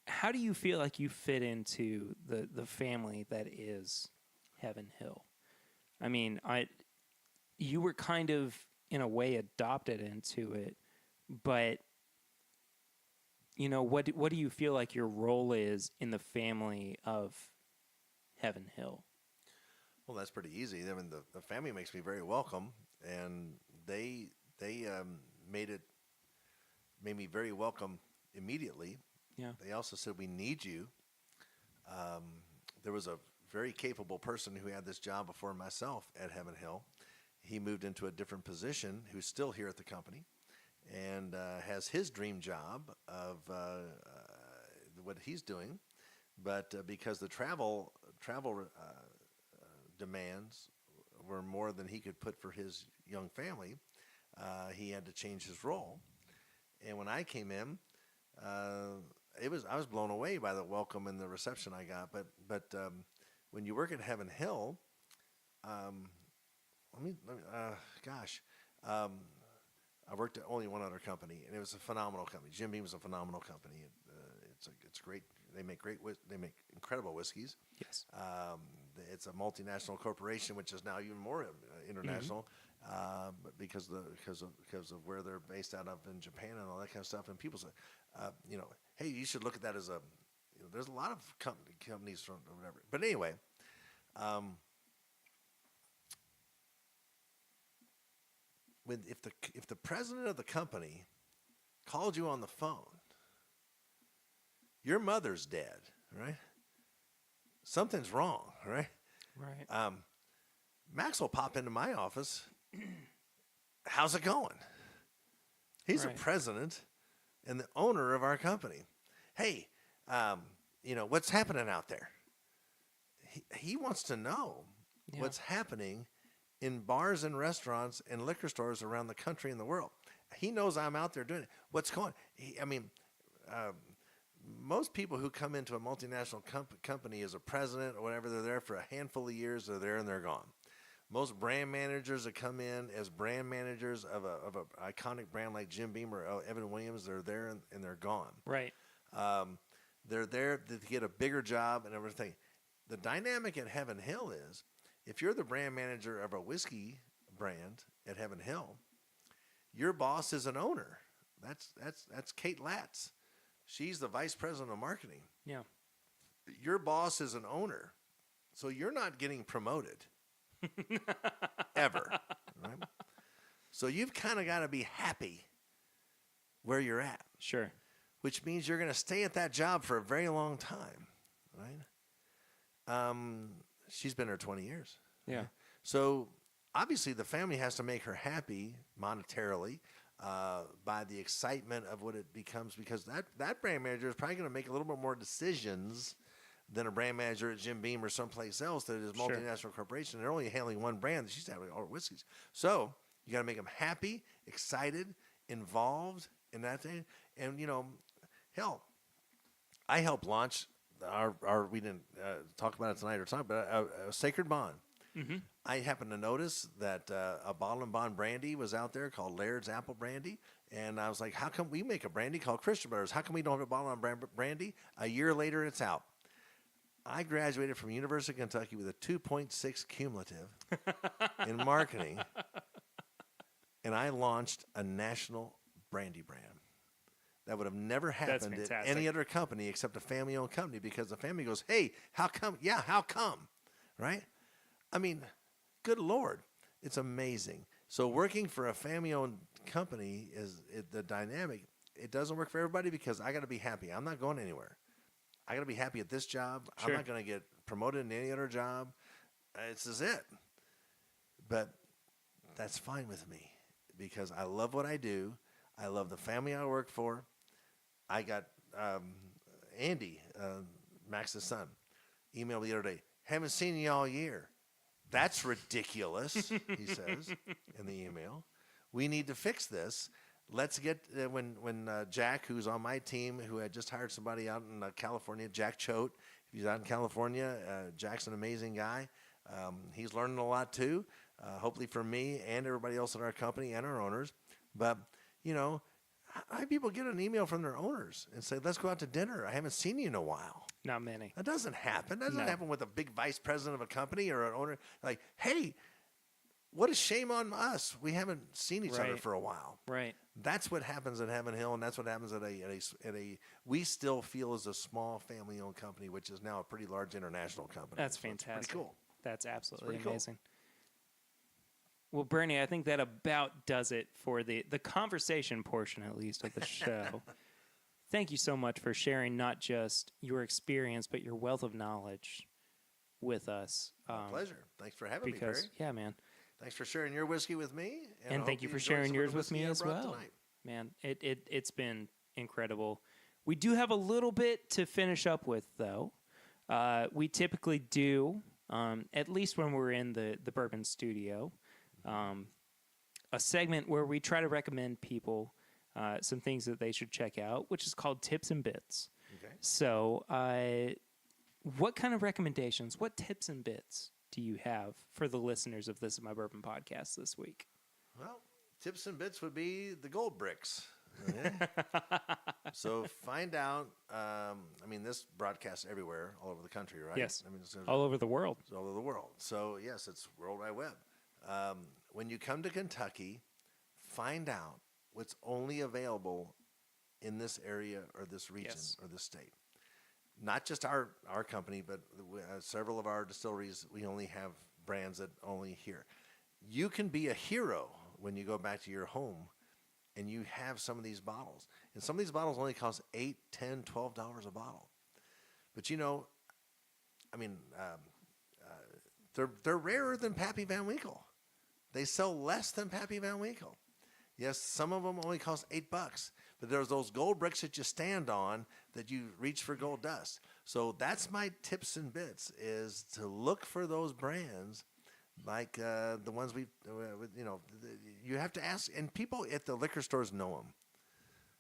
how do you feel like you fit into the family that is Heaven Hill? I mean, you were kind of, in a way, adopted into it, but what do you feel like your role is in the family of Heaven Hill? Well, that's pretty easy. I mean, the family makes me very welcome, and they made me very welcome immediately. Yeah. They also said, we need you. There was a very capable person who had this job before myself at Heaven Hill. He moved into a different position, who's still here at the company, and has his dream job of what he's doing. But because the travel demands were more than he could put for his young family, he had to change his role. And when I came in, I was blown away by the welcome and the reception I got. But when you work at Heaven Hill, I worked at only one other company, and it was a phenomenal company. Jim Beam is a phenomenal company. It's great. They make incredible whiskeys. Yes. It's a multinational corporation, which is now even more international, but because of where they're based out of in Japan and all that kind of stuff. And people say, hey, you should look at that as there's a lot of companies from or whatever. But anyway, if the president of the company called you on the phone, your mother's dead, right? Something's wrong, right? Right. Max will pop into my office. How's it going? He's Right. the president and the owner of our company. Hey, what's happening out there? He wants to know what's happening in bars and restaurants and liquor stores around the country and the world. He knows I'm out there doing it. What's going on? Most people who come into a multinational company as a president or whatever, they're there for a handful of years. They're there and they're gone. Most brand managers that come in as brand managers of an iconic brand like Jim Beam or Evan Williams, they're there and they're gone. Right. They're there to get a bigger job and everything. The dynamic at Heaven Hill is, if you're the brand manager of a whiskey brand at Heaven Hill, your boss is an owner. That's Kate Latz. She's the vice president of marketing. Yeah. Your boss is an owner, so you're not getting promoted ever. Right? So you've kind of got to be happy where you're at. Sure. Which means you're going to stay at that job for a very long time, right? She's been there 20 years. Yeah. Right? So obviously the family has to make her happy monetarily by the excitement of what it becomes, because that brand manager is probably going to make a little bit more decisions than a brand manager at Jim Beam or someplace else that is multinational corporation. They're only handling one brand. She's handling all her whiskeys. So you got to make them happy, excited, involved in that thing. And, hell, I helped launch our we didn't talk about it tonight or something, but a Sacred Bond. Mm-hmm. I happened to notice that a bottle and bond brandy was out there called Laird's Apple Brandy. And I was like, how come we make a brandy called Christian Brothers? How come we don't have a bottle and brandy? A year later, it's out. I graduated from University of Kentucky with a 2.6 cumulative in marketing, and I launched a national brandy brand. That would have never happened at any other company except a family-owned company, because the family goes, hey, how come? Yeah, how come? right? I mean, good Lord, it's amazing. So working for a family-owned company the dynamic. It doesn't work for everybody because I got to be happy. I'm not going anywhere. I got to be happy at this job. Sure. I'm not going to get promoted in any other job. This is it. But that's fine with me because I love what I do. I love the family I work for. I got Andy, Max's son, emailed me the other day. Haven't seen you all year. That's ridiculous, he says in the email. We need to fix this. Let's get when Jack, who's on my team, who had just hired somebody out in California, Jack Choate. If he's out in California, Jack's an amazing guy. He's learning a lot too, hopefully for me and everybody else in our company and our owners. But, you know, how many people get an email from their owners and say, let's go out to dinner? I haven't seen you in a while. Not many. That doesn't happen. That doesn't happen with a big vice president of a company or an owner. Like, hey, what a shame on us. We haven't seen each other for a while. Right. That's what happens at Heaven Hill, and that's what happens at a we still feel as a small family-owned company, which is now a pretty large international company. That's so fantastic. It's pretty cool. That's absolutely Cool. amazing. Well, Bernie, I think that about does it for the conversation portion, at least, of the show. Thank you so much for sharing not just your experience, but your wealth of knowledge with us. My pleasure. Thanks for having me, Perry. Yeah, man. Thanks for sharing your whiskey with me. And thank you for sharing yours with me as well. Tonight. Man, it's been incredible. We do have a little bit to finish up with, though. We typically do, at least when we're in the Bourbon studio, a segment where we try to recommend people some things that they should check out, which is called Tips and Bits. Okay. So what kind of recommendations, what tips and bits do you have for the listeners of This Is My Bourbon podcast this week? Well, tips and bits would be the gold bricks. Okay? So find out, this broadcasts everywhere, all over the country, right? Yes. It's all over the world. It's all over the world. So, yes, it's World Wide Web. When you come to Kentucky, find out what's only available in this area or this region or this state. Not just our company, but several of our distilleries, we only have brands that only here. You can be a hero when you go back to your home and you have some of these bottles. And some of these bottles only cost $8, $10, $12 a bottle. But, they're rarer than Pappy Van Winkle. They sell less than Pappy Van Winkle. Yes, some of them only cost $8, but there's those gold bricks that you stand on that you reach for gold dust. So that's my tips and bits, is to look for those brands like the ones you have to ask, and people at the liquor stores know them.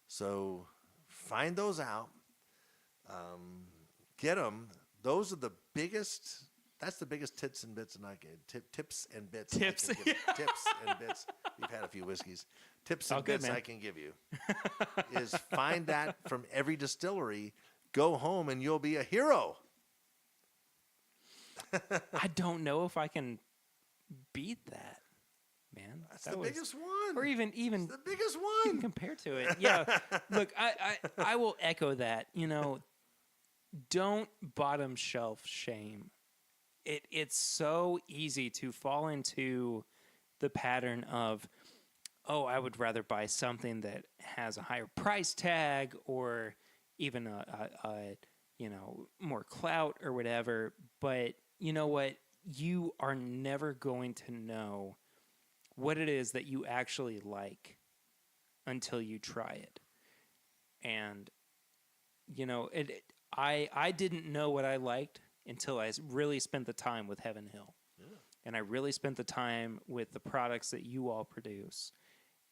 So find those out, get them. Those are the biggest. That's the biggest tips and bits, and tips and bits. Tips, tips and bits. You've had a few whiskeys. Tips and bits I can give you is find that from every distillery. Go home and you'll be a hero. I don't know if I can beat that, man. That's the biggest one. Or even it's the biggest one. Even compared to it. Yeah. Look, I will echo that. Don't bottom shelf shame. It's so easy to fall into the pattern of, oh, I would rather buy something that has a higher price tag or even a more clout or whatever. But you know what? You are never going to know what it is that you actually like until you try it. And I didn't know what I liked until I really spent the time with Heaven Hill. Yeah. And I really spent the time with the products that you all produce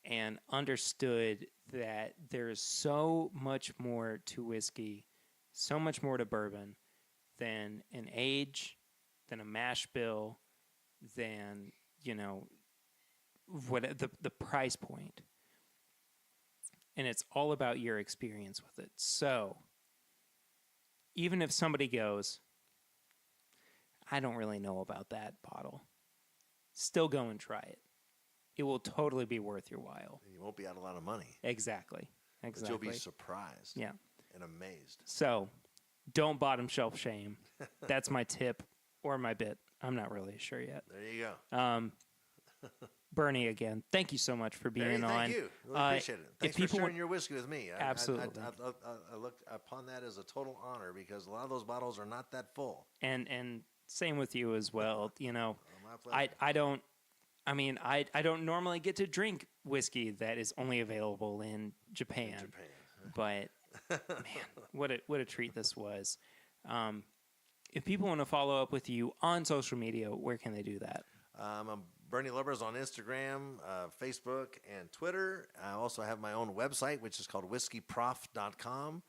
and understood that there's so much more to whiskey, so much more to bourbon than an age, than a mash bill, than, what the price point. And it's all about your experience with it. So even if somebody goes, I don't really know about that bottle, still go and try it. It will totally be worth your while. And you won't be out a lot of money. Exactly. But you'll be surprised. Yeah. And amazed. So don't bottom shelf shame. That's my tip or my bit I'm not really sure yet. There you go. Bernie, again, thank you so much for being on. Thank you. Really appreciate it. Thanks for sharing your whiskey with me. Absolutely. I look upon that as a total honor because a lot of those bottles are not that full. And same with you as well. You know, My pleasure. I don't normally get to drink whiskey that is only available in Japan. But man, what a treat this was. If people want to follow up with you on social media, where can they do that? I'm Bernie Lubbers on Instagram, Facebook, and Twitter. I also have my own website, which is called whiskeyprof.com.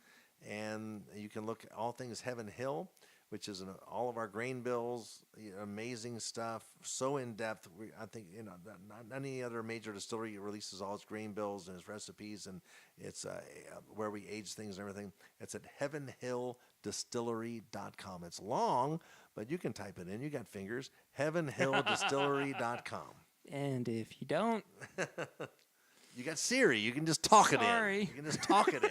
And you can look at all things Heaven Hill, which is all of our grain bills, amazing stuff, so in depth. I think not any other major distillery releases all its grain bills and its recipes, and it's where we age things and everything. It's at heavenhilldistillery.com. It's long, but you can type it in. You got fingers. heavenhilldistillery.com. And if you don't, you got Siri. You can just talk it Sorry. in. You can just talk it in.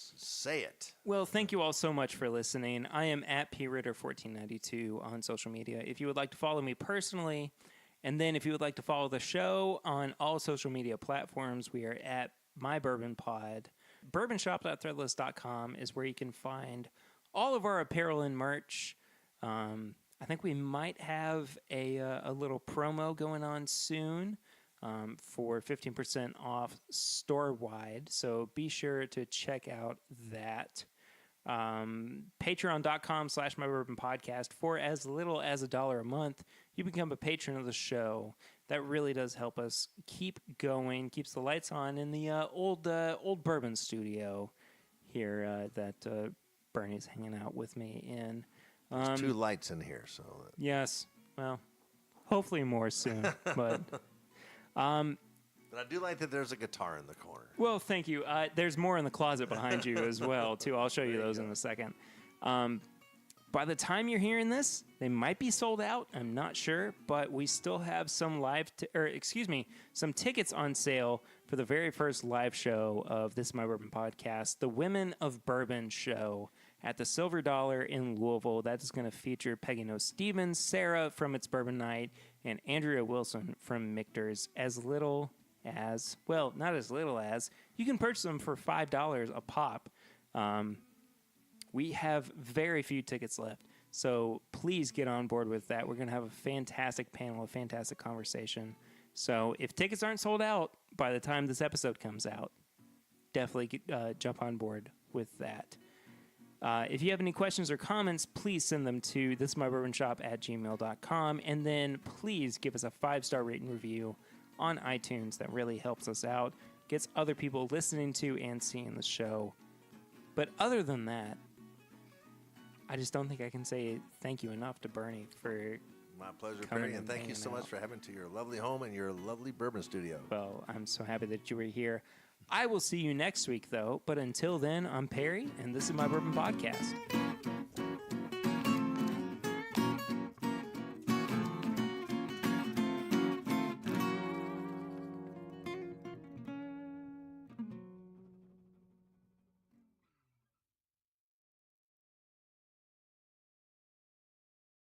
Say it. Well, thank you all so much for listening. I am at pritter1492 on social media. If you would like to follow me personally, and then if you would like to follow the show on all social media platforms, we are at My Bourbon Pod. Bourbonshop.threadless.com is where you can find all of our apparel and merch. I think we might have a little promo going on soon. For 15% off store-wide. So be sure to check out that. Patreon.com/MyBourbonPodcast. For as little as $1 a month, you become a patron of the show. That really does help us keep going, keeps the lights on in the old Bourbon studio here that Bernie's hanging out with me in. There's 2 lights in here, so... Yes. Well, hopefully more soon, but... But I do like that there's a guitar in the corner. Well, thank you. There's more in the closet behind you as well, too. I'll show you those in a second. By the time you're hearing this, they might be sold out. I'm not sure, but we still have some some tickets on sale for the very first live show of This Is My Bourbon podcast, the Women of Bourbon show at the Silver Dollar in Louisville. That is going to feature Peggy No Stevens, Sarah from It's Bourbon Night, and Andrea Wilson from Michter's. Not as little as, you can purchase them for $5 a pop. We have very few tickets left, so please get on board with that. We're going to have a fantastic panel, a fantastic conversation. So if tickets aren't sold out by the time this episode comes out, definitely jump on board with that. If you have any questions or comments, please send them to thisismybourbonshop@gmail.com, and then please give us a 5-star rating review on iTunes. That really helps us out, gets other people listening to and seeing the show. But other than that, I just don't think I can say thank you enough to Bernie for my pleasure, Bernie, and thank you so much for having to your lovely home and your lovely bourbon studio. Well, I'm so happy that you were here. I will see you next week, though. But until then, I'm Perry, and this is My Bourbon Podcast.